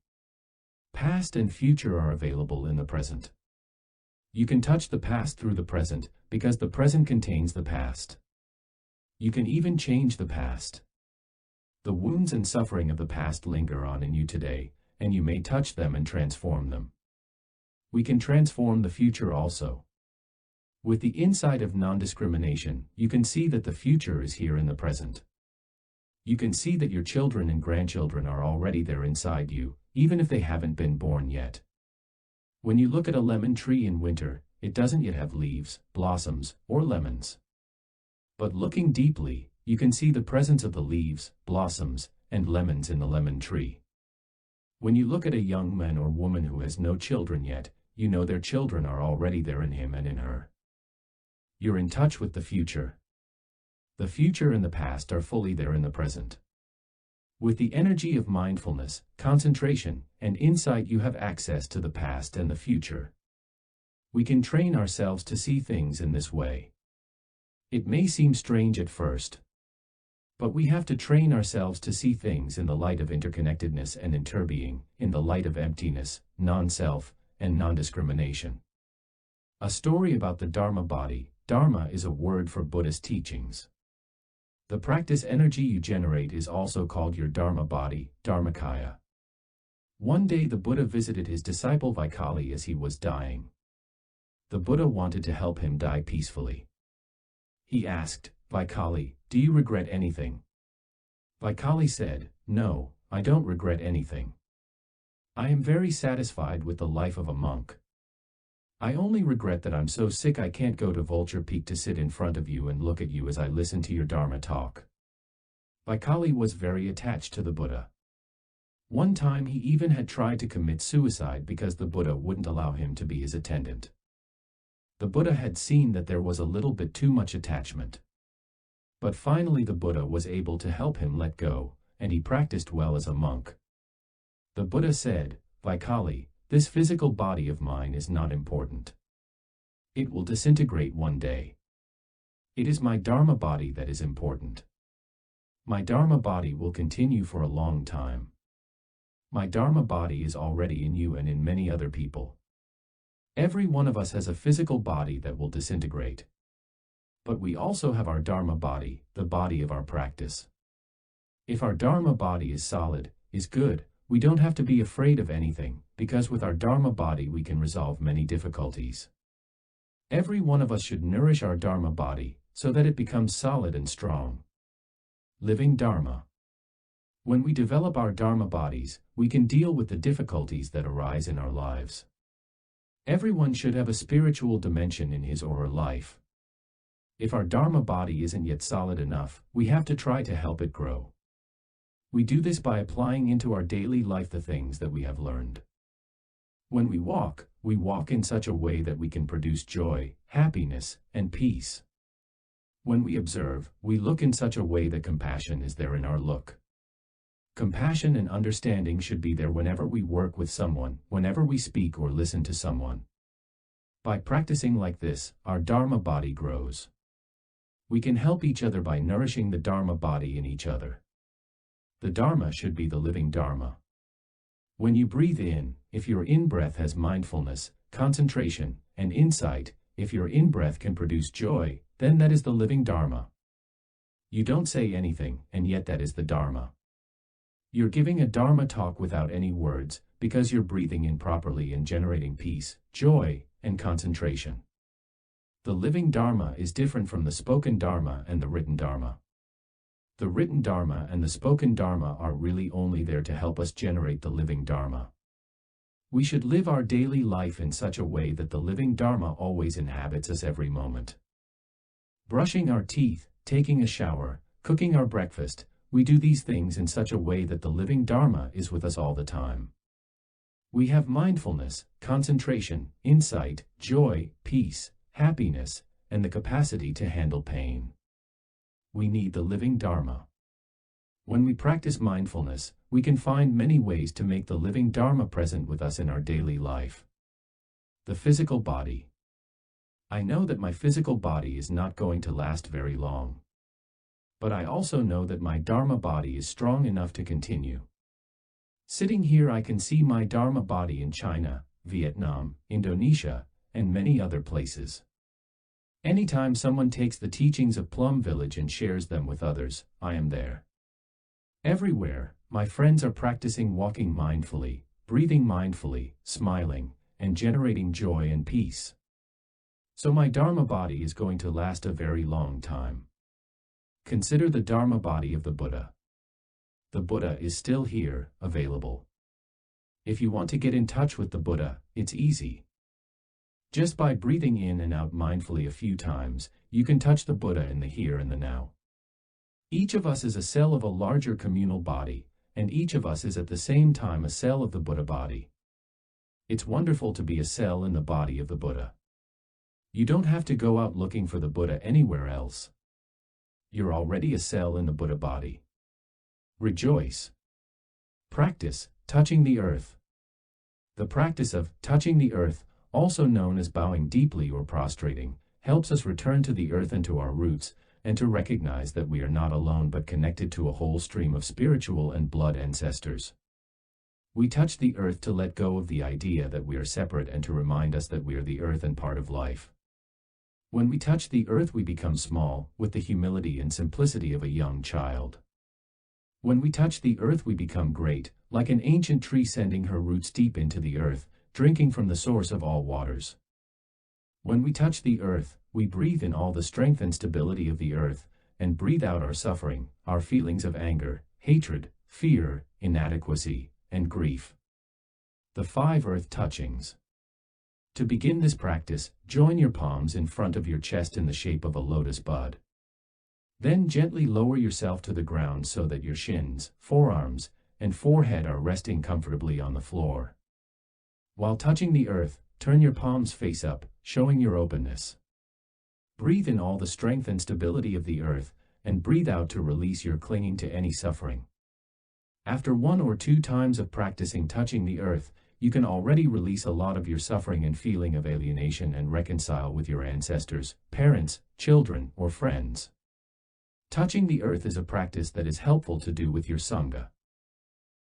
Past and future are available in the present. You can touch the past through the present, because the present contains the past. You can even change the past. The wounds and suffering of the past linger on in you today, and you may touch them and transform them. We can transform the future also. With the insight of non-discrimination, you can see that the future is here in the present. You can see that your children and grandchildren are already there inside you, even if they haven't been born yet. When you look at a lemon tree in winter, it doesn't yet have leaves, blossoms, or lemons. But looking deeply, you can see the presence of the leaves, blossoms, and lemons in the lemon tree. When you look at a young man or woman who has no children yet, you know their children are already there in him and in her. You're in touch with the future. The future and the past are fully there in the present. With the energy of mindfulness, concentration, and insight you have access to the past and the future. We can train ourselves to see things in this way. It may seem strange at first, but we have to train ourselves to see things in the light of interconnectedness and interbeing, in the light of emptiness, non-self, and non-discrimination. A story about the Dharma body. Dharma is a word for Buddhist teachings. The practice energy you generate is also called your Dharma body, Dharmakaya. One day the Buddha visited his disciple Vaikali as he was dying. The Buddha wanted to help him die peacefully. He asked, "Vaikali, do you regret anything?" Vaikali said, "No, I don't regret anything. I am very satisfied with the life of a monk. I only regret that I'm so sick I can't go to Vulture Peak to sit in front of you and look at you as I listen to your Dharma talk." Vaikali was very attached to the Buddha. One time he even had tried to commit suicide because the Buddha wouldn't allow him to be his attendant. The Buddha had seen that there was a little bit too much attachment. But finally the Buddha was able to help him let go, and he practiced well as a monk. The Buddha said, "Vaikali, this physical body of mine is not important. It will disintegrate one day. It is my Dharma body that is important. My Dharma body will continue for a long time. My Dharma body is already in you and in many other people. Every one of us has a physical body that will disintegrate. But we also have our Dharma body, the body of our practice. If our Dharma body is solid, is good, we don't have to be afraid of anything, because with our Dharma body we can resolve many difficulties. Every one of us should nourish our Dharma body so that it becomes solid and strong. Living Dharma. When we develop our Dharma bodies, we can deal with the difficulties that arise in our lives. Everyone should have a spiritual dimension in his or her life. If our Dharma body isn't yet solid enough, we have to try to help it grow. We do this by applying into our daily life the things that we have learned. When we walk in such a way that we can produce joy, happiness, and peace. When we observe, we look in such a way that compassion is there in our look. Compassion and understanding should be there whenever we work with someone, whenever we speak or listen to someone. By practicing like this, our Dharma body grows. We can help each other by nourishing the Dharma body in each other. The Dharma should be the living Dharma. When you breathe in, if your in-breath has mindfulness, concentration, and insight, if your in-breath can produce joy, then that is the living Dharma. You don't say anything, and yet that is the Dharma. You're giving a Dharma talk without any words, because you're breathing in properly and generating peace, joy, and concentration. The living Dharma is different from the spoken Dharma and the written Dharma. The written Dharma and the spoken Dharma are really only there to help us generate the living Dharma. We should live our daily life in such a way that the living Dharma always inhabits us every moment. Brushing our teeth, taking a shower, cooking our breakfast, we do these things in such a way that the living Dharma is with us all the time. We have mindfulness, concentration, insight, joy, peace, happiness, and the capacity to handle pain. We need the living Dharma. When we practice mindfulness, we can find many ways to make the living Dharma present with us in our daily life. The physical body. I know that my physical body is not going to last very long. But I also know that my Dharma body is strong enough to continue. Sitting here I can see my Dharma body in China, Vietnam, Indonesia, and many other places. Anytime someone takes the teachings of Plum Village and shares them with others, I am there. Everywhere, my friends are practicing walking mindfully, breathing mindfully, smiling, and generating joy and peace. So my Dharma body is going to last a very long time. Consider the Dharma body of the Buddha. The Buddha is still here, available. If you want to get in touch with the Buddha, it's easy. Just by breathing in and out mindfully a few times, you can touch the Buddha in the here and the now. Each of us is a cell of a larger communal body, and each of us is at the same time a cell of the Buddha body. It's wonderful to be a cell in the body of the Buddha. You don't have to go out looking for the Buddha anywhere else. You're already a cell in the Buddha body. Rejoice. Practice touching the earth. The practice of touching the earth, also known as bowing deeply or prostrating, helps us return to the earth and to our roots, and to recognize that we are not alone but connected to a whole stream of spiritual and blood ancestors. We touch the earth to let go of the idea that we are separate and to remind us that we are the earth and part of life. When we touch the earth we become small, with the humility and simplicity of a young child. When we touch the earth we become great, like an ancient tree sending her roots deep into the earth, drinking from the source of all waters. When we touch the earth, we breathe in all the strength and stability of the earth, and breathe out our suffering, our feelings of anger, hatred, fear, inadequacy, and grief. The 5 earth touchings. To begin this practice, join your palms in front of your chest in the shape of a lotus bud. Then gently lower yourself to the ground so that your shins, forearms, and forehead are resting comfortably on the floor. While touching the earth, turn your palms face up, showing your openness. Breathe in all the strength and stability of the earth, and breathe out to release your clinging to any suffering. After 1 or 2 times of practicing touching the earth, you can already release a lot of your suffering and feeling of alienation and reconcile with your ancestors, parents, children, or friends. Touching the earth is a practice that is helpful to do with your Sangha.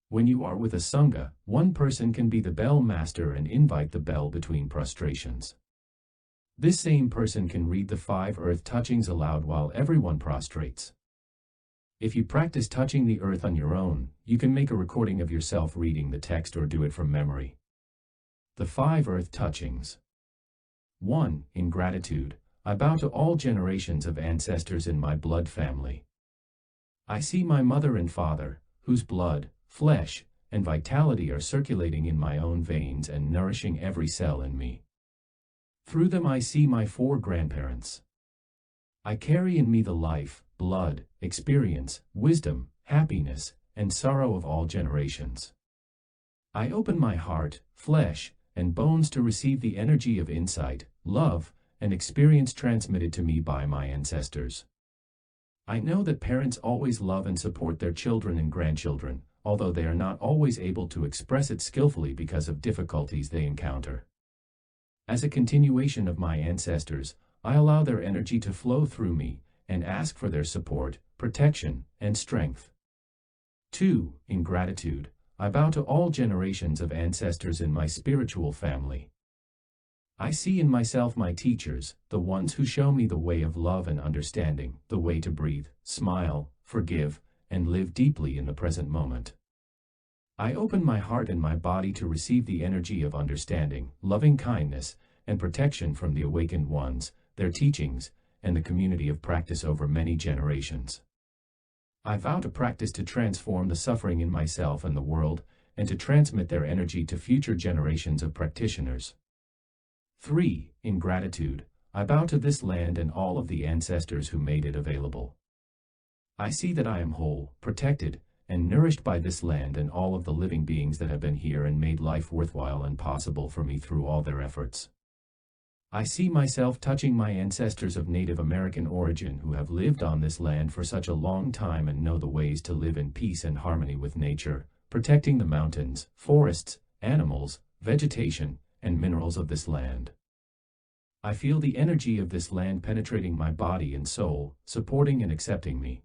When you are with a Sangha, one person can be the bell master and invite the bell between prostrations. This same person can read the 5 earth touchings aloud while everyone prostrates. If you practice touching the earth on your own, you can make a recording of yourself reading the text or do it from memory. The 5 earth touchings. 1. In gratitude, I bow to all generations of ancestors in my blood family. I see my mother and father, whose blood, flesh, and vitality are circulating in my own veins and nourishing every cell in me. Through them I see my 4 grandparents. I carry in me the life, blood, experience, wisdom, happiness, and sorrow of all generations. I open my heart, flesh, and bones to receive the energy of insight, love, and experience transmitted to me by my ancestors. I know that parents always love and support their children and grandchildren, although they are not always able to express it skillfully because of difficulties they encounter. As a continuation of my ancestors, I allow their energy to flow through me and ask for their support, protection, and strength. 2. In gratitude, I bow to all generations of ancestors in my spiritual family. I see in myself my teachers, the ones who show me the way of love and understanding, the way to breathe, smile, forgive, and live deeply in the present moment. I open my heart and my body to receive the energy of understanding, loving kindness, and protection from the awakened ones, their teachings, and the community of practice over many generations. I vow to practice to transform the suffering in myself and the world, and to transmit their energy to future generations of practitioners. 3. In gratitude, I bow to this land and all of the ancestors who made it available. I see that I am whole, protected, and nourished by this land and all of the living beings that have been here and made life worthwhile and possible for me through all their efforts. I see myself touching my ancestors of Native American origin who have lived on this land for such a long time and know the ways to live in peace and harmony with nature, protecting the mountains, forests, animals, vegetation, and minerals of this land. I feel the energy of this land penetrating my body and soul, supporting and accepting me.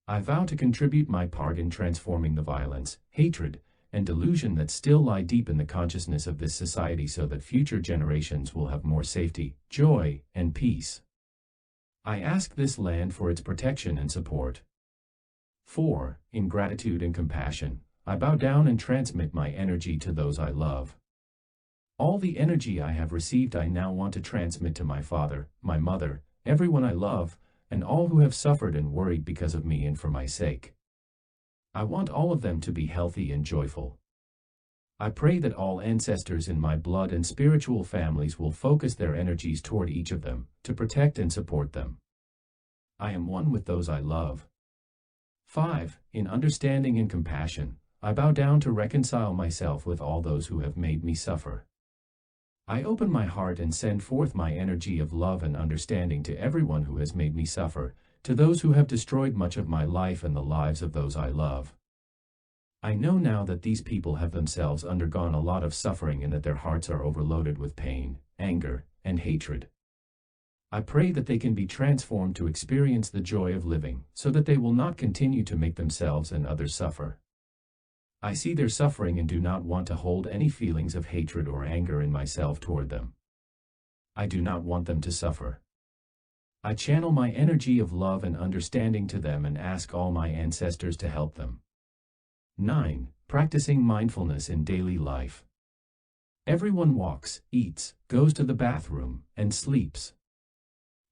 I vow to contribute my part in transforming the violence, hatred, and delusion that still lie deep in the consciousness of this society so that future generations will have more safety, joy, and peace. I ask this land for its protection and support. 4. In gratitude and compassion, I bow down and transmit my energy to those I love. All the energy I have received I now want to transmit to my father, my mother, everyone I love, and all who have suffered and worried because of me and for my sake. I want all of them to be healthy and joyful. I pray that all ancestors in my blood and spiritual families will focus their energies toward each of them, to protect and support them. I am one with those I love. 5. In understanding and compassion, I bow down to reconcile myself with all those who have made me suffer. I open my heart and send forth my energy of love and understanding to everyone who has made me suffer, to those who have destroyed much of my life and the lives of those I love. I know now that these people have themselves undergone a lot of suffering and that their hearts are overloaded with pain, anger, and hatred. I pray that they can be transformed to experience the joy of living, so that they will not continue to make themselves and others suffer. I see their suffering and do not want to hold any feelings of hatred or anger in myself toward them. I do not want them to suffer. I channel my energy of love and understanding to them and ask all my ancestors to help them. 9. Practicing mindfulness in daily life. Everyone walks, eats, goes to the bathroom, and sleeps.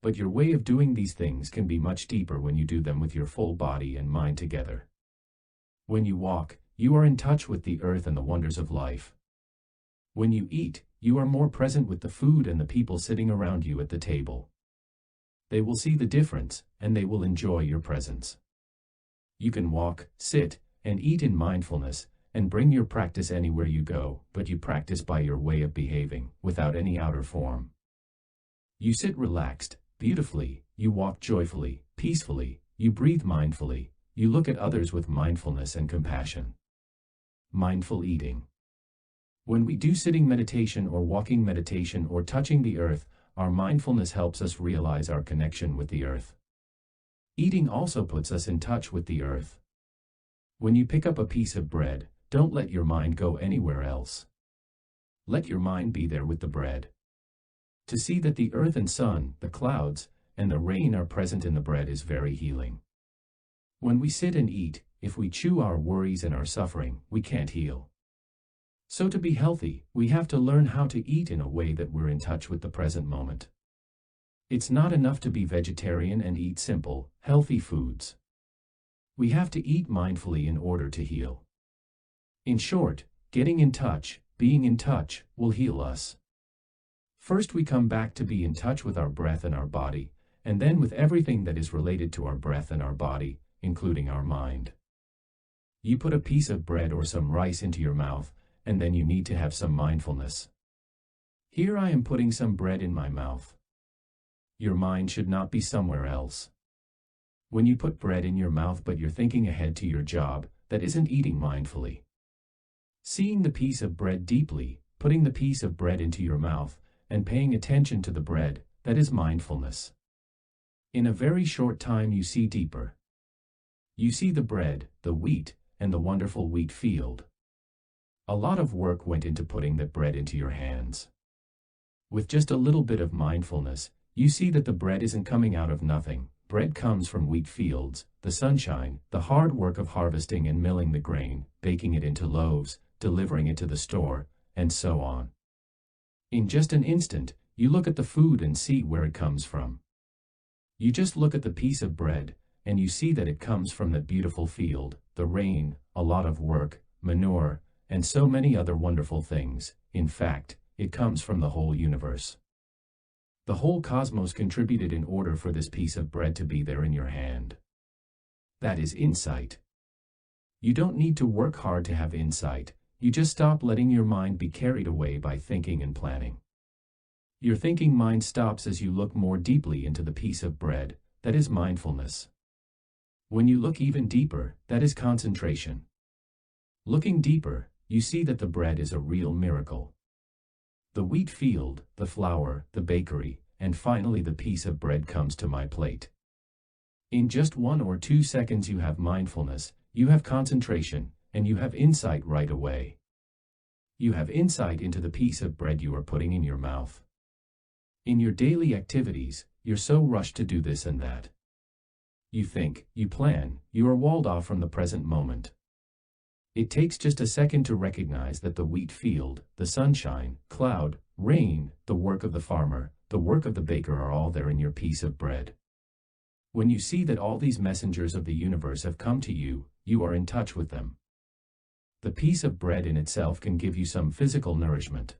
But your way of doing these things can be much deeper when you do them with your full body and mind together. When you walk, you are in touch with the earth and the wonders of life. When you eat, you are more present with the food and the people sitting around you at the table. They will see the difference, and they will enjoy your presence. You can walk, sit, and eat in mindfulness, and bring your practice anywhere you go, but you practice by your way of behaving, without any outer form. You sit relaxed, beautifully, you walk joyfully, peacefully, you breathe mindfully, you look at others with mindfulness and compassion. Mindful eating. When we do sitting meditation or walking meditation or touching the earth, our mindfulness helps us realize our connection with the earth. Eating also puts us in touch with the earth. When you pick up a piece of bread, don't let your mind go anywhere else. Let your mind be there with the bread. To see that the earth and sun, the clouds, and the rain are present in the bread is very healing. When we sit and eat, if we chew our worries and our suffering, we can't heal. So to be healthy, we have to learn how to eat in a way that we're in touch with the present moment. It's not enough to be vegetarian and eat simple, healthy foods. We have to eat mindfully in order to heal. In short, getting in touch, being in touch, will heal us. First we come back to be in touch with our breath and our body, and then with everything that is related to our breath and our body, including our mind. You put a piece of bread or some rice into your mouth, and then you need to have some mindfulness. Here I am putting some bread in my mouth. Your mind should not be somewhere else. When you put bread in your mouth but you're thinking ahead to your job, that isn't eating mindfully. Seeing the piece of bread deeply, putting the piece of bread into your mouth, and paying attention to the bread, that is mindfulness. In a very short time you see deeper. You see the bread, the wheat, and the wonderful wheat field. A lot of work went into putting that bread into your hands. With just a little bit of mindfulness, you see that the bread isn't coming out of nothing. Bread comes from wheat fields, the sunshine, the hard work of harvesting and milling the grain, baking it into loaves, delivering it to the store, and so on. In just an instant, you look at the food and see where it comes from. You just look at the piece of bread, and you see that it comes from that beautiful field, the rain, a lot of work, manure, and so many other wonderful things. In fact, it comes from the whole universe. The whole cosmos contributed in order for this piece of bread to be there in your hand. That is insight. You don't need to work hard to have insight. You just stop letting your mind be carried away by thinking and planning. Your thinking mind stops as you look more deeply into the piece of bread, that is mindfulness. When you look even deeper, that is concentration. Looking deeper, you see that the bread is a real miracle. The wheat field, the flour, the bakery, and finally the piece of bread comes to my plate. In just 1 or 2 seconds you have mindfulness, you have concentration, and you have insight right away. You have insight into the piece of bread you are putting in your mouth. In your daily activities, you're so rushed to do this and that. You think, you plan, you are walled off from the present moment. It takes just a second to recognize that the wheat field, the sunshine, cloud, rain, the work of the farmer, the work of the baker are all there in your piece of bread. When you see that all these messengers of the universe have come to you, you are in touch with them. The piece of bread in itself can give you some physical nourishment.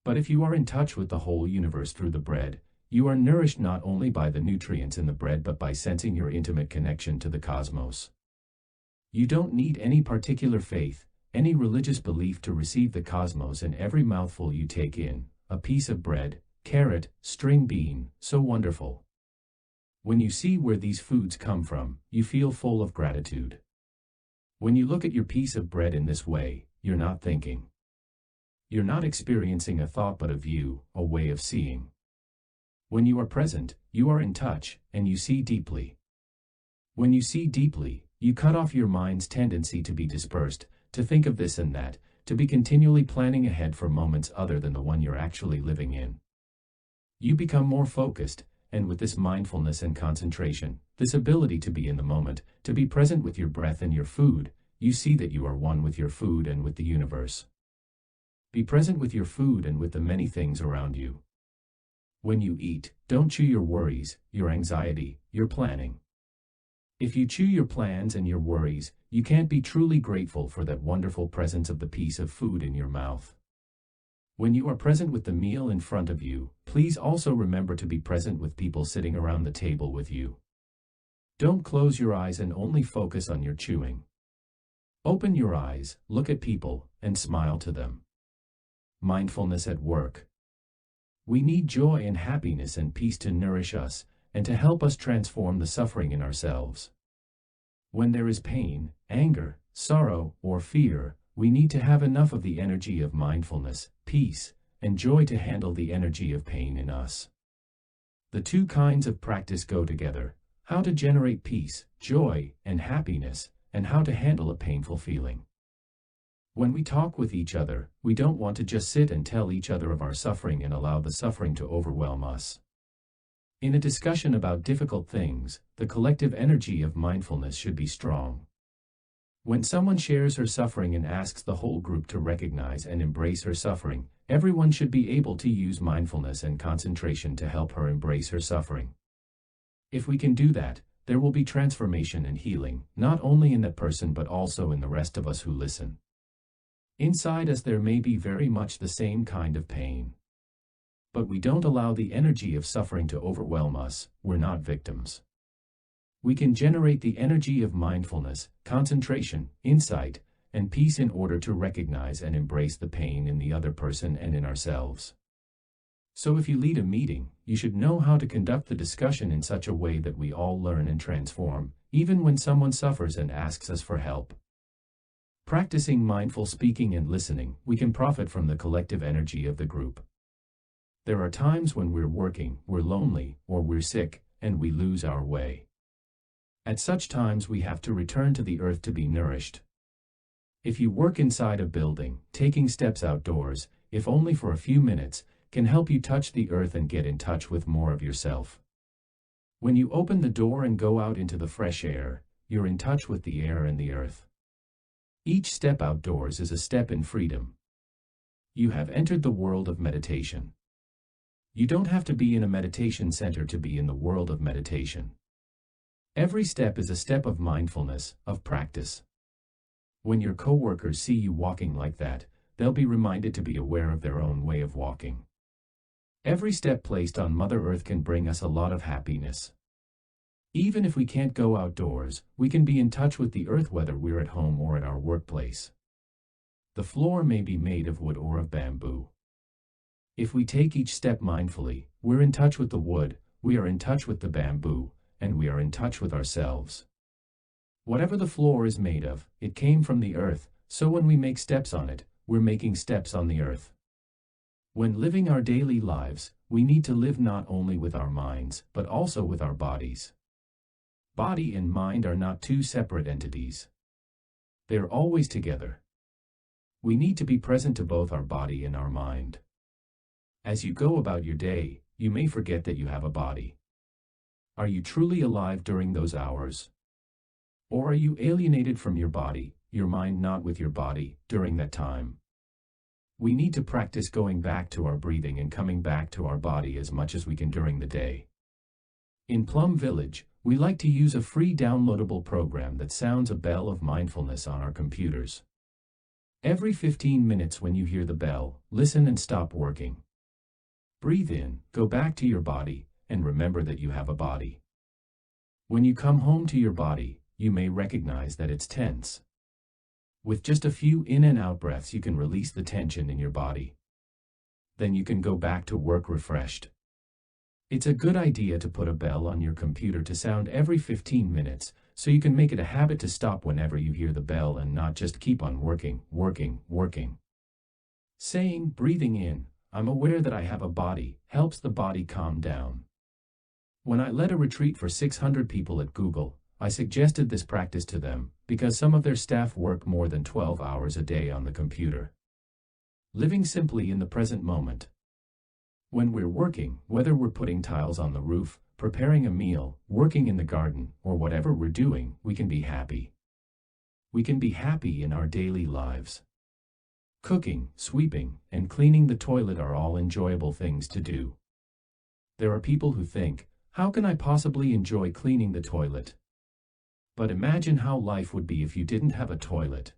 But if you are in touch with the whole universe through the bread, you are nourished not only by the nutrients in the bread but by sensing your intimate connection to the cosmos. You don't need any particular faith, any religious belief to receive the cosmos in every mouthful you take in, a piece of bread, carrot, string bean, so wonderful. When you see where these foods come from, you feel full of gratitude. When you look at your piece of bread in this way, you're not thinking. You're not experiencing a thought but a view, a way of seeing. When you are present, you are in touch, and you see deeply. When you see deeply, you cut off your mind's tendency to be dispersed, to think of this and that, to be continually planning ahead for moments other than the one you're actually living in. You become more focused, and with this mindfulness and concentration, this ability to be in the moment, to be present with your breath and your food, you see that you are one with your food and with the universe. Be present with your food and with the many things around you. When you eat, don't chew your worries, your anxiety, your planning. If you chew your plans and your worries, you can't be truly grateful for that wonderful presence of the piece of food in your mouth. When you are present with the meal in front of you, please also remember to be present with people sitting around the table with you. Don't close your eyes and only focus on your chewing. Open your eyes, look at people, and smile to them. Mindfulness at work. We need joy and happiness and peace to nourish us, and to help us transform the suffering in ourselves. When there is pain, anger, sorrow, or fear, we need to have enough of the energy of mindfulness, peace, and joy to handle the energy of pain in us. The two kinds of practice go together: how to generate peace, joy, and happiness, and how to handle a painful feeling. When we talk with each other, we don't want to just sit and tell each other of our suffering and allow the suffering to overwhelm us. In a discussion about difficult things, the collective energy of mindfulness should be strong. When someone shares her suffering and asks the whole group to recognize and embrace her suffering, everyone should be able to use mindfulness and concentration to help her embrace her suffering. If we can do that, there will be transformation and healing, not only in that person but also in the rest of us who listen. Inside us there may be very much the same kind of pain. But we don't allow the energy of suffering to overwhelm us, we're not victims. We can generate the energy of mindfulness, concentration, insight, and peace in order to recognize and embrace the pain in the other person and in ourselves. So if you lead a meeting, you should know how to conduct the discussion in such a way that we all learn and transform, even when someone suffers and asks us for help. Practicing mindful speaking and listening, we can profit from the collective energy of the group. There are times when we're working, we're lonely, or we're sick, and we lose our way. At such times we have to return to the earth to be nourished. If you work inside a building, taking steps outdoors, if only for a few minutes, can help you touch the earth and get in touch with more of yourself. When you open the door and go out into the fresh air, you're in touch with the air and the earth. Each step outdoors is a step in freedom. You have entered the world of meditation. You don't have to be in a meditation center to be in the world of meditation. Every step is a step of mindfulness, of practice. When your coworkers see you walking like that, they'll be reminded to be aware of their own way of walking. Every step placed on Mother Earth can bring us a lot of happiness. Even if we can't go outdoors, we can be in touch with the earth whether we're at home or at our workplace. The floor may be made of wood or of bamboo. If we take each step mindfully, we're in touch with the wood, we are in touch with the bamboo, and we are in touch with ourselves. Whatever the floor is made of, it came from the earth, so when we make steps on it, we're making steps on the earth. When living our daily lives, we need to live not only with our minds, but also with our bodies. Body and mind are not two separate entities. They're always together. We need to be present to both our body and our mind. As you go about your day, you may forget that you have a body. Are you truly alive during those hours? Or are you alienated from your body, your mind not with your body, during that time? We need to practice going back to our breathing and coming back to our body as much as we can during the day. In Plum Village, we like to use a free downloadable program that sounds a bell of mindfulness on our computers. Every 15 minutes when you hear the bell, listen and stop working. Breathe in, go back to your body, and remember that you have a body. When you come home to your body, you may recognize that it's tense. With just a few in and out breaths you can release the tension in your body. Then you can go back to work refreshed. It's a good idea to put a bell on your computer to sound every 15 minutes, so you can make it a habit to stop whenever you hear the bell and not just keep on working. Saying, breathing in, I'm aware that I have a body, helps the body calm down. When I led a retreat for 600 people at Google, I suggested this practice to them, because some of their staff work more than 12 hours a day on the computer. Living simply in the present moment. When we're working, whether we're putting tiles on the roof, preparing a meal, working in the garden, or whatever we're doing, we can be happy. We can be happy in our daily lives. Cooking, sweeping, and cleaning the toilet are all enjoyable things to do. There are people who think, how can I possibly enjoy cleaning the toilet? But imagine how life would be if you didn't have a toilet.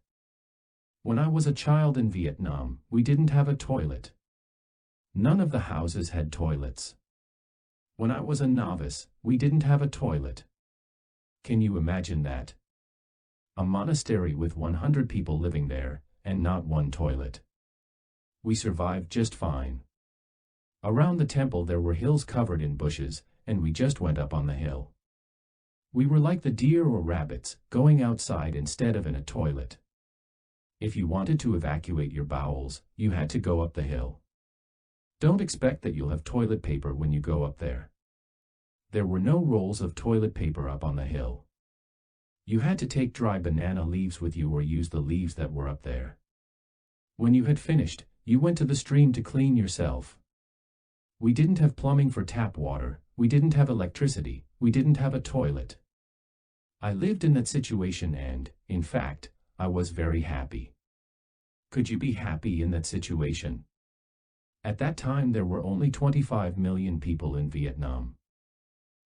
When I was a child in Vietnam, we didn't have a toilet. None of the houses had toilets. When I was a novice, we didn't have a toilet. Can you imagine that? A monastery with 100 people living there, and not one toilet. We survived just fine. Around the temple there were hills covered in bushes, and we just went up on the hill. We were like the deer or rabbits, going outside instead of in a toilet. If you wanted to evacuate your bowels, you had to go up the hill. Don't expect that you'll have toilet paper when you go up there. There were no rolls of toilet paper up on the hill. You had to take dry banana leaves with you or use the leaves that were up there. When you had finished, you went to the stream to clean yourself. We didn't have plumbing for tap water, we didn't have electricity, we didn't have a toilet. I lived in that situation and, in fact, I was very happy. Could you be happy in that situation? At that time there were only 25 million people in Vietnam.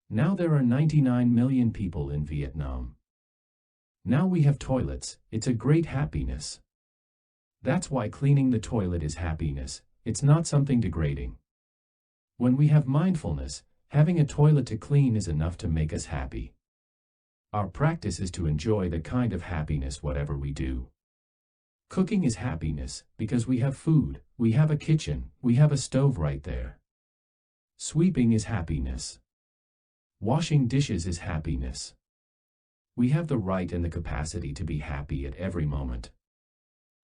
Now there are 99 million people in Vietnam. Now we have toilets, it's a great happiness. That's why cleaning the toilet is happiness, it's not something degrading. When we have mindfulness, having a toilet to clean is enough to make us happy. Our practice is to enjoy the kind of happiness whatever we do. Cooking is happiness, because we have food, we have a kitchen, we have a stove right there. Sweeping is happiness. Washing dishes is happiness. We have the right and the capacity to be happy at every moment.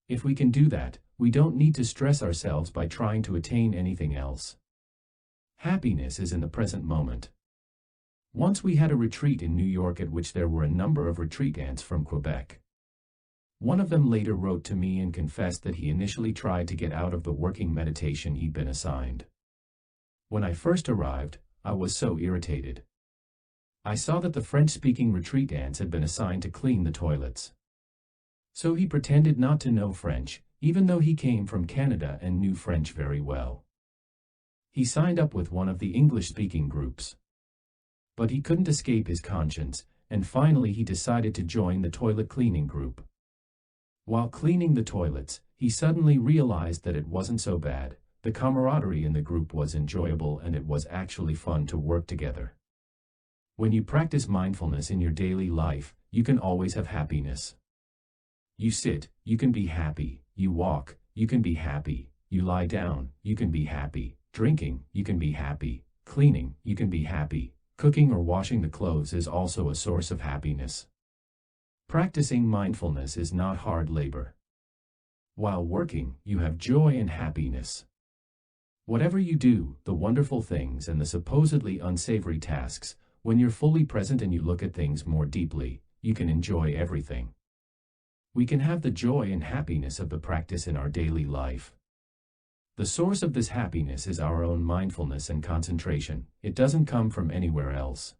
If we can do that, we don't need to stress ourselves by trying to attain anything else. Happiness is in the present moment. Once we had a retreat in New York at which there were a number of retreatants from Quebec. One of them later wrote to me and confessed that he initially tried to get out of the working meditation he'd been assigned. When I first arrived, I was so irritated. I saw that the French-speaking retreatants had been assigned to clean the toilets. So he pretended not to know French, even though he came from Canada and knew French very well. He signed up with one of the English-speaking groups. But he couldn't escape his conscience, and finally he decided to join the toilet cleaning group. While cleaning the toilets, he suddenly realized that it wasn't so bad, the camaraderie in the group was enjoyable and it was actually fun to work together. When you practice mindfulness in your daily life, you can always have happiness. You sit, you can be happy, you walk, you can be happy, you lie down, you can be happy, drinking, you can be happy, cleaning, you can be happy, cooking or washing the clothes is also a source of happiness. Practicing mindfulness is not hard labor. While working, you have joy and happiness. Whatever you do, the wonderful things and the supposedly unsavory tasks, when you're fully present and you look at things more deeply, you can enjoy everything. We can have the joy and happiness of the practice in our daily life. The source of this happiness is our own mindfulness and concentration. It doesn't come from anywhere else.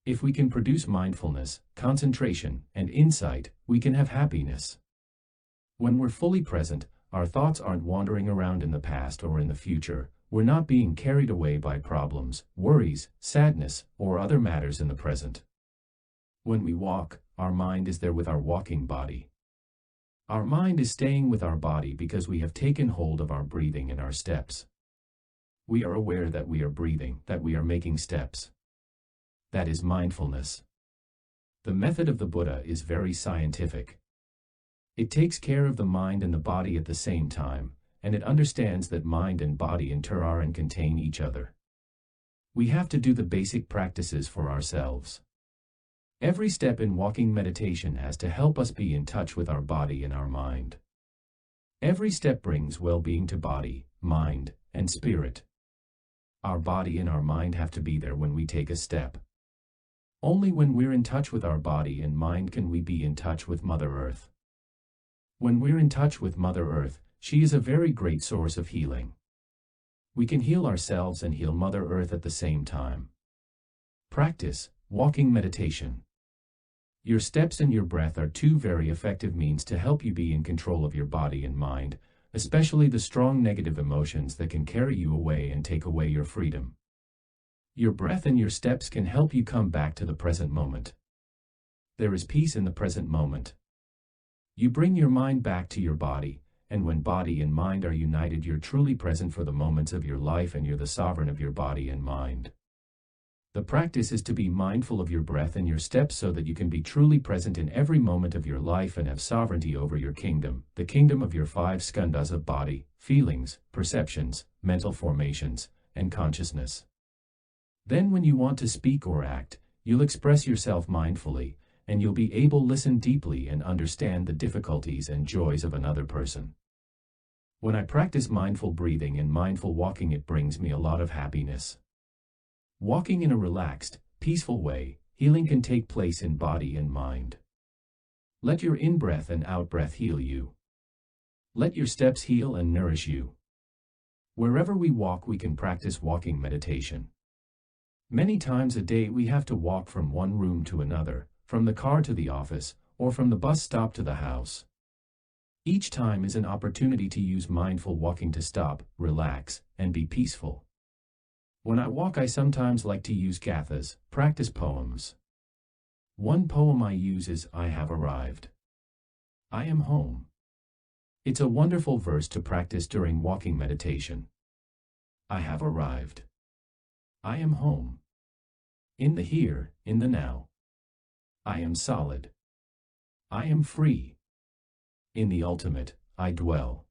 If we can produce mindfulness, concentration, and insight, we can have happiness. When we're fully present, our thoughts aren't wandering around in the past or in the future. We're not being carried away by problems, worries, sadness, or other matters in the present. When we walk, our mind is there with our walking body. Our mind is staying with our body because we have taken hold of our breathing and our steps. We are aware that we are breathing, that we are making steps. That is mindfulness. The method of the Buddha is very scientific. It takes care of the mind and the body at the same time, and it understands that mind and body inter and contain each other. We have to do the basic practices for ourselves. Every step in walking meditation has to help us be in touch with our body and our mind. Every step brings well-being to body, mind, and spirit. Our body and our mind have to be there when we take a step. Only when we're in touch with our body and mind can we be in touch with Mother Earth. When we're in touch with Mother Earth, she is a very great source of healing. We can heal ourselves and heal Mother Earth at the same time. Practice walking meditation. Your steps and your breath are two very effective means to help you be in control of your body and mind, especially the strong negative emotions that can carry you away and take away your freedom. Your breath and your steps can help you come back to the present moment. There is peace in the present moment. You bring your mind back to your body, and when body and mind are united, you're truly present for the moments of your life and you're the sovereign of your body and mind. The practice is to be mindful of your breath and your steps so that you can be truly present in every moment of your life and have sovereignty over your kingdom, the kingdom of your 5 skandhas of body, feelings, perceptions, mental formations, and consciousness. Then when you want to speak or act, you'll express yourself mindfully, and you'll be able to listen deeply and understand the difficulties and joys of another person. When I practice mindful breathing and mindful walking, it brings me a lot of happiness. Walking in a relaxed, peaceful way, healing can take place in body and mind. Let your in-breath and out-breath heal you. Let your steps heal and nourish you. Wherever we walk, we can practice walking meditation. Many times a day we have to walk from one room to another, from the car to the office, or from the bus stop to the house. Each time is an opportunity to use mindful walking to stop, relax, and be peaceful. When I walk, I sometimes like to use gathas, practice poems. One poem I use is, "I have arrived. I am home." It's a wonderful verse to practice during walking meditation. I have arrived. I am home. In the here, in the now. I am solid. I am free. In the ultimate, I dwell.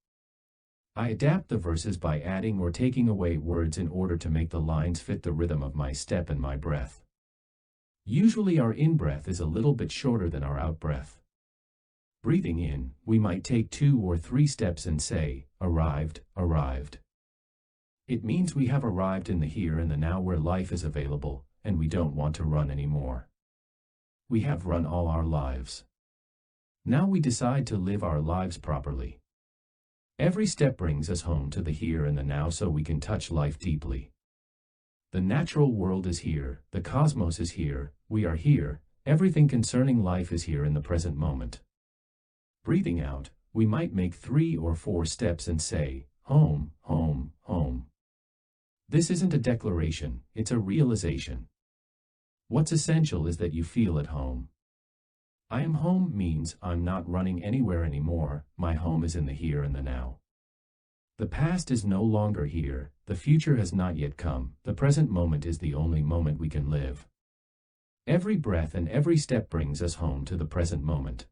I adapt the verses by adding or taking away words in order to make the lines fit the rhythm of my step and my breath. Usually our in-breath is a little bit shorter than our out-breath. Breathing in, we might take 2 or 3 steps and say, arrived, arrived. It means we have arrived in the here and the now where life is available, and we don't want to run anymore. We have run all our lives. Now we decide to live our lives properly. Every step brings us home to the here and the now so we can touch life deeply. The natural world is here, the cosmos is here, we are here, everything concerning life is here in the present moment. Breathing out, we might make 3 or 4 steps and say, home, home, home. This isn't a declaration, it's a realization. What's essential is that you feel at home. I am home means I'm not running anywhere anymore, my home is in the here and the now. The past is no longer here, the future has not yet come, the present moment is the only moment we can live. Every breath and every step brings us home to the present moment.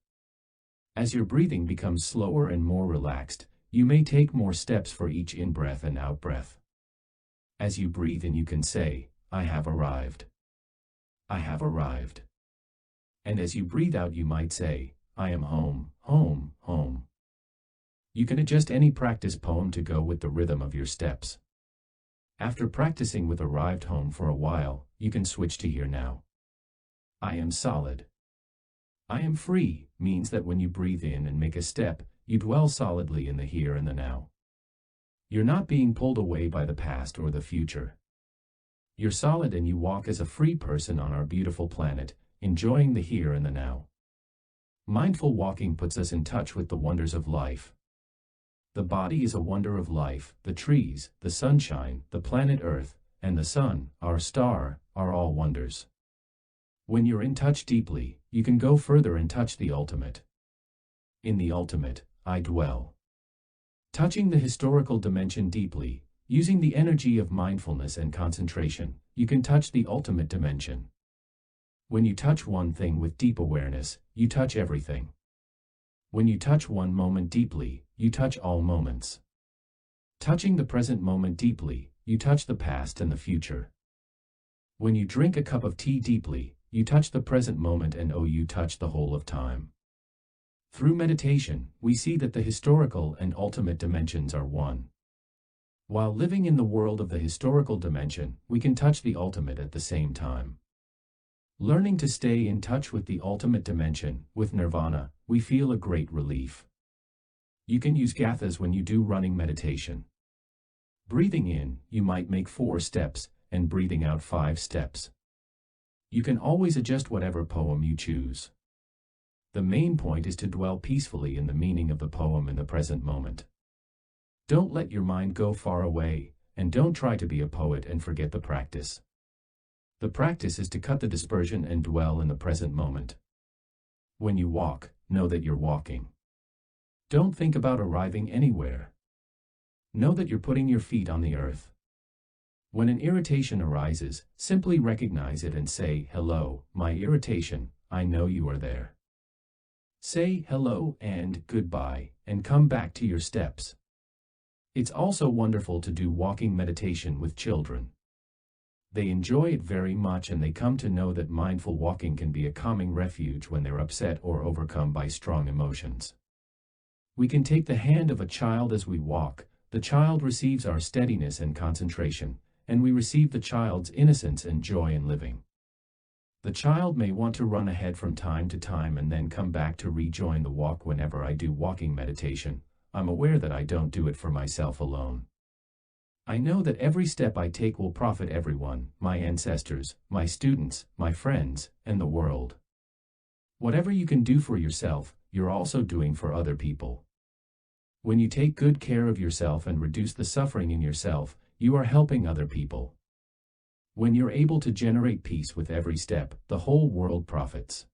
As your breathing becomes slower and more relaxed, you may take more steps for each in-breath and out-breath. As you breathe in, you can say, I have arrived. I have arrived. And as you breathe out, you might say, I am home, home, home. You can adjust any practice poem to go with the rhythm of your steps. After practicing with arrived home for a while, you can switch to here now. I am solid. I am free means that when you breathe in and make a step, you dwell solidly in the here and the now. You're not being pulled away by the past or the future. You're solid and you walk as a free person on our beautiful planet, enjoying the here and the now. Mindful walking puts us in touch with the wonders of life. The body is a wonder of life, the trees, the sunshine, the planet Earth, and the sun, our star, are all wonders. When you're in touch deeply, you can go further and touch the ultimate. In the ultimate, I dwell. Touching the historical dimension deeply, using the energy of mindfulness and concentration, you can touch the ultimate dimension. When you touch one thing with deep awareness, you touch everything. When you touch one moment deeply, you touch all moments. Touching the present moment deeply, you touch the past and the future. When you drink a cup of tea deeply, you touch the present moment and you touch the whole of time. Through meditation, we see that the historical and ultimate dimensions are one. While living in the world of the historical dimension, we can touch the ultimate at the same time. Learning to stay in touch with the ultimate dimension, with nirvana, we feel a great relief. You can use gathas when you do running meditation. Breathing in, you might make 4 steps, and breathing out 5 steps. You can always adjust whatever poem you choose. The main point is to dwell peacefully in the meaning of the poem in the present moment. Don't let your mind go far away, and don't try to be a poet and forget the practice. The practice is to cut the dispersion and dwell in the present moment. When you walk, know that you're walking. Don't think about arriving anywhere. Know that you're putting your feet on the earth. When an irritation arises, simply recognize it and say, hello, my irritation, I know you are there. Say hello and goodbye, and come back to your steps. It's also wonderful to do walking meditation with children. They enjoy it very much and they come to know that mindful walking can be a calming refuge when they're upset or overcome by strong emotions. We can take the hand of a child as we walk. The child receives our steadiness and concentration, and we receive the child's innocence and joy in living. The child may want to run ahead from time to time and then come back to rejoin the walk. Whenever I do walking meditation, I'm aware that I don't do it for myself alone. I know that every step I take will profit everyone, my ancestors, my students, my friends, and the world. Whatever you can do for yourself, you're also doing for other people. When you take good care of yourself and reduce the suffering in yourself, you are helping other people. When you're able to generate peace with every step, the whole world profits.